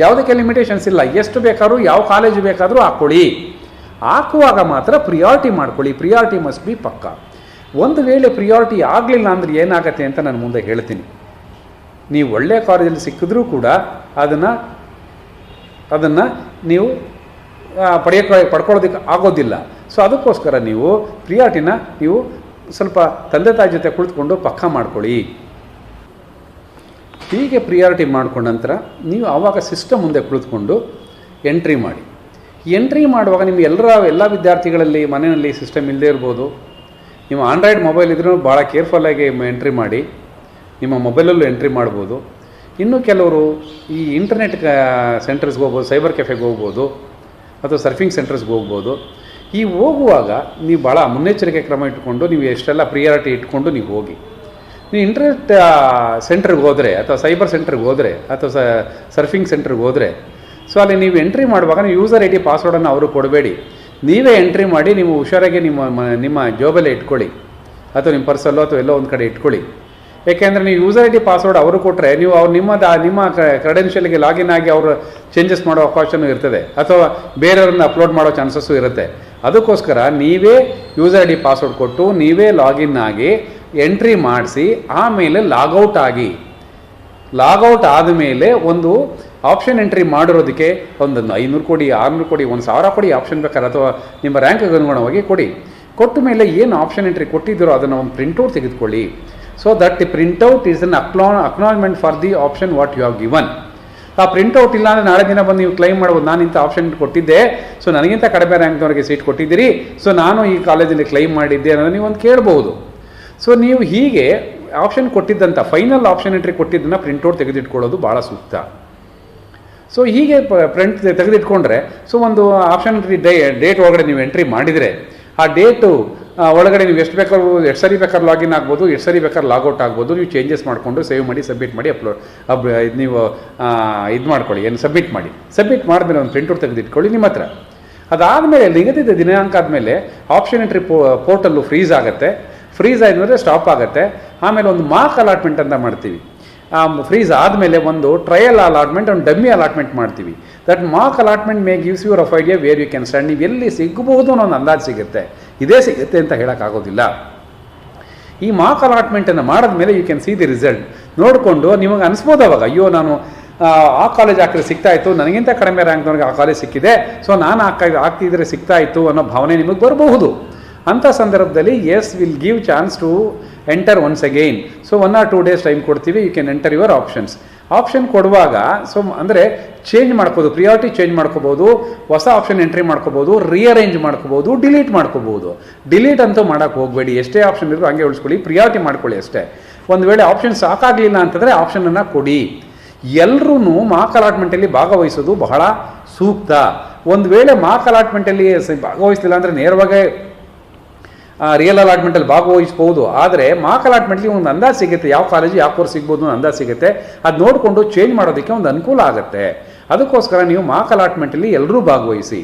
ಯಾವುದಕ್ಕೆ ಲಿಮಿಟೇಷನ್ಸ್ ಇಲ್ಲ. ಎಷ್ಟು ಬೇಕಾದ್ರೂ ಯಾವ ಕಾಲೇಜು ಬೇಕಾದರೂ ಹಾಕ್ಕೊಳ್ಳಿ. ಹಾಕುವಾಗ ಮಾತ್ರ ಪ್ರಿಯಾರಿಟಿ ಮಾಡ್ಕೊಳ್ಳಿ. ಪ್ರಿಯಾರಿಟಿ ಮಸ್ಟ್ ಬಿ ಪಕ್ಕಾ. ಒಂದು ವೇಳೆ ಪ್ರಿಯಾರಿಟಿ ಆಗಲಿಲ್ಲ ಅಂದರೆ ಏನಾಗುತ್ತೆ ಅಂತ ನಾನು ಮುಂದೆ ಹೇಳ್ತೀನಿ. ನೀವು ಒಳ್ಳೆಯ ಕಾಲೇಜಲ್ಲಿ ಸಿಕ್ಕಿದ್ರೂ ಕೂಡ ಅದನ್ನು ನೀವು ಪಡ್ಕೊಳ್ಳೋದಕ್ಕೆ ಆಗೋದಿಲ್ಲ. ಅದಕ್ಕೋಸ್ಕರ ನೀವು ಪ್ರಿಯಾರಿಟಿನ ನೀವು ಸ್ವಲ್ಪ ತಂದೆ ತಾಯಿ ಜೊತೆ ಕುಳಿತುಕೊಂಡು ಪಕ್ಕಾ ಮಾಡ್ಕೊಳ್ಳಿ. ಹೀಗೆ ಪ್ರಿಯಾರಿಟಿ ಮಾಡ್ಕೊಂಡ ನಂತರ ನೀವು ಆವಾಗ ಸಿಸ್ಟಮ್ ಮುಂದೆ ಕುಳಿತುಕೊಂಡು ಎಂಟ್ರಿ ಮಾಡಿ. ಎಂಟ್ರಿ ಮಾಡುವಾಗ ನಿಮಗೆ ಎಲ್ಲ ವಿದ್ಯಾರ್ಥಿಗಳಲ್ಲಿ ಮನೆಯಲ್ಲಿ ಸಿಸ್ಟಮ್ ಇಲ್ಲದೇ ಇರ್ಬೋದು. ನಿಮ್ಮ ಆಂಡ್ರಾಯ್ಡ್ ಮೊಬೈಲ್ ಇದ್ರೂ ಭಾಳ ಕೇರ್ಫುಲ್ಲಾಗಿ ಎಂಟ್ರಿ ಮಾಡಿ. ನಿಮ್ಮ ಮೊಬೈಲಲ್ಲೂ ಎಂಟ್ರಿ ಮಾಡ್ಬೋದು. ಇನ್ನು ಕೆಲವರು ಈ ಇಂಟರ್ನೆಟ್ ಸೆಂಟರ್ಸ್ಗೆ ಹೋಗ್ಬೋದು, ಸೈಬರ್ ಕೆಫೆಗೆ ಹೋಗ್ಬೋದು, ಅಥವಾ ಸರ್ಫಿಂಗ್ ಸೆಂಟರ್ಸ್ಗೆ ಹೋಗ್ಬೋದು. ಈ ಹೋಗುವಾಗ ನೀವು ಭಾಳ ಮುನ್ನೆಚ್ಚರಿಕೆ ಕ್ರಮ ಇಟ್ಕೊಂಡು ನೀವು ಎಷ್ಟೆಲ್ಲ ಪ್ರಿಯಾರಿಟಿ ಇಟ್ಕೊಂಡು ನೀವು ಹೋಗಿ. ನೀವು ಇಂಟರ್ನೆಟ್ ಸೆಂಟ್ರಿಗೆ ಹೋದರೆ, ಅಥವಾ ಸೈಬರ್ ಸೆಂಟ್ರಿಗೆ ಹೋದರೆ, ಅಥವಾ ಸರ್ಫಿಂಗ್ ಸೆಂಟ್ರಿಗೆ ಹೋದರೆ, ಅಲ್ಲಿ ನೀವು ಎಂಟ್ರಿ ಮಾಡುವಾಗ ನೀವು ಯೂಸರ್ ID ಪಾಸ್ವರ್ಡನ್ನು ಅವರು ಕೊಡಬೇಡಿ. ನೀವೇ ಎಂಟ್ರಿ ಮಾಡಿ ನೀವು ಹುಷಾರಾಗಿ ನಿಮ್ಮ ಜಾಬಲ್ಲೇ ಇಟ್ಕೊಳ್ಳಿ, ಅಥವಾ ನಿಮ್ಮ ಪರ್ಸಲ್ಲೋ ಅಥವಾ ಎಲ್ಲೋ ಒಂದು ಕಡೆ ಇಟ್ಕೊಳ್ಳಿ. ಏಕೆಂದರೆ ನೀವು ಯೂಸರ್ ID ಪಾಸ್ವರ್ಡ್ ಅವರು ಕೊಟ್ಟರೆ ನೀವು ನಿಮ್ಮ ಕ್ರೆಡೆನ್ಷಿಯಲ್ಗೆ ಲಾಗಿನ್ ಆಗಿ ಅವರು ಚೇಂಜಸ್ ಮಾಡೋ ಅವಕಾಶವೂ ಇರ್ತದೆ, ಅಥವಾ ಬೇರೆಯವ್ರನ್ನ ಅಪ್ಲೋಡ್ ಮಾಡೋ ಚಾನ್ಸಸ್ಸು ಇರುತ್ತೆ. ಅದಕ್ಕೋಸ್ಕರ ನೀವೇ ಯೂಸರ್ ID ಪಾಸ್ವರ್ಡ್ ಕೊಟ್ಟು ನೀವೇ ಲಾಗಿನ್ ಆಗಿ ಎಂಟ್ರಿ ಮಾಡಿಸಿ, ಆಮೇಲೆ ಲಾಗೌಟ್ ಆಗಿ. ಲಾಗೌಟ್ ಆದಮೇಲೆ ಒಂದು ಆಪ್ಷನ್ ಎಂಟ್ರಿ ಮಾಡಿರೋದಕ್ಕೆ ಒಂದು 500 ಕೊಡಿ, 600 ಕೊಡಿ, 1000 ಕೊಡಿ ಆಪ್ಷನ್ ಬೇಕಾದ್ರೆ, ಅಥವಾ ನಿಮ್ಮ ರ್ಯಾಂಕ್ಗೆ ಅನುಗುಣವಾಗಿ ಕೊಡಿ. ಕೊಟ್ಟ ಮೇಲೆ ಏನು ಆಪ್ಷನ್ ಎಂಟ್ರಿ ಕೊಟ್ಟಿದ್ದೀರೋ ಅದನ್ನು ಒಂದು ಪ್ರಿಂಟೌಟ್ ತೆಗೆದುಕೊಳ್ಳಿ. So that the printout is an acknowledgement for the option what you have given. ಆ ಪ್ರಿಂಟೌಟ್ ಇಲ್ಲ ಅಂದರೆ ನಾಳೆ ದಿನ ಬಂದು ನೀವು ಕ್ಲೈಮ್ ಮಾಡ್ಬೋದು, ನಾನು ಇಂಥ ಆಪ್ಷನ್ ಕೊಟ್ಟಿದ್ದೆ, ನನಗಿಂತ ಕಡಿಮೆ ರ್ಯಾಂಕ್ನವರಿಗೆ ಸೀಟ್ ಕೊಟ್ಟಿದ್ದೀರಿ, ನಾನು ಈ ಕಾಲೇಜಲ್ಲಿ ಕ್ಲೈಮ್ ಮಾಡಿದ್ದೆ ಅನ್ನೋದು ನೀವು ಒಂದು ಕೇಳ್ಬೋದು. ನೀವು ಹೀಗೆ ಆಪ್ಷನ್ ಕೊಟ್ಟಿದ್ದಂಥ ಫೈನಲ್ ಆಪ್ಷನ್ ಎಂಟ್ರಿ ಕೊಟ್ಟಿದ್ದನ್ನು ಪ್ರಿಂಟೌಟ್ ತೆಗೆದಿಟ್ಕೊಳ್ಳೋದು ಭಾಳ ಸೂಕ್ತ. ಹೀಗೆ ಪ್ರಿಂಟ್ ತೆಗೆದಿಟ್ಕೊಂಡ್ರೆ ಒಂದು ಆಪ್ಷನ್ ಎಂಟ್ರಿ ಡೇಟ್ ಒಳಗಡೆ ನೀವು ಎಂಟ್ರಿ ಮಾಡಿದರೆ, ಆ ಡೇಟು ಒಳಗಡೆ ನೀವು ಎಷ್ಟು ಸರಿ ಬೇಕಾದ್ರೆ ಲಾಗಿನ್ ಆಗ್ಬೋದು, ಎಷ್ಟು ಸರಿ ಬೇಕಾದ್ರೆ ಲಾಗೌಟ್ ಆಗ್ಬೋದು. ನೀವು ಚೇಂಜಸ್ ಮಾಡಿಕೊಂಡು ಸೇವ್ ಮಾಡಿ ಸಬ್ಮಿಟ್ ಮಾಡಿ ನೀವು ಮಾಡ್ಕೊಳ್ಳಿ, ಸಬ್ಮಿಟ್ ಮಾಡಿ. ಸಬ್ಮಿಟ್ ಮಾಡಿದ್ಮೇಲೆ ಒಂದು ಪ್ರಿಂಟೌಟ್ ತೆಗೆದಿಟ್ಕೊಳ್ಳಿ ನಿಮ್ಮ ಹತ್ರ. ಅದಾದಮೇಲೆ ನಿಗದಿತ ದಿನಾಂಕ ಆದಮೇಲೆ ಆಪ್ಷನ್ ಎಂಟ್ರಿ ಪೋರ್ಟಲ್ಲು ಫ್ರೀಸ್ ಆಗುತ್ತೆ. ಫ್ರೀಸ್ ಆದಮೇಲೆ ಸ್ಟಾಪ್ ಆಗುತ್ತೆ. ಆಮೇಲೆ ಒಂದು ಮಾರ್ಕ್ ಅಲಾಟ್ಮೆಂಟ್ ಅಂತ ಮಾಡ್ತೀವಿ. ಫ್ರೀಸ್ ಆದಮೇಲೆ ಒಂದು ಟ್ರಯಲ್ ಅಲಾಟ್ಮೆಂಟ್ ಒಂದು ಡಮ್ಮಿ ಅಲಾಟ್ಮೆಂಟ್ ಮಾಡ್ತೀವಿ. That mark allotment may gives you rough idea where you can stand. ನೀವು ಎಲ್ಲಿ ಸಿಗಬಹುದು ಅನ್ನೋ ಒಂದು ಅಂದಾಜು ಸಿಗುತ್ತೆ, ಇದೇ ಸಿಗುತ್ತೆ ಅಂತ ಹೇಳೋಕ್ಕಾಗೋದಿಲ್ಲ. ಈ ಮಾರ್ಕ್ ಅಲಾಟ್ಮೆಂಟನ್ನು ಮಾಡಿದ್ಮೇಲೆ you can see the result. ನೋಡಿಕೊಂಡು ನಿಮಗೆ ಅನಿಸ್ಬೋದು ಅವಾಗ, ಅಯ್ಯೋ ನಾನು ಆ ಕಾಲೇಜ್ ಹಾಕಿದ್ರೆ ಸಿಗ್ತಾ ಇತ್ತು, ನನಗಿಂತ ಕಡಿಮೆ ರ್ಯಾಂಕ್ನವ್ರಿಗೆ ಆ ಕಾಲೇಜ್ ಸಿಕ್ಕಿದೆ, ಸೊ ನಾನು ಆಗ್ತಿದ್ರೆ ಸಿಗ್ತಾ ಇತ್ತು ಅನ್ನೋ ಭಾವನೆ ನಿಮಗೆ ಬರಬಹುದು. ಅಂಥ ಸಂದರ್ಭದಲ್ಲಿ yes will give chance to enter once again. So 1 or 2 days time ಕೊಡ್ತೀವಿ, you can enter your options. Option ಕೊಡುವಾಗ ಸೊ ಅಂದರೆ ಚೇಂಜ್ ಮಾಡ್ಕೋಬೋದು, ಪ್ರಿಯಾರಿಟಿ ಚೇಂಜ್ ಮಾಡ್ಕೋಬೋದು, ಹೊಸ ಆಪ್ಷನ್ ಎಂಟ್ರಿ ಮಾಡ್ಕೋಬೋದು, ರಿಅರೇಂಜ್ ಮಾಡ್ಕೋಬೋದು, ಡಿಲೀಟ್ ಮಾಡ್ಕೋಬೋದು. ಡಿಲೀಟ್ ಅಂತೂ ಮಾಡೋಕ್ಕೆ ಹೋಗಬೇಡಿ, ಎಷ್ಟೇ ಆಪ್ಷನ್ ಇದ್ರು ಹಂಗೆ ಉಳಿಸ್ಕೊಳ್ಳಿ, ಪ್ರಿಯಾರಿಟಿ ಮಾಡ್ಕೊಳ್ಳಿ ಅಷ್ಟೇ. ಒಂದು ವೇಳೆ ಆಪ್ಷನ್ ಸಾಕಾಗಲಿಲ್ಲ ಅಂತಂದರೆ ಆಪ್ಷನನ್ನು ಕೊಡಿ. ಎಲ್ಲರೂ ಮಾರ್ಕ್ ಅಲಾಟ್ಮೆಂಟಲ್ಲಿ ಭಾಗವಹಿಸೋದು ಬಹಳ ಸೂಕ್ತ. ಒಂದು ವೇಳೆ ಮಾರ್ಕ್ ಅಲಾಟ್ಮೆಂಟಲ್ಲಿ ಭಾಗವಹಿಸಲಿಲ್ಲ ಅಂದರೆ ನೇರವಾಗಿ ರಿಯಲ್ ಅಲಾಟ್ಮೆಂಟಲ್ಲಿ ಭಾಗವಹಿಸ್ಬೋದು. ಆದರೆ ಮಾರ್ಕ್ ಅಲಾಟ್ಮೆಂಟ್ಲಿ ಒಂದು ಅಂದಾಜು ಸಿಗುತ್ತೆ, ಯಾವ ಕಾಲೇಜು ಯಾವ ಕೋರ್ಸ್ ಸಿಗ್ಬೋದು ಅನ್ನೋ ಅಂದಾಜು ಸಿಗುತ್ತೆ. ಅದು ನೋಡಿಕೊಂಡು ಚೇಂಜ್ ಮಾಡೋದಕ್ಕೆ ಒಂದು ಅನುಕೂಲ ಆಗುತ್ತೆ. ಅದಕ್ಕೋಸ್ಕರ ನೀವು ಮಾರ್ಕ್ ಅಲಾಟ್ಮೆಂಟಲ್ಲಿ ಎಲ್ಲರೂ ಭಾಗವಹಿಸಿ.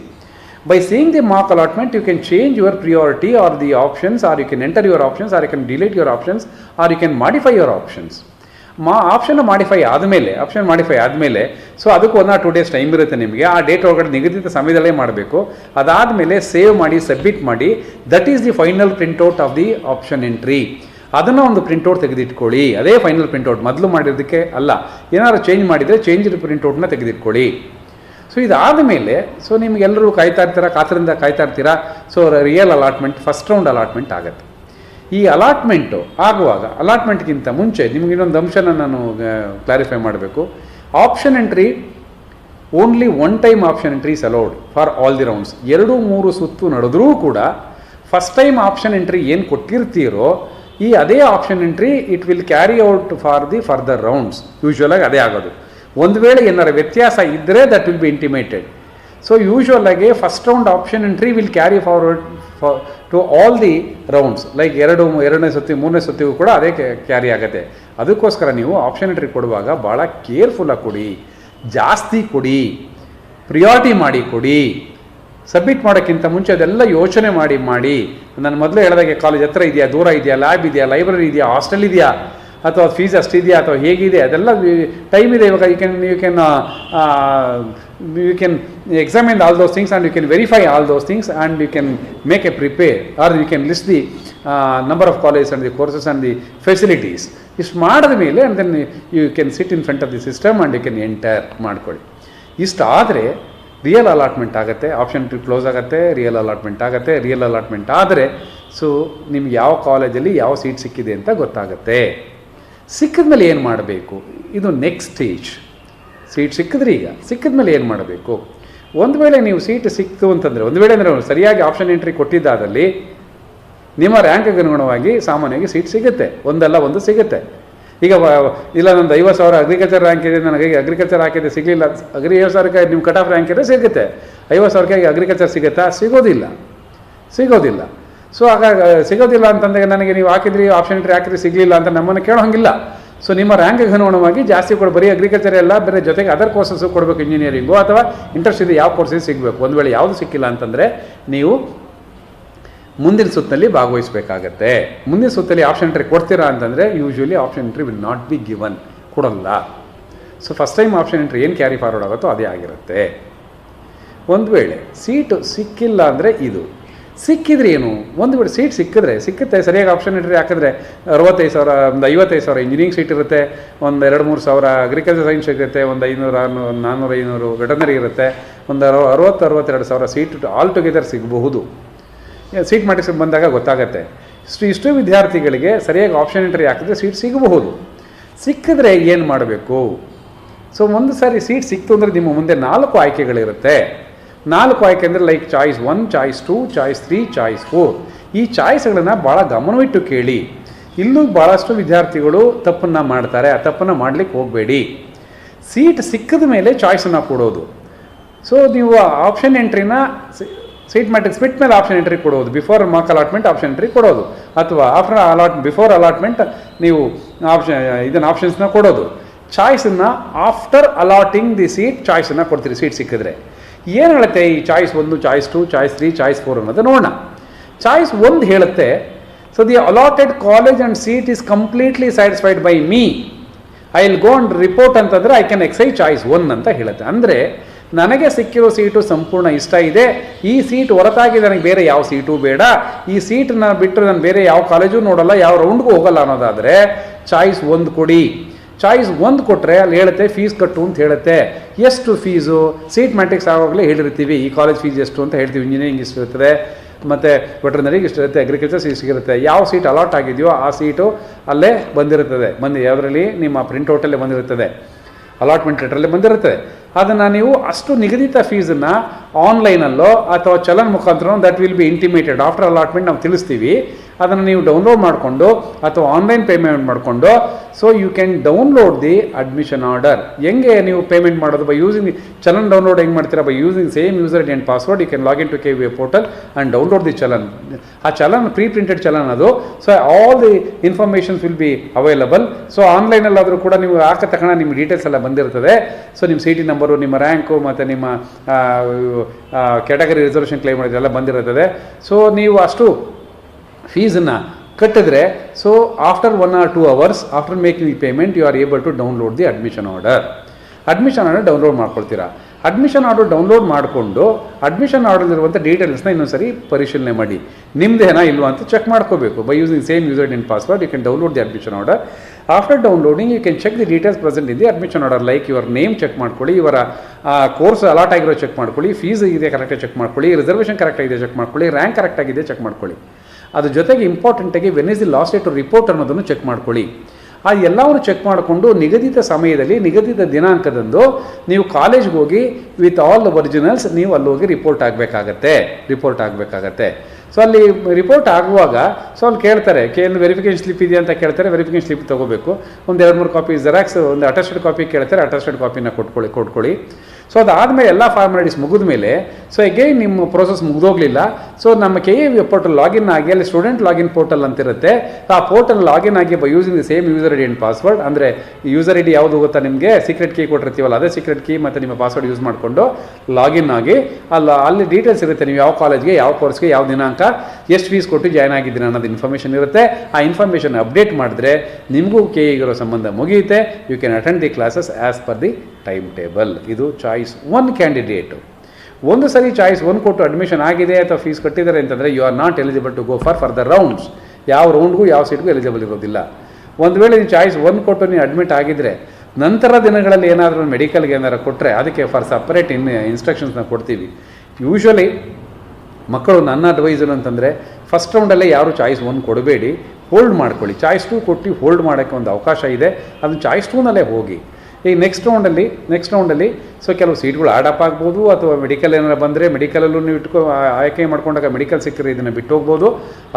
By seeing the mark allotment, you can change your priority or the options, or you can enter your options, or you can delete your options, or you can modify your options. Option modify ಆದಮೇಲೆ so ಅದಕ್ಕೆ 1 or 2 days time ಇರುತ್ತೆ ನಿಮಗೆ. ಆ date ಒಳಗಡೆ ನಿಗದಿತ ಸಮಯದಲ್ಲೇ ಮಾಡಬೇಕು. ಅದಾದಮೇಲೆ ಸೇವ್ ಮಾಡಿ, ಸಬ್ಮಿಟ್ ಮಾಡಿ. That is the final printout of the option entry. ಅದನ್ನು ಒಂದು ಪ್ರಿಂಟ್ಔಟ್ ತೆಗೆದಿಟ್ಕೊಳ್ಳಿ. ಅದೇ ಫೈನಲ್ ಪ್ರಿಂಟ್ಔಟ್, ಮೊದಲು ಮಾಡಿರೋದಕ್ಕೆ ಅಲ್ಲ. ಏನಾದ್ರು ಚೇಂಜ್ ಮಾಡಿದರೆ ಚೇಂಜ್ ಪ್ರಿಂಟ್ಔಟ್ನ ತೆಗೆದಿಟ್ಕೊಳ್ಳಿ. ಸೊ ಇದಾದ ಮೇಲೆ ಸೊ ನಿಮಗೆಲ್ಲರೂ ಕಾತರಿಂದ ಕಾಯ್ತಾ ಇರ್ತೀರಾ. So real allotment, first round allotment ಆಗುತ್ತೆ. ಈ ಅಲಾಟ್ಮೆಂಟು ಆಗುವಾಗ, ಅಲಾಟ್ಮೆಂಟ್ಗಿಂತ ಮುಂಚೆ ನಿಮ್ಗೆ ಇನ್ನೊಂದು ಅಂಶನ ನಾನು ಕ್ಲಾರಿಫೈ ಮಾಡಬೇಕು. Option entry only 1 time option entry is allowed for all the rounds. 2-3 ಸುತ್ತು ನಡೆದರೂ ಕೂಡ ಫಸ್ಟ್ ಟೈಮ್ ಆಪ್ಷನ್ ಎಂಟ್ರಿ ಏನು ಕೊಟ್ಟಿರ್ತೀರೋ ಈ ಅದೇ option entry it will carry out for the further rounds. ಯೂಶ್ವಲಾಗಿ ಅದೇ ಆಗೋದು. ಒಂದು ವೇಳೆ ಏನಾರ ವ್ಯತ್ಯಾಸ ಇದ್ದರೆ that will be intimated. So ಯೂಶ್ವಲಾಗಿ first round option entry will carry forward to all the rounds. Like 2ನೇ ಸತಿ 3ನೇ ಸತಿಗೂ ಕೂಡ ಅದೇ ಕ್ಯಾರಿ ಆಗುತ್ತೆ. ಅದಕ್ಕೋಸ್ಕರ ನೀವು ಆಪ್ಷನ್ ಎಂಟ್ರಿ ಕೊಡುವಾಗ ಭಾಳ ಕೇರ್ಫುಲ್ಲಾಗಿ ಕೊಡಿ, ಜಾಸ್ತಿ ಕೊಡಿ, ಪ್ರಿಯಾರಿಟಿ ಮಾಡಿ ಕೊಡಿ. ಸಬ್ಮಿಟ್ ಮಾಡೋಕ್ಕಿಂತ ಮುಂಚೆ ಅದೆಲ್ಲ ಯೋಚನೆ ಮಾಡಿ ನಾನು ಮೊದಲೇ ಹೇಳಿದಾಗೆ ಕಾಲೇಜ್ ಹತ್ರ ಇದೆಯಾ, ದೂರ ಇದೆಯಾ, ಲ್ಯಾಬ್ ಇದೆಯಾ, ಲೈಬ್ರರಿ ಇದೆಯಾ, ಹಾಸ್ಟೆಲ್ ಇದೆಯಾ, ಅಥವಾ ಫೀಸ್ ಅಷ್ಟಿದೆಯಾ, ಅಥವಾ ಹೇಗಿದೆ, ಅದೆಲ್ಲ ಟೈಮ್ ಇದೆ. ಇವಾಗ you can examine all those things and you can verify all those things and you can make a prepare, or you can list the number of colleges and the courses and the facilities. ಇಷ್ಟು ಮಾಡಿದ ಮೇಲೆ and then you can sit in front of the system and you can enter ಮಾಡ್ಕೊಳ್ಳಿ. ಇಷ್ಟು ಆದರೆ real allotment ಆಗುತ್ತೆ, option entry close ಆಗುತ್ತೆ, real allotment ಆಗುತ್ತೆ. Real allotment ಆದರೆ ಸೊ ನಿಮ್ಗೆ ಯಾವ ಕಾಲೇಜಲ್ಲಿ ಯಾವ ಸೀಟ್ ಸಿಕ್ಕಿದೆ ಅಂತ ಗೊತ್ತಾಗುತ್ತೆ. ಸಿಕ್ಕಿದ್ಮೇಲೆ ಏನು ಮಾಡಬೇಕು, ಇದು ನೆಕ್ಸ್ಟ್ ಸ್ಟೇಜ್. ಸೀಟ್ ಸಿಕ್ಕಿದ್ರೆ ಈಗ ಸಿಕ್ಕಿದ್ಮೇಲೆ ಏನು ಮಾಡಬೇಕು. ಒಂದು ವೇಳೆ ನೀವು ಸೀಟ್ ಸಿಕ್ತು ಅಂತಂದರೆ, ಒಂದು ವೇಳೆ ಅಂದರೆ ಸರಿಯಾಗಿ ಆಪ್ಷನ್ ಎಂಟ್ರಿ ಕೊಟ್ಟಿದ್ದಾದಲ್ಲಿ ನಿಮ್ಮ ರ್ಯಾಂಕ್ಗೆ ಅನುಗುಣವಾಗಿ ಸಾಮಾನ್ಯವಾಗಿ ಸೀಟ್ ಸಿಗುತ್ತೆ, ಒಂದಲ್ಲ ಒಂದು ಸಿಗುತ್ತೆ. ಈಗ ಇಲ್ಲ ನಂದು 50,000 ಅಗ್ರಿಕಲ್ಚರ್ ರ್ಯಾಂಕ್ ಇದೆ, ನನಗೆ ಅಗ್ರಿಕಲ್ಚರ್ ಹಾಕಿದೆ ಸಿಗಲಿಲ್ಲ, 50,000ಕ್ಕೆ ನಿಮ್ಮ ಕಟ್ ಆಫ್ ರ್ಯಾಂಕ್ ಇದೆ ಸಿಗುತ್ತೆ. 50,000ಕ್ಕೆ ಅಗ್ರಿಕಲ್ಚರ್ ಸಿಗುತ್ತಾ? ಸಿಗೋದಿಲ್ಲ. ಸೊ ಹಾಗಾಗಿ ಸಿಗೋದಿಲ್ಲ ಅಂತಂದಾಗ ನನಗೆ ನೀವು ಹಾಕಿದ್ರಿ ಆಪ್ಷನ್ ಎಂಟ್ರಿ ಹಾಕಿದ್ರಿ ಸಿಗಲಿಲ್ಲ ಅಂತ ನಮ್ಮನ್ನು ಕೇಳೋ ಹಂಗಿಲ್ಲ. ಸೊ ನಿಮ್ಮ ರ್ಯಾಂಕ್ಗೆ ಅನುಗುಣವಾಗಿ ಜಾಸ್ತಿ ಬರೀ ಅಗ್ರಿಕಲ್ಚರ್ ಎಲ್ಲ ಬೇರೆ ಜೊತೆಗೆ ಅದರ್ ಕೋರ್ಸಸ್ಸು ಕೊಡಬೇಕು, ಇಂಜಿನಿಯರಿಂಗು ಅಥವಾ ಇಂಟ್ರೆಸ್ಟ್ ಇದೆ ಯಾವ ಕೋರ್ಸಸ್ ಸಿಗಬೇಕು. ಒಂದು ವೇಳೆ ಯಾವುದು ಸಿಕ್ಕಿಲ್ಲ ಅಂತಂದರೆ ನೀವು ಮುಂದಿನ ಸುತ್ತಲ್ಲಿ ಭಾಗವಹಿಸಬೇಕಾಗತ್ತೆ. ಮುಂದಿನ ಸುತ್ತಲ್ಲಿ ಆಪ್ಷನ್ ಎಂಟ್ರಿ ಕೊಡ್ತೀರಾ ಅಂತಂದರೆ usually option entry will not be given, ಕೊಡಲ್ಲ. So first time option entry ಏನು ಕ್ಯಾರಿ ಫಾರ್ವರ್ಡ್ ಆಗುತ್ತೋ ಅದೇ ಆಗಿರುತ್ತೆ. ಒಂದು ವೇಳೆ ಸೀಟು ಸಿಕ್ಕಿಲ್ಲ ಅಂದರೆ ಇದು ಸಿಕ್ಕಿದ್ರೆ ಏನು, ಒಂದು ವೇಳೆ ಸೀಟ್ ಸಿಕ್ಕುತ್ತೆ ಸರಿಯಾಗಿ ಆಪ್ಷನ್ ಎಂಟ್ರಿ ಹಾಕಿದ್ರೆ 65,000 ಒಂದು 55,000 ಇಂಜಿನಿಯರಿಂಗ್ ಸೀಟ್ ಇರುತ್ತೆ, ಒಂದು 2-3 ಸಾವಿರ ಅಗ್ರಿಕಲ್ಚರ್ ಸೈನ್ಸ್ ಇರುತ್ತೆ, ಒಂದು 500, 400 ವೆಟರ್ನರಿ ಇರುತ್ತೆ, ಒಂದು 60-62 ಸಾವಿರ ಸೀಟ್ ಆಲ್ ಟುಗೆದರ್ ಸಿಗಬಹುದು. ಸೀಟ್ ಮ್ಯಾಟ್ರಿಕ್ಸ್ ಬಂದಾಗ ಗೊತ್ತಾಗತ್ತೆ. ಇಷ್ಟು ವಿದ್ಯಾರ್ಥಿಗಳಿಗೆ ಸರಿಯಾಗಿ ಆಪ್ಷನ್ ಎಂಟ್ರಿ ಹಾಕಿದ್ರೆ ಸೀಟ್ ಸಿಗಬಹುದು. ಸಿಕ್ಕಿದ್ರೆ ಏನು ಮಾಡಬೇಕು? ಸೊ ಒಂದು ಸಾರಿ ಸೀಟ್ ಸಿಕ್ತು ಅಂದರೆ ನಿಮ್ಮ ಮುಂದೆ 4 ಆಯ್ಕೆಗಳಿರುತ್ತೆ. 4 ಆಯ್ಕೆ ಅಂದರೆ like choice 1, choice 2, choice 3, choice 4. ಈ ಚಾಯ್ಸ್ಗಳನ್ನು ಭಾಳ ಗಮನವಿಟ್ಟು ಕೇಳಿ. ಇಲ್ಲೂ ಭಾಳಷ್ಟು ವಿದ್ಯಾರ್ಥಿಗಳು ತಪ್ಪನ್ನು ಮಾಡ್ತಾರೆ. ಆ ತಪ್ಪನ್ನು ಮಾಡಲಿಕ್ಕೆ ಹೋಗಬೇಡಿ. ಸೀಟ್ ಸಿಕ್ಕಿದ ಮೇಲೆ ಚಾಯ್ಸನ್ನು ಕೊಡೋದು. ಸೊ ನೀವು ಆಪ್ಷನ್ ಎಂಟ್ರಿನ ಸೀಟ್ ಮ್ಯಾಟ್ರಿಕ್ಸ್ ಬಿಟ್ಟ ಮೇಲೆ ಆಪ್ಷನ್ ಎಂಟ್ರಿ ಕೊಡೋದು, before mark allotment option entry ಕೊಡೋದು, ಅಥವಾ ಬಿಫೋರ್ ಅಲಾಟ್ಮೆಂಟ್ ನೀವು ಆಪ್ಷನ್ಸ್ನ ಕೊಡೋದು. ಚಾಯ್ಸನ್ನು ಆಫ್ಟರ್ ಅಲಾಟಿಂಗ್ ದಿ ಸೀಟ್ ಚಾಯ್ಸನ್ನು ಕೊಡ್ತೀರಿ ಸೀಟ್ ಸಿಕ್ಕಿದ್ರೆ. ಏನು ಹೇಳುತ್ತೆ ಈ ಚಾಯ್ಸ್ 1, ಚಾಯ್ಸ್ 2, ಚಾಯ್ಸ್ 3, ಚಾಯ್ಸ್ 4 ಅನ್ನೋದು ನೋಡೋಣ. ಚಾಯ್ಸ್ 1 ಹೇಳುತ್ತೆ, so the allotted college and seat is completely satisfied by me I will go and report ಅಂತಂದರೆ ಐ ಕ್ಯಾನ್ ಎಕ್ಸೈಸ್ ಚಾಯ್ಸ್ 1 ಅಂತ ಹೇಳುತ್ತೆ. ಅಂದರೆ ನನಗೆ ಸಿಕ್ಕಿರೋ ಸೀಟು ಸಂಪೂರ್ಣ ಇಷ್ಟ ಇದೆ, ಈ ಸೀಟ್ ಹೊರತಾಗಿ ನನಗೆ ಬೇರೆ ಯಾವ ಸೀಟು ಬೇಡ, ಈ ಸೀಟನ್ನ ಬಿಟ್ಟರೆ ನಾನು ಬೇರೆ ಯಾವ ಕಾಲೇಜು ನೋಡಲ್ಲ, ಯಾವ ರೌಂಡ್ಗೂ ಹೋಗಲ್ಲ ಅನ್ನೋದಾದರೆ ಚಾಯ್ಸ್ 1 ಕೊಡಿ. ಚಾಯ್ಸ್ 1 ಕೊಟ್ಟರೆ ಅಲ್ಲಿ ಹೇಳುತ್ತೆ ಫೀಸ್ ಕಟ್ಟು ಅಂತ ಹೇಳುತ್ತೆ. ಎಷ್ಟು ಫೀಸು ಸೀಟ್ ಮ್ಯಾಟ್ರಿಕ್ಸ್ ಆವಾಗಲೇ ಹೇಳಿರ್ತೀವಿ, ಈ ಕಾಲೇಜ್ ಫೀಸ್ ಎಷ್ಟು ಅಂತ ಹೇಳ್ತೀವಿ. ಇಂಜಿನಿಯರಿಂಗ್ ಇಷ್ಟು ಇರ್ತದೆ, ಮತ್ತು ವೆಟರ್ನರಿಗೆ ಇಷ್ಟು ಇರುತ್ತೆ, ಅಗ್ರಿಕಲ್ಚರ್ ಇಷ್ಟಿರುತ್ತೆ. ಯಾವ ಸೀಟ್ ಅಲಾಟ್ ಆಗಿದೆಯೋ ಆ ಸೀಟು ಅಲ್ಲೇ ಬಂದಿರುತ್ತದೆ, ಯಾವುದರಲ್ಲಿ ನಿಮ್ಮ ಪ್ರಿಂಟೌಟಲ್ಲೇ ಬಂದಿರುತ್ತದೆ, ಅಲಾಟ್ಮೆಂಟ್ ಲೆಟ್ರಲ್ಲೇ ಬಂದಿರುತ್ತದೆ. ಅದನ್ನು ನೀವು ಅಷ್ಟು ನಿಗದಿತ ಫೀಸನ್ನು ಆನ್ಲೈನಲ್ಲೋ ಅಥವಾ ಚಲನ್ ಮುಖಾಂತರ that will be intimated after allotment ನಾವು ತಿಳಿಸ್ತೀವಿ. ಅದನ್ನು ನೀವು ಡೌನ್ಲೋಡ್ ಮಾಡಿಕೊಂಡು ಅಥವಾ ಆನ್ಲೈನ್ ಪೇಮೆಂಟ್ ಮಾಡಿಕೊಂಡು so you can download the admission order. ಹೆಂಗೆ ನೀವು ಪೇಮೆಂಟ್ ಮಾಡೋದು? ಬೈ ಯೂಸಿಂಗ್ ಚಲನ್ ಡೌನ್ಲೋಡ್ ಹೆಂಗೆ ಮಾಡ್ತೀರಾ? By using same user ID and password you can login to KVA portal and download the challan. ಆ ಚಲನ್ ಪ್ರೀ ಪ್ರಿಂಟೆಡ್ ಚಲನ್ ಅದು. So all the informations will be available. So ಆನ್ಲೈನಲ್ಲಾದರೂ ಕೂಡ ನೀವು ಹಾಕ ತಕ್ಷಣ ನಿಮ್ಮ ಡೀಟೇಲ್ಸ್ ಎಲ್ಲ ಬಂದಿರ್ತದೆ. ಸೊ ನಿಮ್ಮ ಸಿಟಿ ನಂಬರು, ನಿಮ್ಮ ರ್ಯಾಂಕು ಮತ್ತು ನಿಮ್ಮ ಕ್ಯಾಟಗರಿ ರಿಸರ್ವೇಷನ್ ಕ್ಲೈಮ್ ಮಾಡೋದೆಲ್ಲ ಬಂದಿರುತ್ತದೆ. ಸೊ ನೀವು ಅಷ್ಟು ಫೀಸನ್ನು ಕಟ್ಟಿದ್ರೆ so after 1 or 2 hours after making the payment you are able to download the admission order. Admission order download ಮಾಡ್ಕೊಳ್ತೀರಾ. ಅಡ್ಮಿಷನ್ ಆರ್ಡರ್ ಡೌನ್ಲೋಡ್ ಮಾಡಿಕೊಂಡು ಅಡ್ಮಿಷನ್ ಆರ್ಡರ್ಲಿರುವಂಥ ಡೀಟೇಲ್ಸ್ನ ಇನ್ನೊಂದ್ಸರಿ ಪರಿಶೀಲನೆ ಮಾಡಿ, ನಿಮ್ಮದೇನಾ ಇಲ್ವಾ ಅಂತ ಚೆಕ್ ಮಾಡ್ಕೋಬೇಕು. By using same user ID and password you can download the admission order. After downloading you can check the details present in the admission order, like your name check ಮಾಡ್ಕೊಳ್ಳಿ, ಇವರ ಕೋರ್ಸ್ ಅಲಾಟ್ ಆಗಿರೋ check ಮಾಡ್ಕೊಳ್ಳಿ, fees ಇದೆ ಕರೆಕ್ಟಾಗಿ check ಮಾಡ್ಕೊಳ್ಳಿ, reservation ಕರೆಕ್ಟಾಗಿದೆ check ಮಾಡ್ಕೊಳ್ಳಿ, rank ಕರೆಕ್ಟಾಗಿದೆ ಚೆಕ್ ಮಾಡ್ಕೊಳ್ಳಿ. ಅದ್ರ ಜೊತೆಗೆ ಇಂಪಾರ್ಟೆಂಟಾಗಿ when is the last date to report ಅನ್ನೋದನ್ನು ಚೆಕ್ ಮಾಡ್ಕೊಳ್ಳಿ. ಆ ಎಲ್ಲವನ್ನು ಚೆಕ್ ಮಾಡಿಕೊಂಡು ನಿಗದಿತ ಸಮಯದಲ್ಲಿ ನಿಗದಿತ ದಿನಾಂಕದಂದು ನೀವು ಕಾಲೇಜ್ಗೆ ಹೋಗಿ ವಿತ್ ಆಲ್ ದ ಒರಿಜಿನಲ್ಸ್ ನೀವು ಅಲ್ಲಿ ಹೋಗಿ ರಿಪೋರ್ಟ್ ಆಗಬೇಕಾಗತ್ತೆ. ಸೊ ಅಲ್ಲಿ ರಿಪೋರ್ಟ್ ಆಗುವಾಗ ಸೊ ಅಲ್ಲಿ ಕೇಳ್ತಾರೆ ವೆರಿಫಿಕೇಷನ್ ಸ್ಲಿಪ್ ಇದೆಯಾ ಅಂತ ಕೇಳ್ತಾರೆ. ವೆರಿಫಿಕೇಷನ್ ಸ್ಲಿಪ್ ತೊಗೋಬೇಕು. ಒಂದು 2-3 ಕಾಪಿ ಜೆರಾಕ್ಸ್, ಒಂದು ಅಟೆಸ್ಟೆಡ್ ಕಾಪಿ ಕೇಳ್ತಾರೆ, ಅಟೆಸ್ಟೆಡ್ ಕಾಪಿನ ಕೊಟ್ಕೊಳ್ಳಿ. ಸೊ ಅದಾದಮೇಲೆ ಎಲ್ಲ ಫಾರ್ಮಾಲಿಟೀಸ್ ಮುಗಿದ ಮೇಲೆ ಸೊ ಅಗೈನ್ ನಿಮ್ಮ ಪ್ರೋಸೆಸ್ ಮುಗಿದೋಗಲಿಲ್ಲ. ಸೊ ನಮ್ಮ KVA ಪೋರ್ಟಲ್ ಲಾಗಿನ್ ಆಗಿ ಅಲ್ಲಿ ಸ್ಟೂಡೆಂಟ್ ಲಾಗಿನ್ ಪೋರ್ಟಲ್ ಅಂತಿರುತ್ತೆ. ಆ ಪೋರ್ಟಲ್ ಲಾಗಿನ್ ಆಗಿ by using the same user ID and password. ಅಂದರೆ ಯೂಸರ್ ಐಡಿ ಯಾವುದು ಗೊತ್ತಾ ನಿಮಗೆ? ಸೀಕ್ರೆಟ್ ಕೀ ಕೊಟ್ಟಿರ್ತೀವಲ್ಲ, ಅದೇ ಸೀಕ್ರೆಟ್ ಕೀ ಮತ್ತು ನಿಮ್ಮ ಪಾಸ್ವರ್ಡ್ ಯೂಸ್ ಮಾಡಿಕೊಂಡು ಲಾಗಿನ್ ಆಗಿ ಅಲ್ಲಿ ಡೀಟೇಲ್ಸ್ ಇರುತ್ತೆ. ನೀವು ಯಾವ ಕಾಲೇಜ್ಗೆ, ಯಾವ ಕೋರ್ಸ್ಗೆ, ಯಾವ ದಿನಾಂಕ, ಎಷ್ಟು ಫೀಸ್ ಕೊಟ್ಟು ಜಾಯ್ನ್ ಆಗಿದ್ದೀರಾ ಅನ್ನೋದು ಇನ್ಫಾರ್ಮೇಷನ್ ಇರುತ್ತೆ. ಆ ಇನ್ಫಾರ್ಮೇಷನ್ ಅಪ್ಡೇಟ್ ಮಾಡಿದ್ರೆ ನಿಮಗೂ KVA ಸಂಬಂಧ ಮುಗಿಯುತ್ತೆ. You can attend the classes as per the time table. ಇದು ಚಾಯ್ಸ್ 1 ಕ್ಯಾಂಡಿಡೇಟು. ಒಂದು ಸರಿ ಚಾಯ್ಸ್ 1 ಕೊಟ್ಟು ಅಡ್ಮಿಷನ್ ಆಗಿದೆ ಅಥವಾ ಫೀಸ್ ಕಟ್ಟಿದ್ದಾರೆ ಅಂತಂದರೆ you are not eligible to go for further rounds. ಯಾವ ರೌಂಡ್ಗೂ ಯಾವ ಸೀಟ್ಗೂ ಎಲಿಜಿಬಲ್ ಇರೋದಿಲ್ಲ. ಒಂದು ವೇಳೆ ನೀವು ಚಾಯ್ಸ್ 1 ಕೊಟ್ಟು ನೀವು ಅಡ್ಮಿಟ್ ಆಗಿದ್ದರೆ ನಂತರ ದಿನಗಳಲ್ಲಿ ಏನಾದರೂ ಮೆಡಿಕಲ್ಗೆ ಏನಾದ್ರು ಕೊಟ್ಟರೆ ಅದಕ್ಕೆ ಫಾರ್ ಸಪ್ರೇಟ್ ಇನ್ಸ್ಟ್ರಕ್ಷನ್ಸ್ನ ಕೊಡ್ತೀವಿ. ಯೂಶ್ವಲಿ ಮಕ್ಕಳು ನನ್ನ ಅಡ್ವೈಸರ್ ಅಂತಂದರೆ ಫಸ್ಟ್ ರೌಂಡಲ್ಲೇ ಯಾರು ಚಾಯ್ಸ್ 1 ಕೊಡಬೇಡಿ, ಹೋಲ್ಡ್ ಮಾಡ್ಕೊಳ್ಳಿ. ಚಾಯ್ಸ್ 2 ಕೊಟ್ಟು ಹೋಲ್ಡ್ ಮಾಡೋಕ್ಕೆ ಒಂದು ಅವಕಾಶ ಇದೆ, ಅದನ್ನು ಚಾಯ್ಸ್ 2ನಲ್ಲೇ ಹೋಗಿ. ಈಗ ನೆಕ್ಸ್ಟ್ ರೌಂಡಲ್ಲಿ ಸೊ ಕೆಲವು ಸೀಟ್ಗಳು ಆಡಪ್ ಆಗ್ಬೋದು, ಅಥವಾ ಮೆಡಿಕಲ್ ಏನಾರು ಬಂದರೆ ಮೆಡಿಕಲಲ್ಲೂ ನೀವು ಆಯ್ಕೆ ಮಾಡ್ಕೊಂಡಾಗ ಮೆಡಿಕಲ್ ಸಿಕ್ಕರೆ ಇದನ್ನು ಬಿಟ್ಟು ಹೋಗ್ಬೋದು.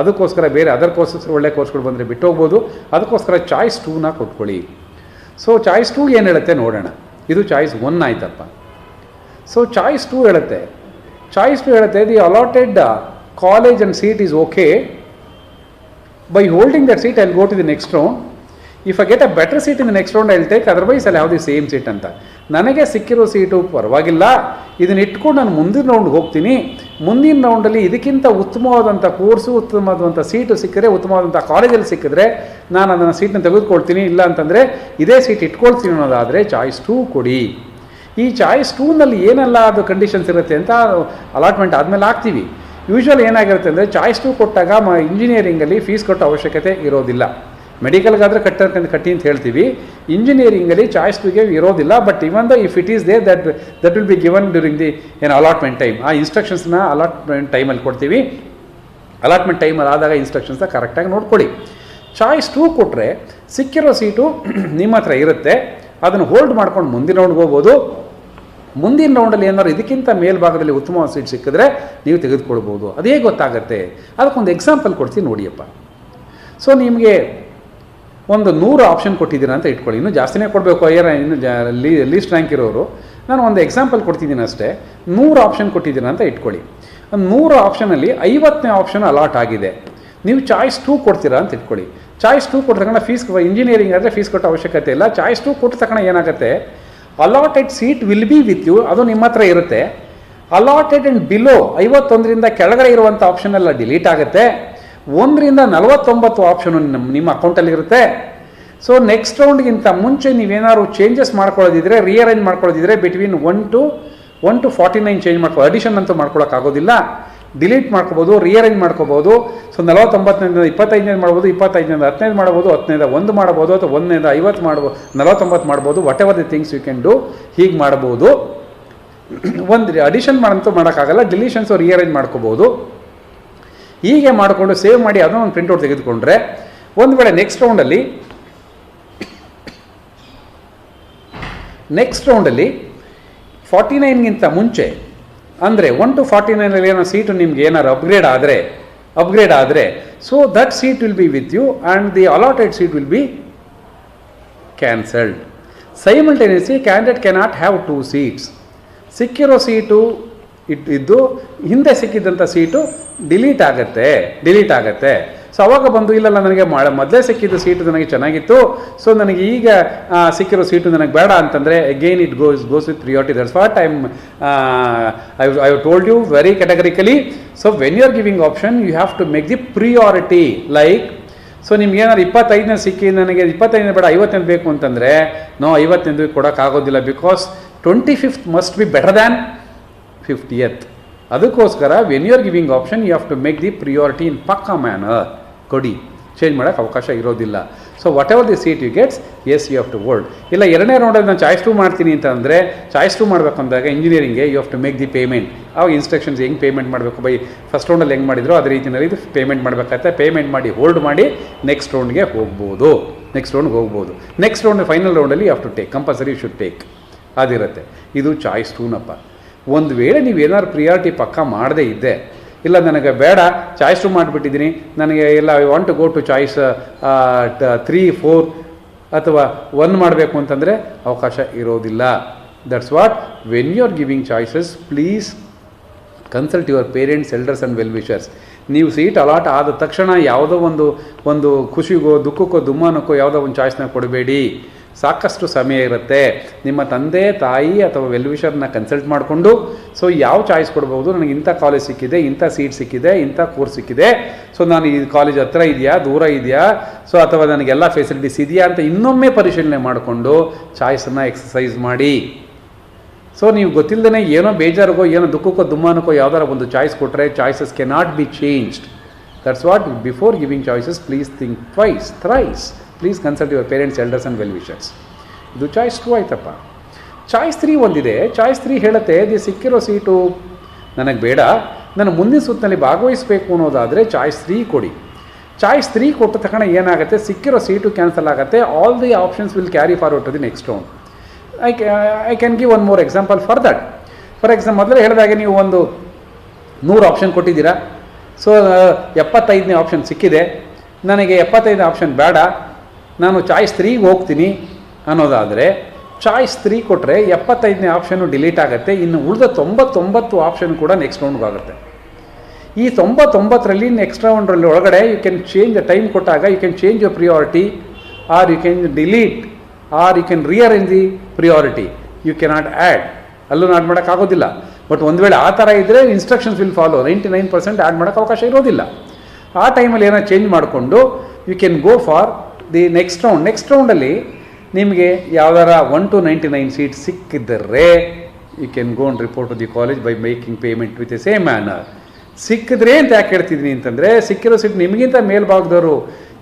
ಅದಕ್ಕೋಸ್ಕರ ಬೇರೆ ಅದರ್ ಕೋರ್ಸಸ್ ಒಳ್ಳೆ ಕೋರ್ಸ್ಗಳು ಬಂದರೆ ಬಿಟ್ಟು ಹೋಗ್ಬೋದು. ಅದಕ್ಕೋಸ್ಕರ ಚಾಯ್ಸ್ 2ನ ಕೊಟ್ಕೊಳ್ಳಿ. ಸೊ ಚಾಯ್ಸ್ 2 ಏನು ಹೇಳುತ್ತೆ ನೋಡೋಣ. ಇದು ಚಾಯ್ಸ್ 1 ಆಯ್ತಪ್ಪ. ಸೊ ಚಾಯ್ಸ್ 2 ಹೇಳುತ್ತೆ the allotted college and seat is okay. By holding that seat I will go to the next round. If I get a better seat in the next round I will take, otherwise ಅಲ್ಲಿ ಯಾವುದು same seat ಅಂತ. ನನಗೆ ಸಿಕ್ಕಿರೋ seat ಪರವಾಗಿಲ್ಲ, ಇದನ್ನ ಇಟ್ಕೊಂಡು ನಾನು ಮುಂದಿನ ರೌಂಡ್ಗೆ ಹೋಗ್ತೀನಿ. ಮುಂದಿನ ರೌಂಡಲ್ಲಿ ಇದಕ್ಕಿಂತ ಉತ್ತಮವಾದಂಥ ಕೋರ್ಸು, ಉತ್ತಮವಾದಂಥ ಸೀಟು ಸಿಕ್ಕಿದ್ರೆ, ಉತ್ತಮವಾದಂಥ ಕಾಲೇಜಲ್ಲಿ ಸಿಕ್ಕಿದ್ರೆ ನಾನು ಅದನ್ನು ಸೀಟನ್ನ ತೆಗೆದುಕೊಳ್ತೀನಿ. ಇಲ್ಲ ಅಂತಂದರೆ ಇದೇ ಸೀಟ್ ಇಟ್ಕೊಳ್ತೀನಿ ಅನ್ನೋದಾದರೆ ಚಾಯ್ಸ್ 2 ಕೊಡಿ. ಈ ಚಾಯ್ಸ್ 2ನಲ್ಲಿ ಏನೆಲ್ಲ ಅದು ಕಂಡೀಷನ್ಸ್ ಇರುತ್ತೆ ಅಂತ ಅಲಾಟ್ಮೆಂಟ್ ಆದಮೇಲೆ ಹಾಕ್ತೀವಿ. ಯೂಶ್ವಲಿ ಏನಾಗಿರುತ್ತೆ ಅಂದರೆ ಚಾಯ್ಸ್ 2 ಕೊಟ್ಟಾಗ ಇಂಜಿನಿಯರಿಂಗಲ್ಲಿ ಫೀಸ್ ಕಟ್ಟೋ ಅವಶ್ಯಕತೆ ಇರೋದಿಲ್ಲ. ಮೆಡಿಕಲ್ಗಾದರೆ ಕಟ್ಟಿ ಅಂತ ಹೇಳ್ತೀವಿ. ಇಂಜಿನಿಯರಿಂಗಲ್ಲಿ ಚಾಯ್ಸ್ 2ಗೆ ಇರೋದಿಲ್ಲ. But even if it is there that will be given during the allotment time. ಆ ಇನ್ಸ್ಟ್ರಕ್ಷನ್ಸ್ನ ಅಲಾಟ್ಮೆಂಟ್ ಟೈಮಲ್ಲಿ ಕೊಡ್ತೀವಿ. ಅಲಾಟ್ಮೆಂಟ್ ಟೈಮಲ್ಲಿ ಆದಾಗ ಇನ್ಸ್ಟ್ರಕ್ಷನ್ಸ್ನ ಕರೆಕ್ಟಾಗಿ ನೋಡ್ಕೊಳ್ಳಿ. ಚಾಯ್ಸ್ 2 ಕೊಟ್ಟರೆ ಸಿಕ್ಕಿರೋ ಸೀಟು ನಿಮ್ಮ ಹತ್ರ ಇರುತ್ತೆ, ಅದನ್ನು ಹೋಲ್ಡ್ ಮಾಡ್ಕೊಂಡು ಮುಂದಿನ ರೌಂಡ್ಗೆ ಹೋಗ್ಬೋದು. ಮುಂದಿನ ರೌಂಡಲ್ಲಿ ಏನಾದ್ರು ಇದಕ್ಕಿಂತ ಮೇಲ್ಭಾಗದಲ್ಲಿ ಉತ್ತಮವಾದ ಸೀಟ್ ಸಿಕ್ಕಿದ್ರೆ ನೀವು ತೆಗೆದುಕೊಳ್ಬೋದು. ಅದೇ ಗೊತ್ತಾಗುತ್ತೆ. ಅದಕ್ಕೊಂದು ಎಕ್ಸಾಂಪಲ್ ಕೊಡ್ತೀನಿ ನೋಡಿಯಪ್ಪ. ಸೊ ನಿಮಗೆ ಒಂದು 100 ಆಪ್ಷನ್ ಕೊಟ್ಟಿದ್ದೀರಾ ಅಂತ ಇಟ್ಕೊಳ್ಳಿ. ಇನ್ನೂ ಜಾಸ್ತಿನೇ ಕೊಡಬೇಕು, ಇನ್ನು ಲೀಸ್ಟ್ ರ್ಯಾಂಕ್ ಇರೋರು. ನಾನು ಒಂದು ಎಕ್ಸಾಂಪಲ್ ಕೊಡ್ತಿದ್ದೀನಿ ಅಷ್ಟೇ. 100 ಆಪ್ಷನ್ ಕೊಟ್ಟಿದ್ದೀರಾ ಅಂತ ಇಟ್ಕೊಳ್ಳಿ. 100 ಆಪ್ಷನಲ್ಲಿ 50ನೇ ಆಪ್ಷನ್ ಅಲಾಟ್ ಆಗಿದೆ. ನೀವು ಚಾಯ್ಸ್ 2 ಕೊಡ್ತೀರಾ ಅಂತ ಇಟ್ಕೊಳ್ಳಿ. ಚಾಯ್ಸ್ 2 ಕೊಟ್ಟ ತಕ್ಷಣ ಫೀಸ್, ಇಂಜಿನಿಯರಿಂಗ್ ಆದರೆ ಫೀಸ್ ಕೊಟ್ಟೋ ಅವಶ್ಯಕತೆ ಇಲ್ಲ. ಚಾಯ್ಸ್ 2 ಕೊಟ್ಟ ತಕ್ಷಣ ಏನಾಗುತ್ತೆ, allotted seat will be with you, ಅದು ನಿಮ್ಮ ಹತ್ರ ಇರುತ್ತೆ. ಅಲಾಟೆಡ್ ಆ್ಯಂಡ್ ಬಿಲೋ 51ರಿಂದ ಕೆಳಗಡೆ ಇರುವಂಥ ಆಪ್ಷನ್ ಎಲ್ಲ ಡಿಲೀಟ್ ಆಗುತ್ತೆ. 1ರಿಂದ 49 ಆಪ್ಷನು ನಿಮ್ಮ ಅಕೌಂಟಲ್ಲಿ ಇರುತ್ತೆ. ಸೊ ನೆಕ್ಸ್ಟ್ ರೌಂಡ್ಗಿಂತ ಮುಂಚೆ ನೀವೇನಾದ್ರು ಚೇಂಜಸ್ ಮಾಡ್ಕೊಳ್ಳೋದಿದ್ರೆ, ರಿಅರೇಂಜ್ ಮಾಡ್ಕೊಳ್ಳೋದಿದ್ರೆ ಬಿಟ್ವೀನ್ 1 to 49 ಚೇಂಜ್ ಅಡಿಷನ್ ಅಂತೂ ಮಾಡ್ಕೊಳ್ಳೋಕ್ಕಾಗೋದಿಲ್ಲ. ಡಿಲೀಟ್ ಮಾಡ್ಕೋಬೋದು, ರಿಅರೇಂಜ್ ಮಾಡ್ಕೋಬೋದು. ಸೊ 49 25 ಮಾಡ್ಬೋದು, 25 15 ಮಾಡ್ಬೋದು, 10 1 ಮಾಡ್ಬೋದು, ಅಥವಾ 1 50 ಮಾಡ್ಬೋದು, 49 ಮಾಡ್ಬೋದು. Whatever the things you can do, ಹೀಗೆ ಮಾಡ್ಬೋದು. ಒಂದು ಅಡಿಷನ್ ಮಾಡಂತೂ ಮಾಡೋಕ್ಕಾಗಲ್ಲ, ಡಿಲೀಷನ್ಸು ರಿಅರೇಂಜ್ ಮಾಡ್ಕೋಬೋದು. ಹೀಗೆ ಮಾಡಿಕೊಂಡು ಸೇವ್ ಮಾಡಿ ಅದನ್ನು ಒಂದು ಪ್ರಿಂಟ್ಔಟ್ ತೆಗೆದುಕೊಂಡ್ರೆ, ಒಂದು ವೇಳೆ ನೆಕ್ಸ್ಟ್ ರೌಂಡಲ್ಲಿ 49ಗಿಂತ ಮುಂಚೆ ಅಂದರೆ 1 to 49 ಏನೋ ಸೀಟು ನಿಮ್ಗೆ ಏನಾರು ಅಪ್ಗ್ರೇಡ್ ಆದರೆ so that seat will be with you and the allotted seat will be cancelled. Simultaneously candidate cannot have 2 seats. ಸಿಕ್ಕಿರೋ ಸೀಟು ಇದ್ದು ಹಿಂದೆ ಸಿಕ್ಕಿದ್ದಂಥ ಸೀಟು ಡಿಲೀಟ್ ಆಗುತ್ತೆ. ಸೊ ಅವಾಗ ಬಂದು ಇಲ್ಲಲ್ಲ, ನನಗೆ ಮೊದಲೇ ಸಿಕ್ಕಿದ್ದು ಸೀಟು ನನಗೆ ಚೆನ್ನಾಗಿತ್ತು, ಸೊ ನನಗೆ ಈಗ ಸಿಕ್ಕಿರೋ ಸೀಟು ನನಗೆ ಬೇಡ ಅಂತಂದರೆ again it goes with priority. That's what I have told you very categorically. So when you are giving option you have to make the priority. Like so ನಿಮ್ಗೆ ಏನಾದ್ರು 25 ಸಿಕ್ಕಿ ನನಗೆ 25 ಬೇಡ 50 ಬೇಕು ಅಂತಂದರೆ ನೋ, 50 ಕೊಡೋಕ್ಕಾಗೋದಿಲ್ಲ. Because 25th must be better than 50th. ಅದಕ್ಕೋಸ್ಕರ when you are giving option you have to make the priority in ಪಕ್ಕಾ ಮ್ಯಾನರ್. ಕೊಡಿ, ಚೇಂಜ್ ಮಾಡೋಕ್ಕೆ ಅವಕಾಶ ಇರೋದಿಲ್ಲ. So whatever the seat you gets, yes you have to hold. ಇಲ್ಲ ಎರಡನೇ ರೌಂಡಲ್ಲಿ ನಾನು choice 2 ಮಾಡ್ತೀನಿ ಅಂತಂದರೆ, ಚಾಯ್ಸ್ 2 ಮಾಡಬೇಕು ಅಂದಾಗ ಇಂಜಿನಿಯರಿಂಗ್ಗೆ you have to make the payment. ಅವಾಗ ಇನ್ಸ್ಟ್ರಕ್ಷನ್ಸ್ ಹೆಂಗೆ ಪೇಮೆಂಟ್ ಮಾಡಬೇಕು, ಫಸ್ಟ್ ರೌಂಡಲ್ಲಿ ಹೆಂಗೆ ಮಾಡಿದ್ರು ಅದೇ ರೀತಿಯಲ್ಲಿ ಇದು ಪೇಮೆಂಟ್ ಮಾಡಬೇಕಾಗುತ್ತೆ. ಪೇಮೆಂಟ್ ಮಾಡಿ ಹೋಲ್ಡ್ ಮಾಡಿ ನೆಕ್ಸ್ಟ್ ರೌಂಡ್ಗೆ ಹೋಗ್ಬೋದು. ನೆಕ್ಸ್ಟ್ ರೌಂಡ್ ಫೈನಲ್ ರೌಂಡಲ್ಲಿ you have to take, compulsory you should take ಅದಿರುತ್ತೆ. ಇದು ಚಾಯ್ಸ್ 2ನಪ್ಪ. ಒಂದು ವೇಳೆ ನೀವೇನಾದ್ರು ಪ್ರಿಯಾರಿಟಿ ಪಕ್ಕ ಮಾಡದೇ ಇದ್ದೆ, ಇಲ್ಲ ನನಗೆ ಬೇಡ ಚಾಯ್ಸ್ 2 ಮಾಡಿಬಿಟ್ಟಿದ್ದೀನಿ, ನನಗೆ ಇಲ್ಲ I want to go to choice 3, 4 ಅಥವಾ 1 ಮಾಡಬೇಕು ಅಂತಂದರೆ ಅವಕಾಶ ಇರೋದಿಲ್ಲ. That's what when you are giving choices please consult your parents, elders and well wishers. ನೀವು ಸೀಟ್ ಅಲಾಟ್ ಆದ ತಕ್ಷಣ ಯಾವುದೋ ಒಂದು ಖುಷಿಗೋ ದುಃಖಕ್ಕೋ ದುಮ್ಮಾನಕ್ಕೋ ಯಾವುದೋ ಒಂದು ಚಾಯ್ಸ್ನ ಕೊಡಬೇಡಿ. ಸಾಕಷ್ಟು ಸಮಯ ಇರುತ್ತೆ. ನಿಮ್ಮ ತಂದೆ ತಾಯಿ ಅಥವಾ ವೆಲ್ವಿಷರ್ನ ಕನ್ಸಲ್ಟ್ ಮಾಡಿಕೊಂಡು ಸೊ ಯಾವ ಚಾಯ್ಸ್ ಕೊಡ್ಬೋದು, ನನಗೆ ಇಂಥ ಕಾಲೇಜ್ ಸಿಕ್ಕಿದೆ, ಇಂಥ ಸೀಟ್ ಸಿಕ್ಕಿದೆ, ಇಂಥ ಕೋರ್ಸ್ ಸಿಕ್ಕಿದೆ, ಸೊ ನಾನು ಈ ಕಾಲೇಜ್ ಹತ್ರ ಇದೆಯಾ ದೂರ ಇದೆಯಾ, ಸೊ ಅಥವಾ ನನಗೆಲ್ಲ ಫೆಸಿಲಿಟೀಸ್ ಇದೆಯಾ ಅಂತ ಇನ್ನೊಮ್ಮೆ ಪರಿಶೀಲನೆ ಮಾಡಿಕೊಂಡು ಚಾಯ್ಸನ್ನು ಎಕ್ಸಸೈಸ್ ಮಾಡಿ. ಸೊ ನೀವು ಗೊತ್ತಿಲ್ಲದೇ ಏನೋ ಬೇಜಾರಿಗೋ ಏನೋ ದುಃಖಕ್ಕೋ ದುಮ್ಮಾನಕ್ಕೋ ಯಾವ್ದಾರ ಒಂದು ಚಾಯ್ಸ್ ಕೊಟ್ಟರೆ choices cannot be changed. That's what before giving choices please think twice, thrice. Please consult your parents, elders and well wishers. ಇದು ಚಾಯ್ಸ್ 2 ಆಯ್ತಪ್ಪ. ಚಾಯ್ಸ್ 3 ಒಂದಿದೆ. ಚಾಯ್ಸ್ 3 ಹೇಳುತ್ತೆ ದಿ ಸಿಕ್ಕಿರೋ ಸೀಟು ನನಗೆ ಬೇಡ, ನಾನು ಮುಂದಿನ ಸುತ್ತಿನಲ್ಲಿ ಭಾಗವಹಿಸಬೇಕು ಅನ್ನೋದಾದರೆ ಚಾಯ್ಸ್ 3 ಕೊಡಿ. ಚಾಯ್ಸ್ 3 ಕೊಟ್ಟ ತಕ್ಷಣ ಏನಾಗುತ್ತೆ, ಸಿಕ್ಕಿರೋ ಸೀಟು ಕ್ಯಾನ್ಸಲ್ ಆಗುತ್ತೆ. All the options will carry forward to the next round. I can give one more example for that. For example ಮೊದಲೇ ಹೇಳಿದಾಗೆ ನೀವು ಒಂದು 100 ಆಪ್ಷನ್ ಕೊಟ್ಟಿದ್ದೀರಾ. ಸೊ 75ನೇ ಆಪ್ಷನ್ ಸಿಕ್ಕಿದೆ, ನನಗೆ 75 ಆಪ್ಷನ್ ಬೇಡ, ನಾನು ಚಾಯ್ಸ್ 3ಗೆ ಹೋಗ್ತೀನಿ ಅನ್ನೋದಾದರೆ ಚಾಯ್ಸ್ 3 ಕೊಟ್ಟರೆ 75ನೇ ಆಪ್ಷನ್ನು ಡಿಲೀಟ್ ಆಗುತ್ತೆ. ಇನ್ನು ಉಳಿದ 99 ಆಪ್ಷನ್ ಕೂಡ ನೆಕ್ಸ್ಟ್ ರೌಂಡ್ಗೆ ಆಗುತ್ತೆ. ಈ 99ರಲ್ಲಿ ನೆಕ್ಸ್ಟ್ ರೌಂಡ್ರಲ್ಲಿ ಒಳಗಡೆ you can change the time ಕೊಟ್ಟಾಗ you can change your priority or you can delete or you can rearrange the priority. You cannot add, ಅಲ್ಲೂ ಆ್ಯಡ್ ಮಾಡೋಕ್ಕಾಗೋದಿಲ್ಲ. ಬಟ್ ಒಂದು ವೇಳೆ ಆ ಥರ ಇದ್ದರೆ ಇನ್ಸ್ಟ್ರಕ್ಷನ್ಸ್ ವಿಲ್ ಫಾಲೋ. 99% ಆ್ಯಡ್ ಮಾಡೋಕ್ಕೆ ಅವಕಾಶ ಇರೋದಿಲ್ಲ. ಆ ಟೈಮಲ್ಲಿ ಏನೋ ಚೇಂಜ್ ಮಾಡಿಕೊಂಡು you can go for the next round. Next ರೌಂಡಲ್ಲಿ ನಿಮಗೆ ಯಾವ್ದಾರ 1 to 99 ಸೀಟ್ ಸಿಕ್ಕಿದ್ದರೆ you can go and report to the college by making payment with a same manner. ಸಿಕ್ಕಿದ್ರೆ ಅಂತ ಯಾಕೆ ಹೇಳ್ತಿದ್ದೀನಿ ಅಂತಂದರೆ, ಸಿಕ್ಕಿರೋ ಸೀಟ್ ನಿಮಗಿಂತ ಮೇಲ್ಭಾಗದವರು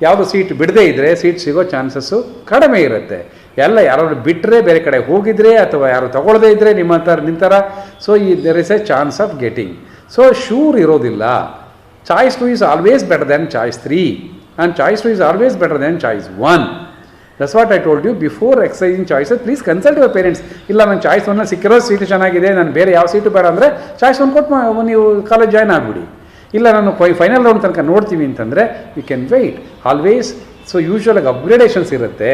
ಯಾವುದು ಸೀಟ್ ಬಿಡದೇ ಇದ್ದರೆ ಸೀಟ್ ಸಿಗೋ ಚಾನ್ಸಸ್ಸು ಕಡಿಮೆ ಇರುತ್ತೆ. ಯಾರಾದ್ರು ಬಿಟ್ಟರೆ, ಬೇರೆ ಕಡೆ ಹೋಗಿದ್ರೆ, ಅಥವಾ ಯಾರು ತಗೊಳ್ಳದೇ ಇದ್ದರೆ ನಿಂತರ, so there is a chance of getting. So sure ಇರೋದಿಲ್ಲ. Choice 2 is always better than choice 3 and choice 2 is always better than choice 1. That's what I told you before exercising choices. Please consult your parents. ಇಲ್ಲ ನಾನು choice 1 ಸಿಕ್ಕಿರೋ seat ಚೆನ್ನಾಗಿದೆ, ನಾನು ಬೇರೆ ಯಾವ seat ಬೇಡ ಅಂದರೆ ಚಾಯ್ಸ್ 1 ಕೊಟ್ಟು ನೀವು ಕಾಲೇಜ್ ಜಾಯ್ನ್ ಆಗಿಬಿಡಿ. ಇಲ್ಲ ನಾನು ಫೈನಲ್ ರೌಂಡ್ ತನಕ ನೋಡ್ತೀವಿ ಅಂತಂದರೆ you can wait always. So ಯೂಶ್ವಲಾಗಿ ಅಪ್ಗ್ರೇಡೇಷನ್ಸ್ ಇರುತ್ತೆ.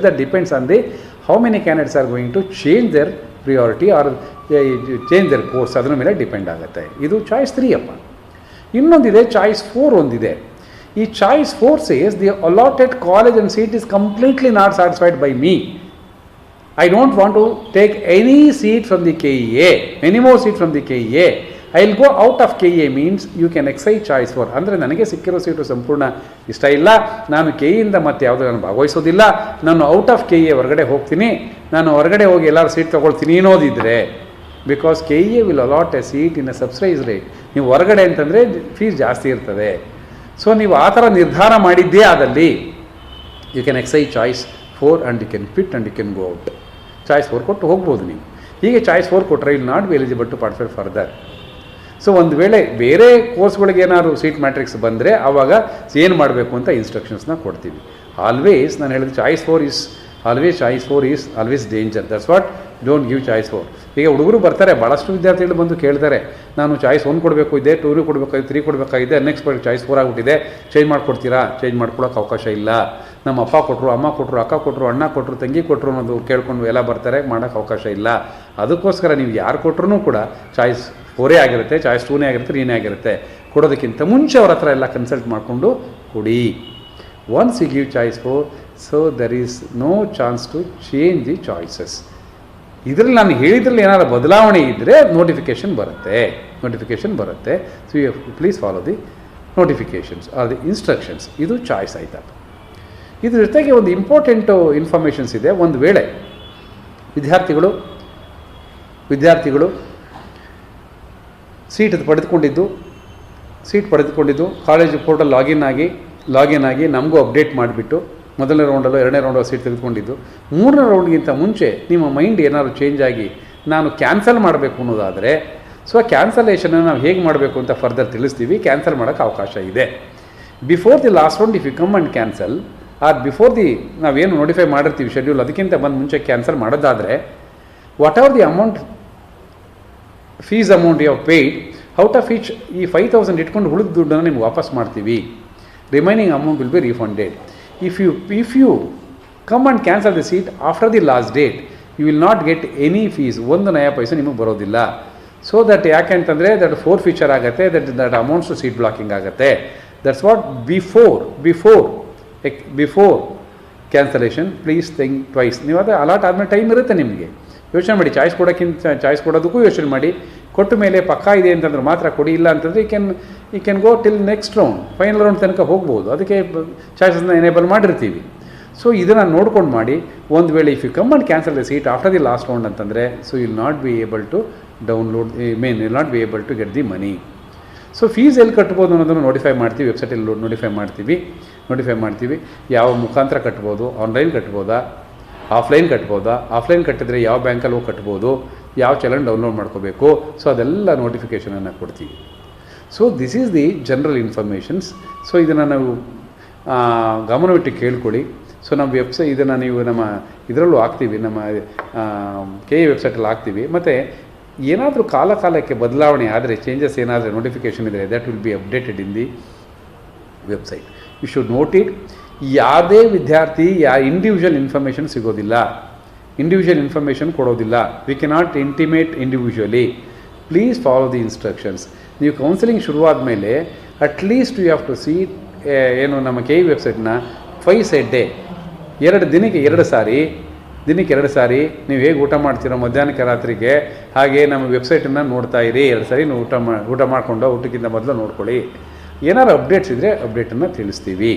That depends on the how many candidates are going to change their priority or change their course, ಅದರ ಮೇಲೆ ಡಿಪೆಂಡ್ ಆಗುತ್ತೆ. ಇದು ಚಾಯ್ಸ್ 3 ಅಪ್ಪ. ಇನ್ನೊಂದಿದೆ ಚಾಯ್ಸ್ 4 ಒಂದಿದೆ. ಈ choice 4 says the allotted college and seat is completely not satisfied by me. I don't want to take any seat from the KEA, any more seat from the KEA. I will go out of K A means you can exercise choice four. ಅಂದರೆ ನನಗೆ ಸಿಕ್ಕಿರೋ seat ಸಂಪೂರ್ಣ ಇಷ್ಟ ಇಲ್ಲ, ನಾನು K ಇಯಿಂದ ಮತ್ತೆ ಯಾವುದೂ ನಾನು ಭಾಗವಹಿಸೋದಿಲ್ಲ, ನಾನು ಔಟ್ ಆಫ್ ಕೆ ಎ ಹೊರಗಡೆ ಹೋಗ್ತೀನಿ, ನಾನು ಹೊರಗಡೆ ಹೋಗಿ ಎಲ್ಲರೂ ಸೀಟ್ ತೊಗೊಳ್ತೀನಿ ಅನ್ನೋದಿದ್ದರೆ, because K A will allot a seat in a subsidise rate. ನೀವು ಹೊರಗಡೆ ಅಂತಂದರೆ ಫೀಸ್ ಜಾಸ್ತಿ ಇರ್ತದೆ. ಸೊ ನೀವು ಆ ಥರ ನಿರ್ಧಾರ ಮಾಡಿದ್ದೇ ಆದಲ್ಲಿ you can exercise choice 4 and you can quit and you can go out. Choice 4 ಕೊಟ್ಟು ಹೋಗ್ಬೋದು ನೀವು. ಹೀಗೆ ಚಾಯ್ಸ್ 4 ಕೊಟ್ಟರೆ will not be eligible to participate further. So ಒಂದು ವೇಳೆ ಬೇರೆ ಕೋರ್ಸ್ಗಳಿಗೆ ಏನಾದ್ರು ಸೀಟ್ ಮ್ಯಾಟ್ರಿಕ್ಸ್ ಬಂದರೆ ಆವಾಗ ಏನು ಮಾಡಬೇಕು ಅಂತ ಇನ್ಸ್ಟ್ರಕ್ಷನ್ಸ್ನ ಕೊಡ್ತೀವಿ. ಆಲ್ವೇಸ್ ನಾನು ಹೇಳಿದ choice 4 is always danger. That's what don't give choice 4. ಈಗ ಹುಡುಗರು ಬರ್ತಾರೆ, ಭಾಳಷ್ಟು ವಿದ್ಯಾರ್ಥಿಗಳು ಬಂದು ಕೇಳ್ತಾರೆ, ನಾನು ಚಾಯ್ಸ್ 1 ಕೊಡಬೇಕು ಇದೆ, 2 ಕೊಡಬೇಕಾಗಿದೆ, 3 ಕೊಡಬೇಕಾಗಿದೆ, ನೆಕ್ಸ್ಟ್ ಚಾಯ್ಸ್ 4 ಆಗಿಬಿಟ್ಟಿದೆ, ಚೇಂಜ್ ಮಾಡಿಕೊಡ್ತೀರಾ? ಚೇಂಜ್ ಮಾಡ್ಕೊಳಕ್ಕೆ ಅವಕಾಶ ಇಲ್ಲ. ನಮ್ಮ ಅಪ್ಪ ಕೊಟ್ಟರು, ಅಮ್ಮ ಕೊಟ್ಟರು, ಅಕ್ಕ ಕೊಟ್ಟರು, ಅಣ್ಣ ಕೊಟ್ಟರು, ತಂಗಿ ಕೊಟ್ಟರು ಅನ್ನೋದು ಕೇಳ್ಕೊಂಡು ಎಲ್ಲ ಬರ್ತಾರೆ, ಮಾಡೋಕ್ಕೆ ಅವಕಾಶ ಇಲ್ಲ. ಅದಕ್ಕೋಸ್ಕರ ನೀವು ಯಾರು ಕೊಟ್ಟರು ಕೂಡ ಚಾಯ್ಸ್ 4 ಆಗಿರುತ್ತೆ, ಚಾಯ್ಸ್ 2 ಆಗಿರುತ್ತೆ, 3 ಆಗಿರುತ್ತೆ. ಕೊಡೋದಕ್ಕಿಂತ ಮುಂಚೆ ಅವ್ರ ಹತ್ರ ಎಲ್ಲ ಕನ್ಸಲ್ಟ್ ಮಾಡಿಕೊಂಡು ಕೊಡಿ. Once you give choice 4, so there is no chance to change the choices. ಇದರಲ್ಲಿ ನಾನು ಹೇಳಿದ್ರಲ್ಲಿ ಏನಾದರೂ ಬದಲಾವಣೆ ಇದ್ದರೆ ನೋಟಿಫಿಕೇಷನ್ ಬರುತ್ತೆ. So you please follow the notifications or the instructions. ಇದು ಚಾಯ್ಸ್ ಆಯಿತಾ. ಇದ್ರ ಜೊತೆಗೆ ಒಂದು ಇಂಪಾರ್ಟೆಂಟು ಇನ್ಫಾರ್ಮೇಷನ್ಸ್ ಇದೆ. ಒಂದು ವೇಳೆ ವಿದ್ಯಾರ್ಥಿಗಳು ಸೀಟ್ ಪಡೆದುಕೊಂಡಿದ್ದು ಕಾಲೇಜು ಪೋರ್ಟಲ್ ಲಾಗಿನ್ ಆಗಿ ನಮಗೂ ಅಪ್ಡೇಟ್ ಮಾಡಿಬಿಟ್ಟು ಮೊದಲನೇ ರೌಂಡಲ್ಲೋ 2ನೇ ರೌಂಡಲ್ಲೋ ಸೀಟ್ ತೆಗೆದುಕೊಂಡಿದ್ದು, 3ನೇ ರೌಂಡ್ಗಿಂತ ಮುಂಚೆ ನಿಮ್ಮ ಮೈಂಡ್ ಏನಾದ್ರು ಚೇಂಜ್ ಆಗಿ ನಾನು ಕ್ಯಾನ್ಸಲ್ ಮಾಡಬೇಕು ಅನ್ನೋದಾದರೆ, ಸೊ ಕ್ಯಾನ್ಸಲೇಷನ್ನ ನಾವು ಹೇಗೆ ಮಾಡಬೇಕು ಅಂತ ಫರ್ದರ್ ತಿಳಿಸ್ತೀವಿ. ಕ್ಯಾನ್ಸಲ್ ಮಾಡೋಕ್ಕೆ ಅವಕಾಶ ಇದೆ. Before the last round if you come and cancel, or before the ನಾವೇನು ನೋಟಿಫೈ ಮಾಡಿರ್ತೀವಿ ಶೆಡ್ಯೂಲ್, ಅದಕ್ಕಿಂತ ಮುಂಚೆ ಕ್ಯಾನ್ಸಲ್ ಮಾಡೋದಾದರೆ, what are the fees amount you have paid, out of each ಈ 5,000 ಇಟ್ಕೊಂಡು ಉಳಿದ ದುಡ್ಡನ್ನು ನಿಮ್ಗೆ ವಾಪಸ್ ಮಾಡ್ತೀವಿ. Remaining amount will be refunded. If you come and cancel the seat after the last date, you will not get any fees. 1 ನಯ ಪೈಸೆ ನಿಮಗೆ ಬರೋದಿಲ್ಲ. ಸೊ ದಟ್ ಯಾಕೆ ಅಂತಂದರೆ ದಟ್ ಫೋರ್ ಫೀಚರ್ ಆಗುತ್ತೆ, ದಟ್ ಅಮೌಂಟ್ಸು ಸೀಟ್ ಬ್ಲಾಕಿಂಗ್ ಆಗುತ್ತೆ. That's what before cancellation please think twice. ನೀವು ಅದು allot ಆದಮೇಲೆ ಟೈಮ್ ಇರುತ್ತೆ ನಿಮಗೆ, ಯೋಚನೆ ಮಾಡಿ. ಚಾಯ್ಸ್ ಕೊಡೋದಕ್ಕೂ ಯೋಚನೆ ಮಾಡಿ. ಕೊಟ್ಟ ಮೇಲೆ ಪಕ್ಕಾ ಇದೆ ಅಂತಂದ್ರೆ ಮಾತ್ರ ಕೊಡಿ, ಇಲ್ಲ ಅಂತಂದರೆ you can go till next round, final round ತನಕ ಹೋಗ್ಬೋದು. ಅದಕ್ಕೆ ಚಾಯ್ಸಸ್ನ ಎನೇಬಲ್ ಮಾಡಿರ್ತೀವಿ. ಸೊ ಇದನ್ನು ನೋಡ್ಕೊಂಡು ಮಾಡಿ. ಒಂದು ವೇಳೆ if you come and cancel the seat after the last round ಅಂತಂದರೆ, so will not be able to will not be able to get the money. So fees ಎಲ್ಲಿ ಕಟ್ಬೋದು ಅನ್ನೋದನ್ನು ನೋಟಿಫೈ ಮಾಡ್ತೀವಿ, ವೆಬ್ಸೈಟಲ್ಲಿ ನೋಟಿಫೈ ಮಾಡ್ತೀವಿ. ಯಾವ ಮುಖಾಂತರ ಕಟ್ಬೋದು, ಆನ್ಲೈನ್ ಕಟ್ಬೋದಾ, ಆಫ್ಲೈನ್ ಕಟ್ಟಿದ್ರೆ ಯಾವ ಬ್ಯಾಂಕಲ್ಲಿ ಹೋಗಿ ಕಟ್ಬೋದು, ಯಾವ ಚಲನ್ ಡೌನ್ಲೋಡ್ ಮಾಡ್ಕೋಬೇಕು, ಸೊ ಅದೆಲ್ಲ ನೋಟಿಫಿಕೇಷನನ್ನು ಕೊಡ್ತೀವಿ. So this is the general informations. So ಇದನ್ನು ನಾವು ಗಮನವಿಟ್ಟು ಕೇಳ್ಕೊಳ್ಳಿ. ಸೊ ನಮ್ಮ ಇದನ್ನು ನೀವು ನಮ್ಮ ಇದರಲ್ಲೂ ಹಾಕ್ತೀವಿ, ನಮ್ಮ ಕೆ ಎ ವೆಬ್ಸೈಟಲ್ಲಿ ಹಾಕ್ತೀವಿ. ಮತ್ತು ಏನಾದರೂ ಕಾಲಕ್ಕೆ ಬದಲಾವಣೆ ಆದರೆ, ಚೇಂಜಸ್ ಏನಾದರೂ ನೋಟಿಫಿಕೇಷನ್ ಇದ್ದರೆ, that will be updated in the website. You should note it. ಯಾವುದೇ ವಿದ್ಯಾರ್ಥಿ ಇಂಡಿವಿಜುವಲ್ ಇನ್ಫಾರ್ಮೇಷನ್ ಸಿಗೋದಿಲ್ಲ, ಇಂಡಿವಿಜುವಲ್ ಇನ್ಫಾರ್ಮೇಷನ್ ಕೊಡೋದಿಲ್ಲ. We cannot intimate individually. Please follow the instructions. ನೀವು ಕೌನ್ಸಿಲಿಂಗ್ ಶುರುವಾದ ಮೇಲೆ at least you have to see ಏನು ನಮ್ಮ ಕೆ ಇ ವೆಬ್ಸೈಟ್ನ ಟ್ವೈಸ್ ಎ ಡೇ, ದಿನಕ್ಕೆ 2 ಸಾರಿ ನೀವು ಹೇಗೆ ಊಟ ಮಾಡ್ತೀರೋ ಮಧ್ಯಾಹ್ನಕ್ಕೆ ರಾತ್ರಿಗೆ, ಹಾಗೆ ನಮ್ಮ ವೆಬ್ಸೈಟನ್ನು ನೋಡ್ತಾ ಇರಿ. 2 ಸಾರಿ ನೀವು ಊಟ ಮಾಡಿಕೊಂಡು ಊಟಕ್ಕಿಂತ ಮೊದಲು ನೋಡ್ಕೊಳ್ಳಿ. ಏನಾದ್ರು ಅಪ್ಡೇಟ್ಸ್ ಇದ್ದರೆ ಅಪ್ಡೇಟನ್ನು ತಿಳಿಸ್ತೀವಿ.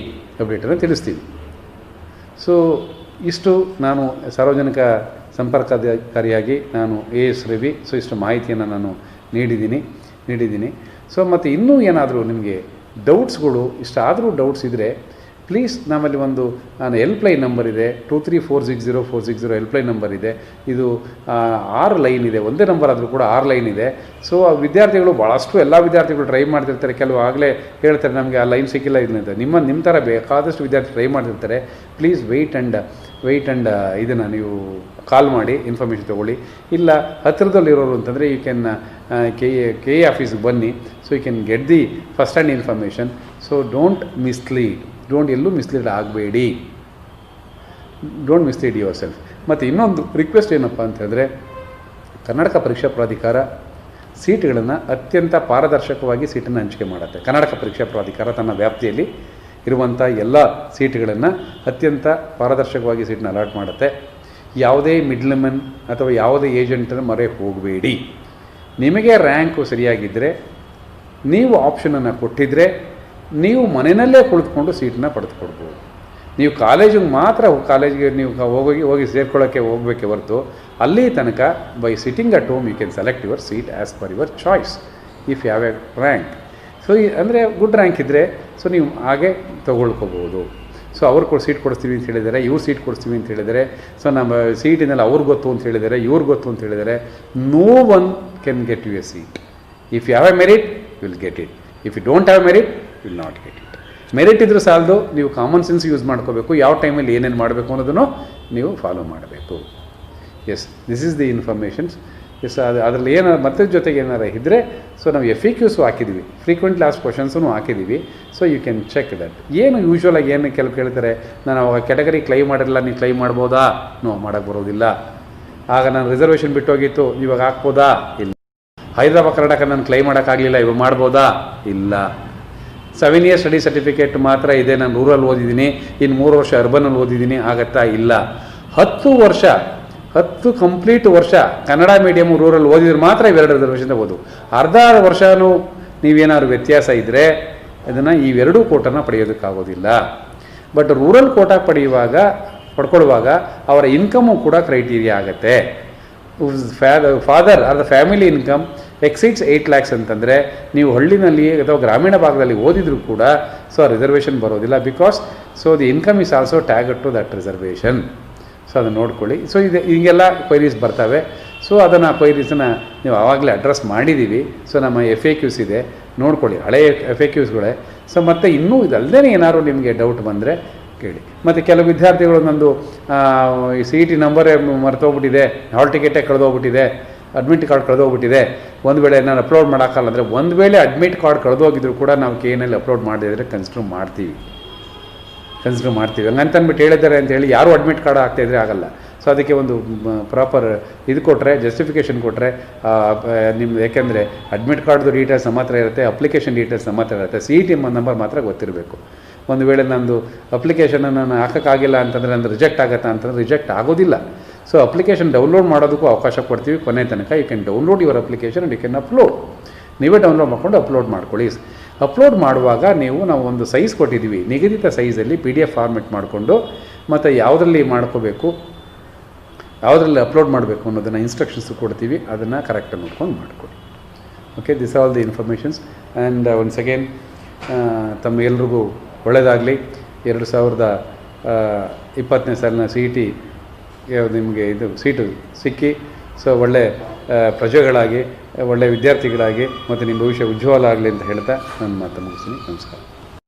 ಸೊ ಇಷ್ಟು ನಾನು ಸಾರ್ವಜನಿಕ ಸಂಪರ್ಕಾಧಿಕಾರಿಯಾಗಿ ನಾನು AS ರವಿ. ಸೊ ಇಷ್ಟು ಮಾಹಿತಿಯನ್ನು ನಾನು ನೀಡಿದ್ದೀನಿ. ಸೊ ಮತ್ತು ಇನ್ನೂ ಏನಾದರೂ ನಿಮಗೆ ಡೌಟ್ಸ್ಗಳು ಇಷ್ಟಾದರೂ ಡೌಟ್ಸ್ ಇದ್ದರೆ ಪ್ಲೀಸ್ ನಮ್ಮಲ್ಲಿ ಒಂದು ಹೆಲ್ಪ್ಲೈನ್ ನಂಬರ್ ಇದೆ, 23460460 ಹೆಲ್ಪ್ಲೈನ್ ನಂಬರ್ ಇದೆ. ಇದು 6 ಲೈನ್ ಇದೆ, ಒಂದೇ ನಂಬರ್ ಆದರೂ ಕೂಡ 6 ಲೈನ್ ಇದೆ. ಸೊ ಆ ವಿದ್ಯಾರ್ಥಿಗಳು ಎಲ್ಲ ವಿದ್ಯಾರ್ಥಿಗಳು ಟ್ರೈ ಮಾಡ್ತಿರ್ತಾರೆ. ಕೆಲವು ಆಗಲೇ ಹೇಳ್ತಾರೆ ನಮಗೆ ಆ ಲೈನ್ ಸಿಕ್ಕಿಲ್ಲ ಇದನ್ನಂತ. ನಿಮ್ಮ ಥರ ಬೇಕಾದಷ್ಟು ವಿದ್ಯಾರ್ಥಿ ಟ್ರೈ ಮಾಡ್ತಿರ್ತಾರೆ. ಪ್ಲೀಸ್ ವೆಯ್ಟ್ ಆ್ಯಂಡ್ ಇದನ್ನು ನೀವು ಕಾಲ್ ಮಾಡಿ ಇನ್ಫಾರ್ಮೇಷನ್ ತೊಗೊಳ್ಳಿ. ಇಲ್ಲ ಹತ್ತಿರದಲ್ಲಿರೋರು ಅಂತಂದರೆ ಯು ಕ್ಯಾನ್ ಕೆ ಎ ಆಫೀಸ್ಗೆ ಬನ್ನಿ. So you can get the first hand information. So don't ಎಲ್ಲೂ ಮಿಸ್ಲೀಡ್ ಆಗಬೇಡಿ. Don't mislead yourself. ಮತ್ತು ಇನ್ನೊಂದು ರಿಕ್ವೆಸ್ಟ್ ಏನಪ್ಪ ಅಂತಂದರೆ, ಕರ್ನಾಟಕ ಪರೀಕ್ಷಾ ಪ್ರಾಧಿಕಾರ ಸೀಟ್ಗಳನ್ನು ಅತ್ಯಂತ ಪಾರದರ್ಶಕವಾಗಿ ಸೀಟನ್ನು ಹಂಚಿಕೆ ಮಾಡುತ್ತೆ. ಕರ್ನಾಟಕ ಪರೀಕ್ಷಾ ಪ್ರಾಧಿಕಾರ ತನ್ನ ವ್ಯಾಪ್ತಿಯಲ್ಲಿ ಇರುವಂಥ ಎಲ್ಲ ಸೀಟ್ಗಳನ್ನು ಅತ್ಯಂತ ಪಾರದರ್ಶಕವಾಗಿ ಸೀಟನ್ನ ಅಲಾಟ್ ಮಾಡುತ್ತೆ. ಯಾವುದೇ ಮಿಡ್ಲ್ಮನ್ ಅಥವಾ ಯಾವುದೇ ಏಜೆಂಟನ್ನು ಮೊರೆ ಹೋಗಬೇಡಿ. ನಿಮಗೆ ರ್ಯಾಂಕು ಸರಿಯಾಗಿದ್ದರೆ, ನೀವು ಆಪ್ಷನನ್ನು ಕೊಟ್ಟಿದ್ದರೆ, ನೀವು ಮನೆಯಲ್ಲೇ ಕುಳಿತುಕೊಂಡು ಸೀಟನ್ನ ಪಡೆದುಕೊಡ್ಬೋದು. ನೀವು ಕಾಲೇಜಿಗೆ ಮಾತ್ರ ಕಾಲೇಜಿಗೆ ನೀವು ಹೋಗಿ ಸೇರ್ಕೊಳ್ಳೋಕ್ಕೆ ಹೋಗಬೇಕೆ ಹೊರತು ಅಲ್ಲಿ ತನಕ by sitting at home you can select your seat as per your choice if you have a rank. So ಅಂದರೆ ಗುಡ್ ರ್ಯಾಂಕ್ ಇದ್ದರೆ ಸೊ ನೀವು ಹಾಗೆ ತೊಗೊಳ್ಕೋಬೋದು. ಸೊ ಅವ್ರು ಸೀಟ್ ಕೊಡಿಸ್ತೀವಿ ಅಂತ ಹೇಳಿದರೆ, ಇವ್ರು ಸೀಟ್ ಕೊಡಿಸ್ತೀವಿ ಅಂತ ಹೇಳಿದರೆ, ಸೊ ನಮ್ಮ ಸೀಟಿನಲ್ಲಿ ಅವ್ರಿಗೆ ಗೊತ್ತು ಅಂತ ಹೇಳಿದರೆ, ಇವ್ರಿಗೆ ಗೊತ್ತು ಅಂತ ಹೇಳಿದರೆ, no one can get you a seat. If you have a merit you will get it, if you don't have merit you will not get it. Merit ಇದ್ರೂ ಸಾಲದು, ನೀವು ಕಾಮನ್ ಸೆನ್ಸ್ ಯೂಸ್ ಮಾಡ್ಕೋಬೇಕು. ಯಾವ ಟೈಮಲ್ಲಿ ಏನೇನು ಮಾಡಬೇಕು ಅನ್ನೋದನ್ನು ನೀವು ಫಾಲೋ ಮಾಡಬೇಕು. Yes, this is the informations. Yes, ಅದರಲ್ಲಿ ಏನಾರು ಮತ್ತೆ ಜೊತೆಗೆ ಏನಾರು ಇದ್ದರೆ ಸೊ ನಾವು FAQs ಹಾಕಿದ್ದೀವಿ, ಫ್ರೀಕ್ವೆಂಟ್ಲಿ ಆಸ್ಕ್ಡ್ ಕ್ವಶನ್ಸೂ ಹಾಕಿದ್ದೀವಿ. So you can check that. ಏನು ಯೂಶ್ವಲಾಗಿ ಏನು ಕೆಲವು ಕೇಳ್ತಾರೆ, ನಾನು ಅವಾಗ ಕ್ಯಾಟಗರಿ ಕ್ಲೈಮ್ ಮಾಡಿರಲ್ಲ, ನೀವು ಕ್ಲೈಮ್ ಮಾಡ್ಬೋದಾ? ನೋ, ಮಾಡೋಕ್ಕೆ ಬರೋದಿಲ್ಲ. ಆಗ ನಾನು ರಿಸರ್ವೇಷನ್ ಬಿಟ್ಟೋಗಿತ್ತು, ಇವಾಗ ಹಾಕ್ಬೋದಾ? ಇಲ್ಲ. ಹೈದರಾಬಾದ್ ಕರ್ನಾಟಕ ನಾನು ಕ್ಲೈಮ್ ಮಾಡೋಕ್ಕಾಗಲಿಲ್ಲ, ಇವಾಗ ಮಾಡ್ಬೋದಾ? ಇಲ್ಲ. 7 years ಸ್ಟಡಿ ಸರ್ಟಿಫಿಕೇಟ್ ಮಾತ್ರ ಇದೆ, ನಾನು ರೂರಲ್ ಓದಿದ್ದೀನಿ, ಇನ್ನು 3 ವರ್ಷ ಅರ್ಬನಲ್ಲಿ ಓದಿದ್ದೀನಿ, ಆಗತ್ತಾ? ಇಲ್ಲ. 10 ಕಂಪ್ಲೀಟ್ ವರ್ಷ ಕನ್ನಡ ಮೀಡಿಯಮು ರೂರಲ್ ಓದಿದ್ರೆ ಮಾತ್ರ ಇವೆರಡು ರಿಸರ್ವೇಷನ್ ಓದು. ಅರ್ಧ ವರ್ಷವೂ ನೀವೇನಾದ್ರು ವ್ಯತ್ಯಾಸ ಇದ್ದರೆ ಅದನ್ನು ಇವೆರಡೂ ಕೋಟನ್ನು ಪಡೆಯೋದಕ್ಕಾಗೋದಿಲ್ಲ. ಬಟ್ ರೂರಲ್ ಕೋಟಾ ಪಡ್ಕೊಳ್ಳುವಾಗ ಅವರ ಇನ್ಕಮು ಕೂಡ ಕ್ರೈಟೀರಿಯಾ ಆಗುತ್ತೆ. Father are the family income exceeds 8 lakhs ಅಂತಂದರೆ ನೀವು ಹಳ್ಳಿನಲ್ಲಿ ಅಥವಾ ಗ್ರಾಮೀಣ ಭಾಗದಲ್ಲಿ ಓದಿದರೂ ಕೂಡ ಸೊ ರಿಸರ್ವೇಷನ್ ಬರೋದಿಲ್ಲ. Because so the income is also tag to that reservation. So ಅದನ್ನು ನೋಡ್ಕೊಳ್ಳಿ. ಸೊ ಹೀಗೆಲ್ಲ ಕ್ವೈರೀಸ್ ಬರ್ತವೆ. ಸೊ ಅದನ್ನು ಕ್ವೈರೀಸನ್ನು ನೀವು ಆವಾಗಲೇ ಅಡ್ರೆಸ್ ಮಾಡಿದ್ದೀವಿ. ಸೊ ನಮ್ಮ FAQs ಇದೆ, ನೋಡ್ಕೊಳ್ಳಿ, ಹಳೆಯ FAQsಗಳೇ. ಸೊ ಮತ್ತು ಇನ್ನೂ ಇದಲ್ಲದೇ ಏನಾದ್ರು ನಿಮಗೆ ಡೌಟ್ ಬಂದರೆ ಕೇಳಿ. ಮತ್ತು ಕೆಲವು ವಿದ್ಯಾರ್ಥಿಗಳು ನಂದು ಈ CET ನಂಬರೇ ಮರ್ತೋಗ್ಬಿಟ್ಟಿದೆ, ಹಾಲ್ ಟಿಕೆಟೇ ಕಳೆದೋಗ್ಬಿಟ್ಟಿದೆ, ಅಡ್ಮಿಟ್ ಕಾರ್ಡ್ ಕಳೆದೋಗ್ಬಿಟ್ಟಿದೆ, ಒಂದು ವೇಳೆ ನಾನು ಅಪ್ಲೋಡ್ ಮಾಡೋಕ್ಕಲ್ಲ ಅಂದರೆ, ಒಂದು ವೇಳೆ ಅಡ್ಮಿಟ್ ಕಾರ್ಡ್ ಕಳೆದೋಗಿದ್ರು ಕೂಡ ನಾವು KNL ಅಪ್ಲೋಡ್ ಮಾಡದಿದ್ರೆ ಕನ್ಸಿಡರ್ ಮಾಡ್ತೀವಿ. ಹಂಗಂತಂದ್ಬಿಟ್ಟು ಹೇಳಿದ್ದಾರೆ ಅಂತೇಳಿ ಯಾರೂ ಅಡ್ಮಿಟ್ ಕಾರ್ಡ್ ಆಗ್ತಾಯಿದ್ರೆ ಆಗಲ್ಲ. ಸೊ ಅದಕ್ಕೆ ಒಂದು ಪ್ರಾಪರ್ ಇದು ಕೊಟ್ಟರೆ, ಜಸ್ಟಿಫಿಕೇಷನ್ ಕೊಟ್ಟರೆ ನಿಮ್ದು, ಯಾಕೆಂದರೆ ಅಡ್ಮಿಟ್ ಕಾರ್ಡ್ದು ಡೀಟೇಲ್ಸ್ ನಮ್ಮ ಹತ್ರ ಇರುತ್ತೆ, ಅಪ್ಲಿಕೇಶನ್ ಡೀಟೇಲ್ಸ್ ನಮ್ಮ ಹತ್ರ ಇರುತ್ತೆ, CET ನಂಬರ್ ಮಾತ್ರ ಗೊತ್ತಿರಬೇಕು. ಒಂದು ವೇಳೆ ನಂದು ಅಪ್ಲಿಕೇಶನನ್ನು ನಾನು ಹಾಕೋಕ್ಕಾಗಿಲ್ಲ ಅಂತಂದರೆ ನಂದು ರಿಜೆಕ್ಟ್ ಆಗುತ್ತಾ ಅಂತಂದರೆ ರಿಜೆಕ್ಟ್ ಆಗೋದಿಲ್ಲ. ಸೊ ಅಪ್ಲಿಕೇಶನ್ ಡೌನ್ಲೋಡ್ ಮಾಡೋದಕ್ಕೂ ಅವಕಾಶ ಕೊಡ್ತೀವಿ ಕೊನೆ ತನಕ. You can download your application and you can upload. ನೀವೇ ಡೌನ್ಲೋಡ್ ಮಾಡ್ಕೊಂಡು ಅಪ್ಲೋಡ್ ಮಾಡ್ಕೊಳ್ಳಿ. ಅಪ್ಲೋಡ್ ಮಾಡುವಾಗ ನಾವು ಒಂದು ಸೈಜ್ ಕೊಟ್ಟಿದ್ದೀವಿ, ನಿಗದಿತ ಸೈಜಲ್ಲಿ PDF ಫಾರ್ಮೆಟ್ ಮಾಡಿಕೊಂಡು ಮತ್ತು ಯಾವುದರಲ್ಲಿ ಮಾಡ್ಕೋಬೇಕು, ಯಾವುದರಲ್ಲಿ ಅಪ್ಲೋಡ್ ಮಾಡಬೇಕು ಅನ್ನೋದನ್ನು ಇನ್ಸ್ಟ್ರಕ್ಷನ್ಸ್ ಕೊಡ್ತೀವಿ. ಅದನ್ನು ಕರೆಕ್ಟಾಗಿ ನೋಡ್ಕೊಂಡು ಮಾಡ್ಕೊಳ್ಳಿ. Okay, this all the informations. And once again ತಮ್ಮೆಲ್ರಿಗೂ ಒಳ್ಳೆಯದಾಗಲಿ. 2020ನೇ ಸಾಲಿನ CET ನಿಮಗೆ ಇದು ಸೀಟು ಸಿಕ್ಕಿ ಸೊ ಒಳ್ಳೆ ಪ್ರಜೆಗಳಾಗಿ, ಒಳ್ಳೆಯ ವಿದ್ಯಾರ್ಥಿಗಳಾಗಿ ಮತ್ತು ನಿಮ್ಮ ಭವಿಷ್ಯ ಉಜ್ವಲ ಆಗಲಿ ಅಂತ ಹೇಳ್ತಾ ನನ್ನ ಮಾತು ಮುಗಿಸ್ತೀನಿ. ನಮಸ್ಕಾರ.